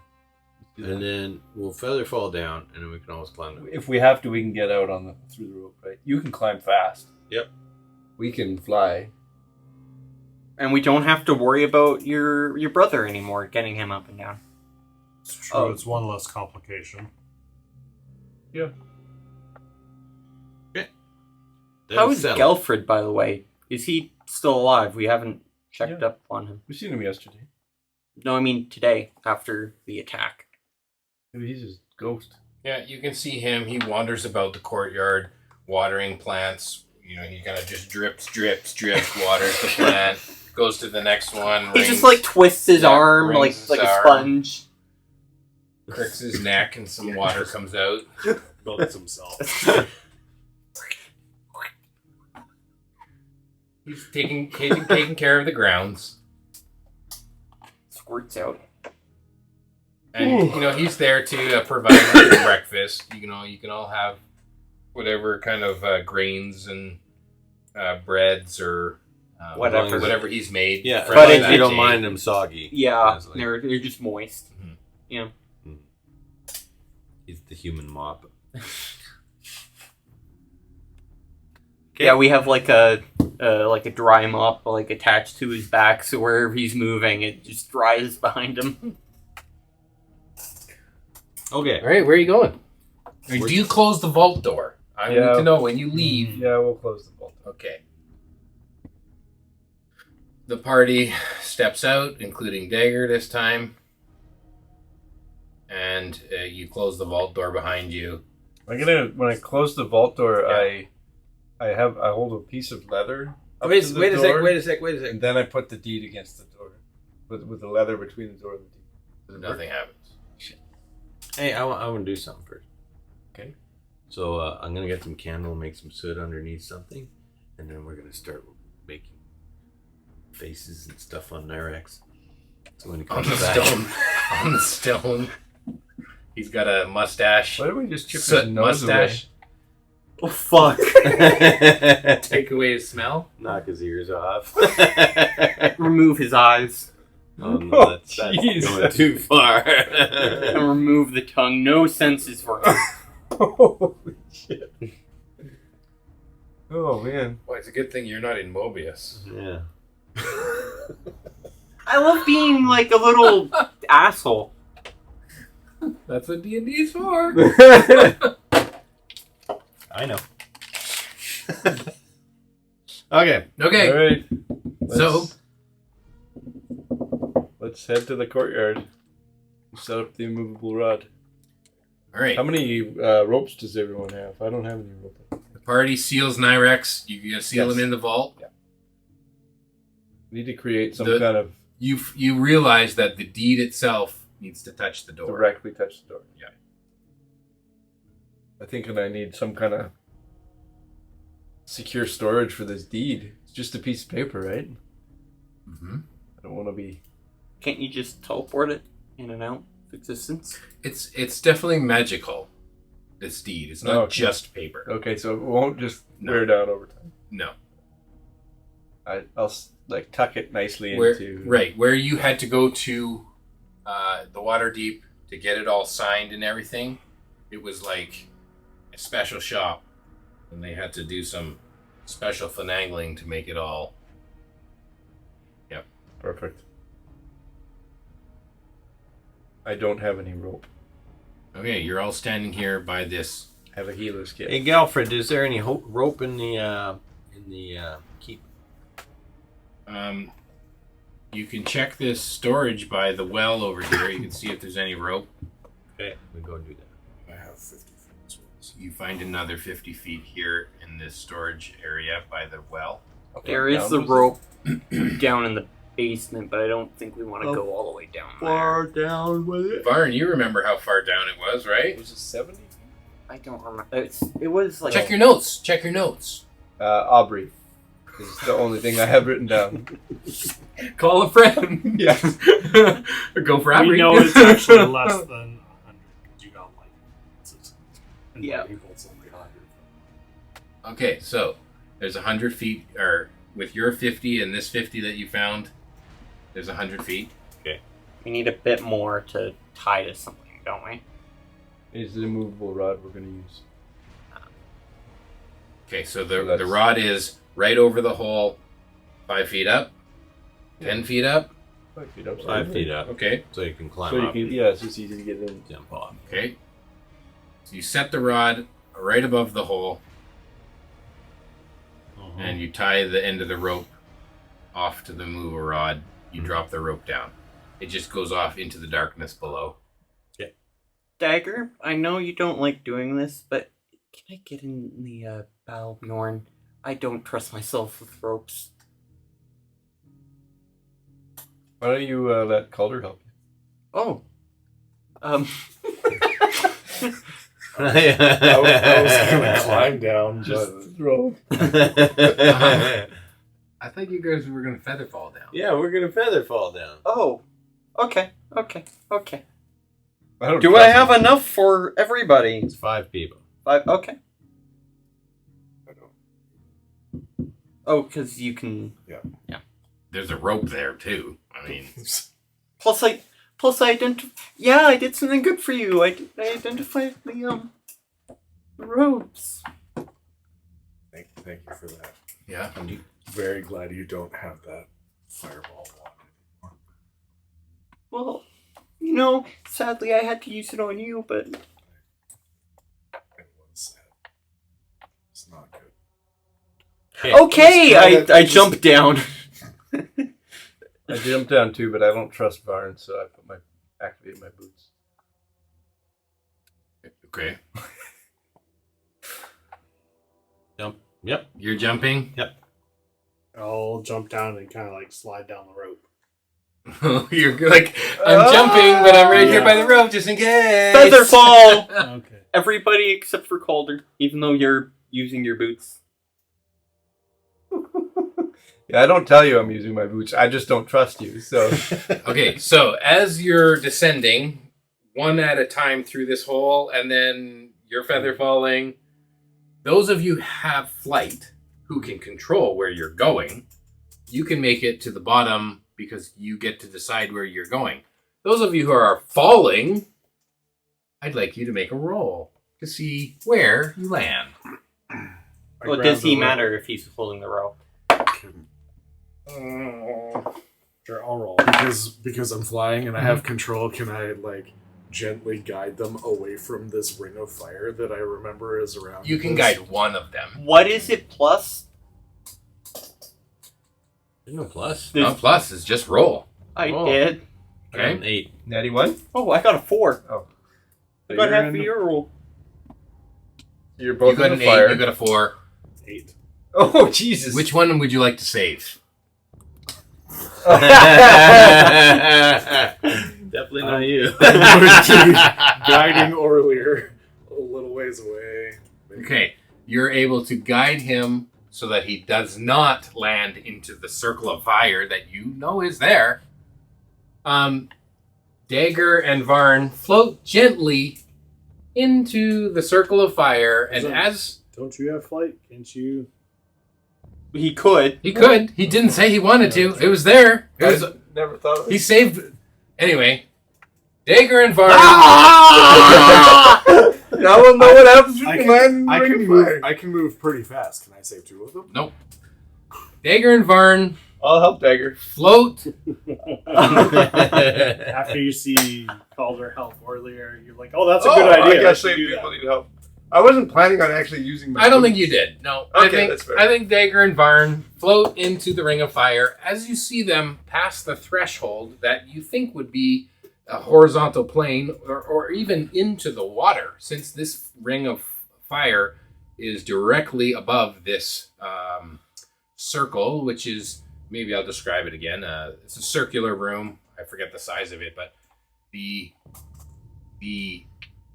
and then we'll feather fall down, and then we can always climb it.
If we have to, we can get out through the rope, right? You can climb fast.
Yep.
We can fly.
And we don't have to worry about your brother anymore, getting him up and down.
It's true.
Oh.
It's one less complication.
Yeah.
How is
Settle.
Gelfred, by the way? Is he still alive? We haven't checked up on him.
We seen him yesterday.
No, I mean today, after the attack.
Maybe he's just ghost.
Yeah, you can see him. He wanders about the courtyard, watering plants. You know, he kind of just drips, waters the plant, goes to the next one.
He just like twists his arm
rings
like
his
a
arm.
sponge.
Cricks his neck, and some water comes out.
Builds himself.
He's taking care of the grounds,
Squirts out.
and he's there to provide you with breakfast. You can all have whatever kind of grains and breads or whatever he's made.
Yeah,
for
but
that
you don't
day.
mind them soggy.
Yeah,
It's like-
they're just moist.
Mhm.
Yeah.
He's the human mop.
Yeah, we have like a dry mop like attached to his back, so wherever he's moving, it just dries behind him.
Okay.
All right, where are you going? Do you close the vault door? I need to know when you leave.
Yeah, we'll close the vault.
Okay. The party steps out, including Dagger this time. And you close the vault door behind you.
When I close the vault door,
Yeah.
I hold a piece of leather. up
Wait
to the
a
door,
sec.
And then I put the deed against the door, with the leather between the door and the deed. Does it work?
Nothing happens.
Hey, I want to do something first.
Okay.
So I'm gonna get some candle, make some soot underneath something, and then we're gonna start making faces and stuff on Nyrex. So when he
On
comes
the
back,
stone. On the stone. He's got a mustache.
Why don't we just chip
Soot
his nose
mustache.
Oh fuck!
Take away his smell.
knock his ears off.
Remove his eyes
Oh no, that's
jeez.
going too far.
and remove the tongue. No senses for him.
Holy shit! Oh man!
Well, it's a good thing you're not in Mobius.
Yeah.
I love being like a little asshole.
That's what D&D's for.
I know. Okay.
Okay.
All right.
So
Let's head to the courtyard. Set up the immovable rod.
all right.
How many ropes does everyone have? I don't have any rope.
The party seals Nyrex. You gotta seal
Yes.
him in the vault.
Need to create some
The-
kind of
You realize that the deed itself needs to touch the door.
directly touch the door.
Yeah.
I think that I need some kind of secure storage for this deed. It's just a piece of paper, right?
Mm-hmm.
I don't want to be.
Can't you just teleport it in and out of existence?
It's definitely magical. This deed. It's not
Okay.
just paper.
Okay, so it won't just
No.
wear down over time.
No.
I'll like tuck it nicely
Where
into.
where you had to go to the Waterdeep to get it all signed and everything. It was like a special shop, and they had to do some special finagling to make it all. Yep.
Perfect. I don't have any rope.
Okay, you're all standing here by this.
I have a healer's kit.
Hey, Galfred, is there any rope in the keep?
You can check this storage by the well over here. You can see if there's any rope.
Okay, we go do that.
I have 50 feet.
So you find another 50 feet here in this storage area by the well.
There is the rope down in the basement, but I don't think we want to go all the way down there.
down with it.
Varn, you remember how far down it was, right?
Was it 70?
I don't remember. It was like...
Check your notes. Check your notes.
Aubrey. This is the only thing I have written down.
Call a friend.
Yes.
Or go for
We
Aubrey.
know it's actually less than 100 because you got like and
Yeah.
it's only 100.
Okay, so there's 100 feet, or with your 50 and this 50 that you found, there's 100 feet.
We need a bit more to tie to something, don't we?
It's the immovable rod we're going to use.
Okay, so
So
the rod is right over the hole, 5 feet up, 10 feet up.
5 feet up.
5 feet up.
Okay,
So you can climb
So you
up
can, yeah, it's just easy to get in.
and jump off.
okay. So you set the rod right above the hole, and you tie the end of the rope off to the mover rod. You drop the rope down. It just goes off into the darkness below.
Dagger, I know you don't like doing this, but can I get in the bow, Bjorn? I don't trust myself with ropes.
Why don't you let Calder help you?
Oh.
I was going to climb down, but
throw.
I thought you guys were going to feather fall down.
Yeah, we're gonna feather fall down.
Oh. Okay.
I don't
Do
trust
I have
him.
enough for everybody?
It's 5 people.
Okay.
I don't.
Oh, because you can...
There's a rope there too. I mean,
Plus I identified... Yeah, I did something good for you. I identified the ropes.
Thank you for that.
yeah.
I'm very glad you don't have that fireball wand anymore.
Well, sadly I had to use it on you, but...
It was sad. It's not good.
Okay, I jumped down.
I jumped down too, but I don't trust Varn, so I activated my boots.
Okay.
Jump. Yep.
You're jumping.
I'll jump down and kind of like slide down the rope.
You're like, I'm jumping, but I'm right here by the rope just in case.
Feather fall!
Okay.
Everybody except for Calder, even though you're using your boots.
Yeah, I don't tell you I'm using my boots. I just don't trust you. So
Okay, so as you're descending, one at a time through this hole, and then you're feather falling, those of you who have flight, who can control where you're going, you can make it to the bottom because you get to decide where you're going. Those of you who are falling, I'd like you to make a roll to see where you land.
Well, does he matter if he's holding the rope?
Sure, I'll roll.
Because I'm flying and I have control, can I like gently guide them away from this ring of fire that I remember is around?
You can
this?
guide one of them.
What is it plus?
There's no plus.
No plus is just roll.
I
Oh.
did.
I got an
Okay.
8.
Natty 1?
Oh, I got a 4.
Oh.
I
So
got
you're
half
in
of
the-
your roll.
You're
You
both
got
in
an
the fire.
8, you got a 4.
8.
Oh, Jesus.
Which one would you like to save?
Definitely not you.
Guiding earlier a little ways away.
Okay, you're able to guide him so that he does not land into the circle of fire that you know is there. Dagger and Varn float gently into the circle of fire, and as
Don't you have flight? Can't you?
He could.
he could, he didn't say he wanted to. It was there. It was,
I never thought of
he
it.
saved. Anyway, Dagger and Varn.
Now we'll know what happens when
I
you
can,
land
I,
in
can
ring of
move,
fire.
I can move pretty fast. Can I save 2 of them?
Nope. Dagger and Varn
I'll help Dagger.
float.
After you see Calder help earlier, you're like, "Oh, that's a good
I
idea."
guess
should do
people
that.
need help. I wasn't planning on actually using my
I don't think
boots.
you did. No.
Okay, that's fair.
I think Dagger and Varn float into the ring of fire as you see them pass the threshold that you think would be a horizontal plane or even into the water, since this ring of fire is directly above this circle, which is, maybe I'll describe it again. It's a circular room. I forget the size of it, but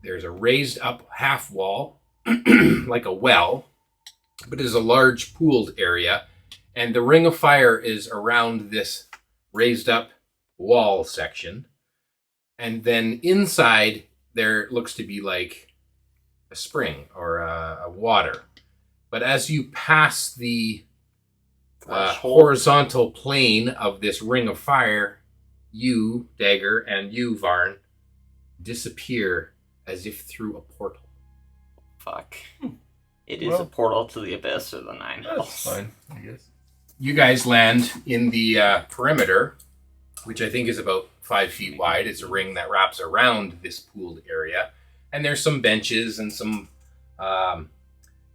there's a raised up half wall, like a well, but it is a large pooled area, and the ring of fire is around this raised up wall section, and then inside there looks to be like a spring or a water. But as you pass the horizontal plane of this ring of fire, you, Dagger, and you, Varn, disappear as if through a portal.
Fuck. It is a portal to the abyss or the nine hells.
That's fine, I guess.
You guys land in the perimeter, which I think is about 5 feet wide. It's a ring that wraps around this pooled area. And there's some benches and some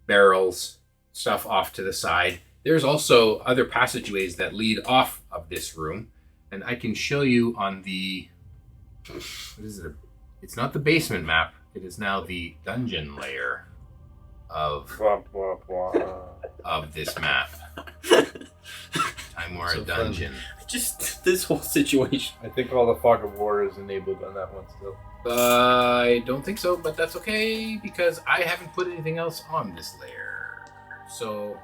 barrels, stuff off to the side. There's also other passageways that lead off of this room. And I can show you on the... What is it? It's not the basement map. It is now the dungeon layer of this map. Tymora
So
dungeon.
Just this whole situation.
I think all the fog of war is enabled on that one still.
I don't think so, but that's okay because I haven't put anything else on this layer. So,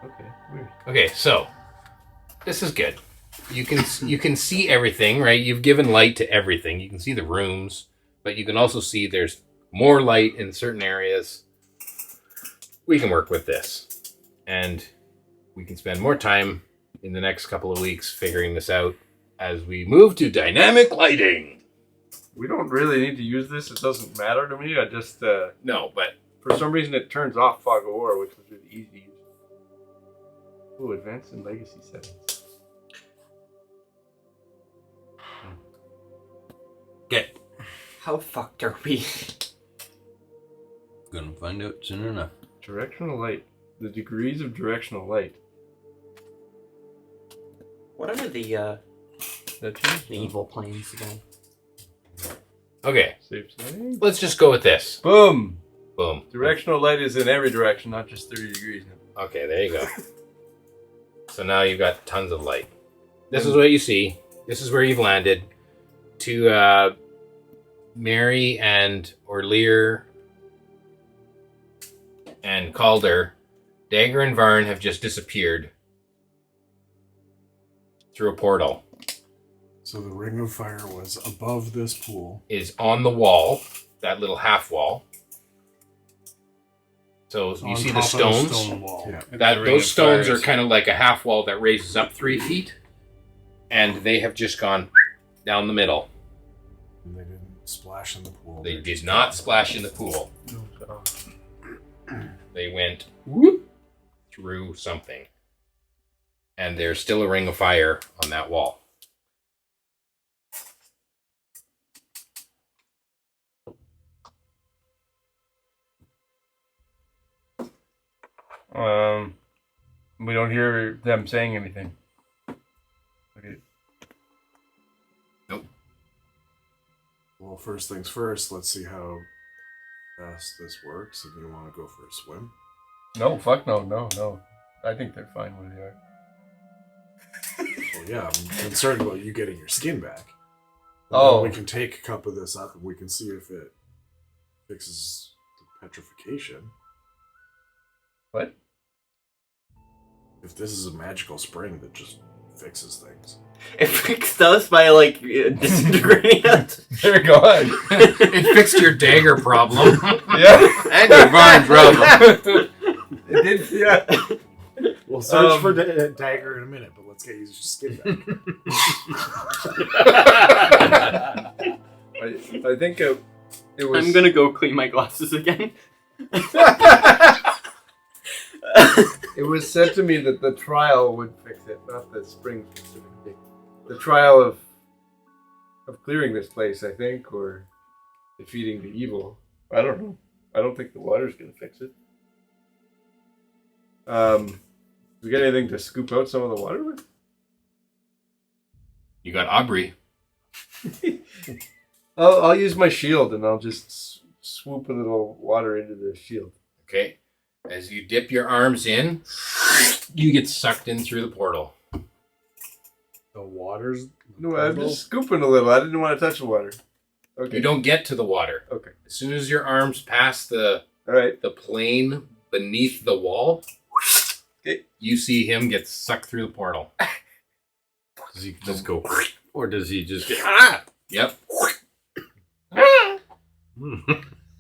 Okay, weird.
okay, so this is good. You can see everything, right? You've given light to everything. You can see the rooms, but you can also see there's more light in certain areas. We can work with this, and we can spend more time in the next couple of weeks figuring this out as we move to dynamic lighting.
We don't really need to use this. It doesn't matter to me. I just,
No, but
for some reason, it turns off fog of war, which was really easy to use. Oh, advanced and legacy settings.
Okay.
How fucked are we?
Gonna find out soon enough.
Directional light. The degrees of directional light.
What are the
That changed?
evil planes again?
okay,
Safe setting.
let's just go with this.
Boom!
Boom.
Directional light is in every direction, not just 30 degrees.
Okay, there you go. So now you've got tons of light. This is what you see. This is where you've landed. To Mary and Orlear and Calder, Dagger and Varn have just disappeared through a portal.
So the ring of fire was above this pool.
Is on the wall, that little half wall. So
It's
you
on
see the
top of
stones?
stone wall.
Yeah.
That those stones are kind of like a half wall that raises up 3 feet, and they have just gone down the middle.
And they didn't splash in the pool.
They did not splash in the pool.
Oh,
They went whoop through something, and there's still a ring of fire on that wall.
We don't hear them saying anything. Okay.
Well, first things first, let's see how fast this works. If you want to go for a swim.
No, fuck no. I think they're fine where they are.
Well, yeah, I'm concerned about you getting your skin back.
Oh.
We can take a cup of this up and we can see if it fixes the petrification.
What?
If this is a magical spring that just fixes things.
It fixed us by like disintegrating us.
They're gone.
It fixed your dagger problem.
Yeah.
And your Varn problem.
It did, yeah.
We'll search for dagger in a minute, but let's get your skin back.
I think it was...
I'm gonna go clean my glasses again.
It was said to me that the trial would fix it, not the spring specifically. The trial of clearing this place, I think, or defeating the evil. I don't know. I don't think the water's gonna fix it. We got anything to scoop out some of the water with?
You got Aubrey.
I'll use my shield and I'll just swoop a little water into the shield.
Okay. As you dip your arms in, you get sucked in through the portal.
The water's.
No, I'm just scooping a little. I didn't want to touch the water. Okay.
You don't get to the water.
Okay.
As soon as your arms pass the
All right.
the plane beneath the wall,
Okay.
you see him get sucked through the portal.
Does he just go, or does he just get?
Yep.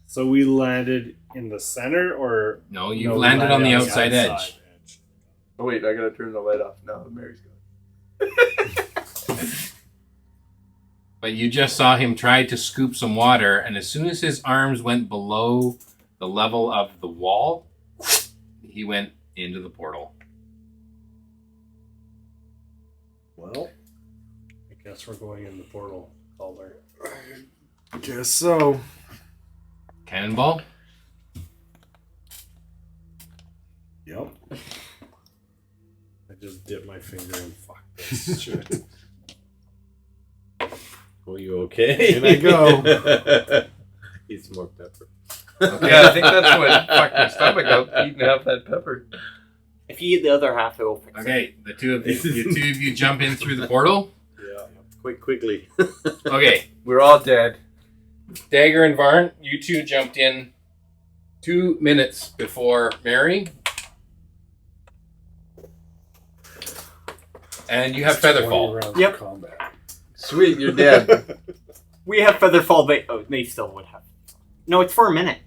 So we landed in the center, or
No, you landed on the outside edge.
Oh wait, I gotta turn the light off now. Mary's gone.
But you just saw him try to scoop some water, and as soon as his arms went below the level of the wall, he went into the portal.
Well, I guess we're going in the portal, Calder.
Guess so.
Cannonball?
Yep. I just dipped my finger and fuck this shit.
Oh, you okay?
In I go.
Eat some more pepper.
Okay.
Yeah, I think that's what fucked my stomach up, eating half that pepper.
If you eat the other half, it will fix it.
Okay, the two of you jump in through the portal.
Yeah.
Quickly.
Okay,
We're all dead.
Dagger and Varn, you two jumped in 2 minutes before Mary. And you have
20
Featherfall.
rounds
Yep.
of combat.
Sweet, you're dead.
We have Featherfall. They still would have. No, it's for a minute.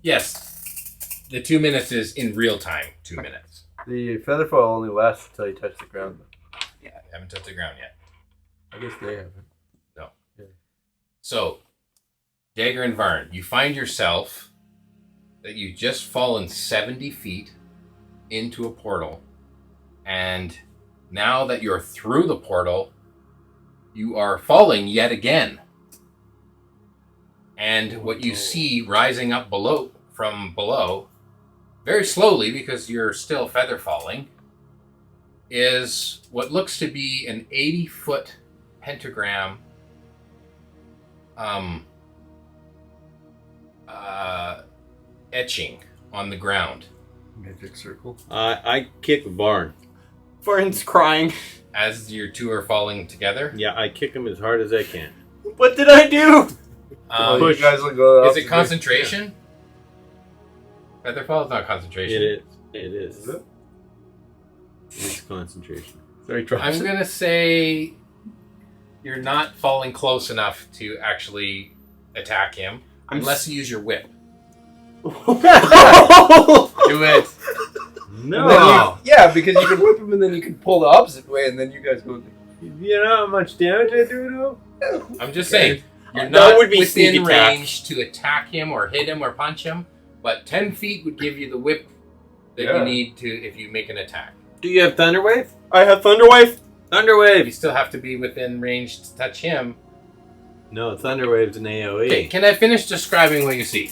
Yes. The 2 minutes is in real time, 2 minutes.
The featherfall only lasts until you touch the ground.
Yeah, you haven't touched the ground yet.
I guess they haven't.
So, Dagger and Varn, you find yourself that you've just fallen 70 feet into a portal. And now that you're through the portal, you are falling yet again. And what you see rising up from below, very slowly because you're still feather falling, is what looks to be an 80-foot pentagram etching on the ground.
Magic circle.
I kick Varn.
Vern's crying.
As your two are falling together.
Yeah, I kick him as hard as I can.
What did I do?
You guys will go
Is it concentration? Featherfall is not concentration.
It is. It's concentration.
Sorry,
I'm going to say you're not falling close enough to actually attack him. Unless you use your whip. Do it.
No.
Yeah, because you can whip him and then you can pull the opposite way and then you guys go.
You know how much damage I do though?
I'm just saying. You're
That
not
would be
within
sneak attack.
range to attack him or hit him or punch him. But 10 feet would give you the whip that
Yeah.
you need to if you make an attack.
Do you have Thunderwave?
I have Thunderwave.
You
Thunderwave!
still have to be within range to touch him.
No, Thunderwave's an AoE.
Okay, can I finish describing what you see?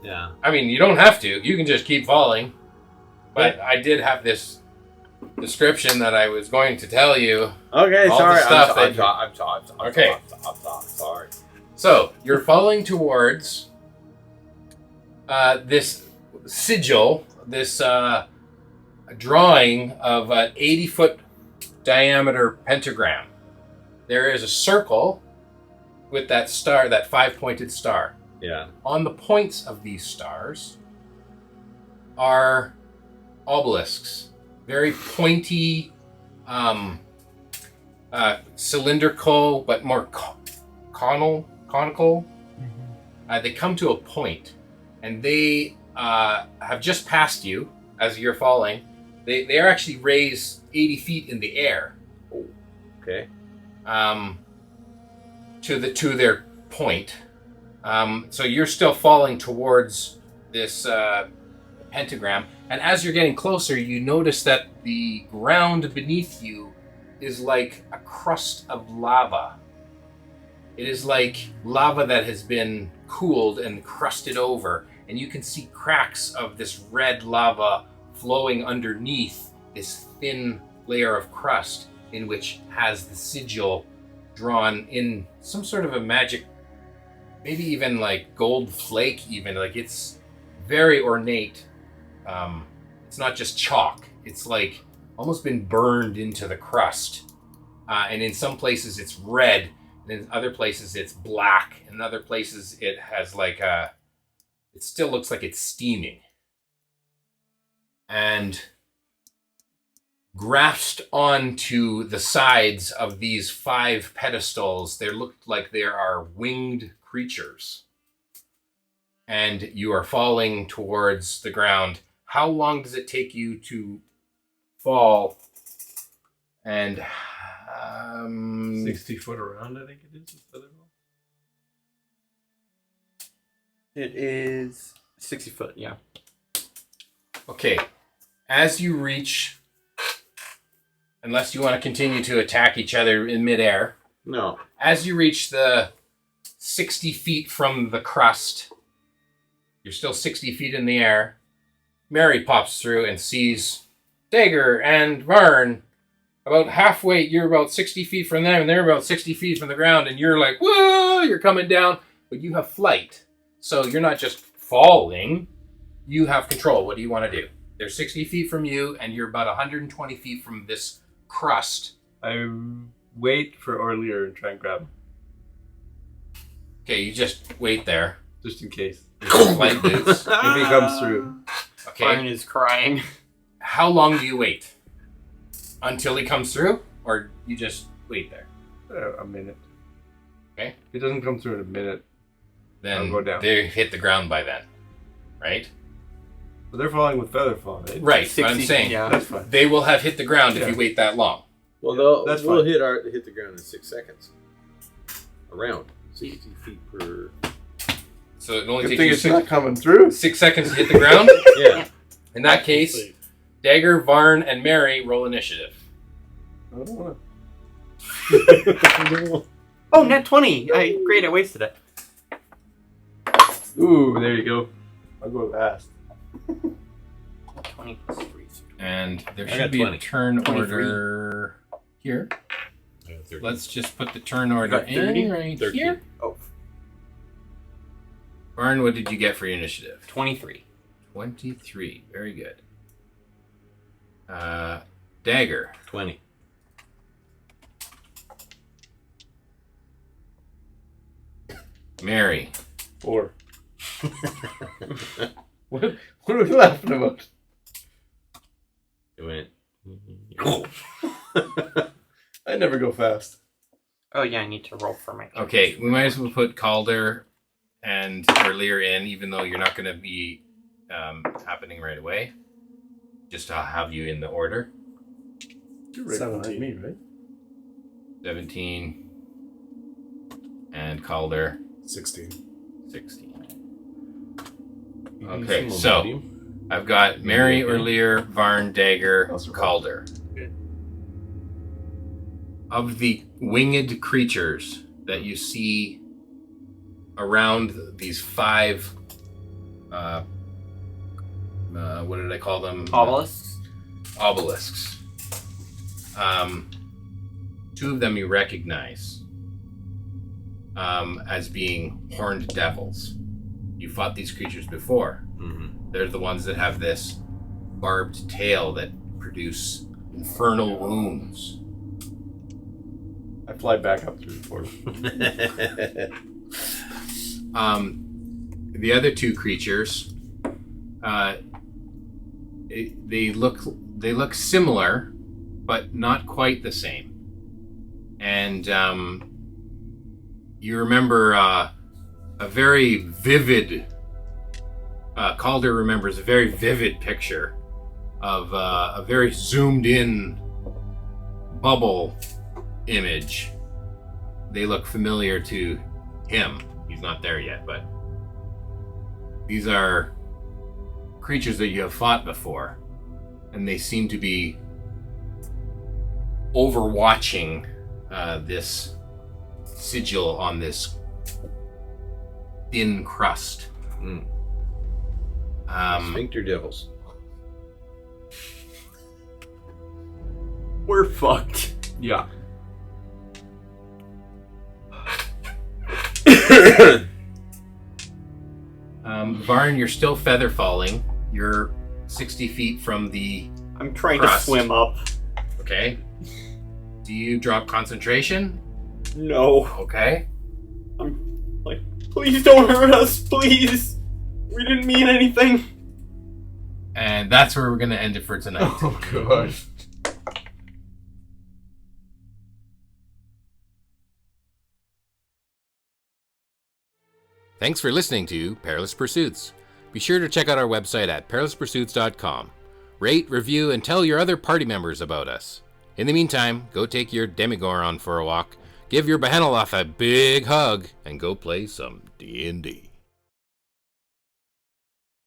Yeah.
I mean, you don't have to. You can just keep falling. But I did have this description that I was going to tell you.
Okay,
All
sorry.
the stuff
I'm
that- Okay.
sorry.
So, you're falling towards this sigil, this drawing of an 80-foot diameter pentagram. There is a circle with that star, that 5-pointed star.
Yeah.
On the points of these stars are obelisks, very pointy, cylindrical, but more conical. They come to a point, and they have just passed you as you're falling. They are actually raised 80 feet in the air.
Okay.
To their point. So you're still falling towards this pentagram, and as you're getting closer, you notice that the ground beneath you is like a crust of lava. It is like lava that has been cooled and crusted over, and you can see cracks of this red lava flowing underneath this thin layer of crust, in which has the sigil drawn in some sort of a magic maybe even like gold flake, even like it's very ornate. It's not just chalk. It's like almost been burned into the crust. And in some places it's red, and in other places it's black, and in other places it has like it still looks like it's steaming. And grasped onto the sides of these 5 pedestals, they look like there are winged creatures. And you are falling towards the ground. How long does it take you to fall? And
60 foot around, I think it is.
It is 60 foot, yeah.
okay, as you reach, unless you want to continue to attack each other in midair,
No.
as you reach the 60 feet from the crust, you're still 60 feet in the air, Mary pops through and sees Dagger and Varn about halfway. You're about 60 feet from them, and they're about 60 feet from the ground, and you're like, whoa, you're coming down, but you have flight. So you're not just falling, you have control. What do you want to do? They're 60 feet from you, and you're about 120 feet from this crust.
I wait for Orlear and try and grab him,
Okay, you just wait there.
just in case.
Flight boots.
If he comes through.
Varn
Okay.
is crying.
How long do you wait? Until he comes through? Or you just wait there?
A minute.
Okay.
If he doesn't come through in a minute,
Then
I'll go down.
they hit the ground by then. Right?
but they're falling with feather fall, right?
Right, but
60,
I'm saying
yeah.
That's fine.
they will have hit the ground if
Yeah.
you wait that long.
Well,
That's
we'll
fine.
hit the ground in 6 seconds. Around 60 feet per.
So it only
Good
takes
thing
you
it's not coming through.
6 seconds to hit the ground.
Yeah.
In that case, Dagger, Varn, and Mary roll initiative.
I don't wanna.
Oh, net 20! Great, I wasted it.
Ooh, there you go. I'll go last.
20 plus 3.
And there
I
should
got
be
20.
a turn
23.
order here.
I got 30.
Let's just put the turn order
got 30?
in right
13.
here.
Oh,
Varn, what did you get for your initiative?
23.
23. Very good. Dagger.
20.
Mary.
4. What are we laughing about?
It went.
I never go fast.
Oh, yeah, I need to roll for my...
Okay, we might as well put Calder and Orlear in, even though you're not going to be happening right away. Just to have you in the order.
You're right
17.
behind me, right?
17. And Calder,
16.
16.
You
Okay,
use some
so
momentum.
I've got Mary,
Okay.
Orlear, Varn, Dagger,
Those are
Calder. Of the winged creatures that you see around these 5, what did I call them?
Obelisks?
Obelisks. 2 of them you recognize as being horned devils. You fought these creatures before.
Mhm.
They're the ones that have this barbed tail that produce infernal wounds.
I fly back up through the portal.
The other 2 creatures, they look similar, but not quite the same. And you remember a very vivid. Calder remembers a very vivid picture of a very zoomed in bubble image. They look familiar to him. He's not there yet, but these are creatures that you have fought before, and they seem to be overwatching this sigil on this thin crust.
Mm. Sphincter devils.
We're fucked.
Yeah.
Varn, you're still feather falling. You're 60 feet from the...
I'm trying
crust.
to swim up.
Okay. Do you drop concentration?
No.
Okay.
I'm like, please don't hurt us, please. We didn't mean anything.
And that's where we're going to end it for tonight.
Oh, gosh.
Thanks for listening to Perilous Pursuits. Be sure to check out our website at perilouspursuits.com. Rate, review, and tell your other party members about us. In the meantime, go take your Demigoron for a walk, give your Beheneloth a big hug, and go play some D&D.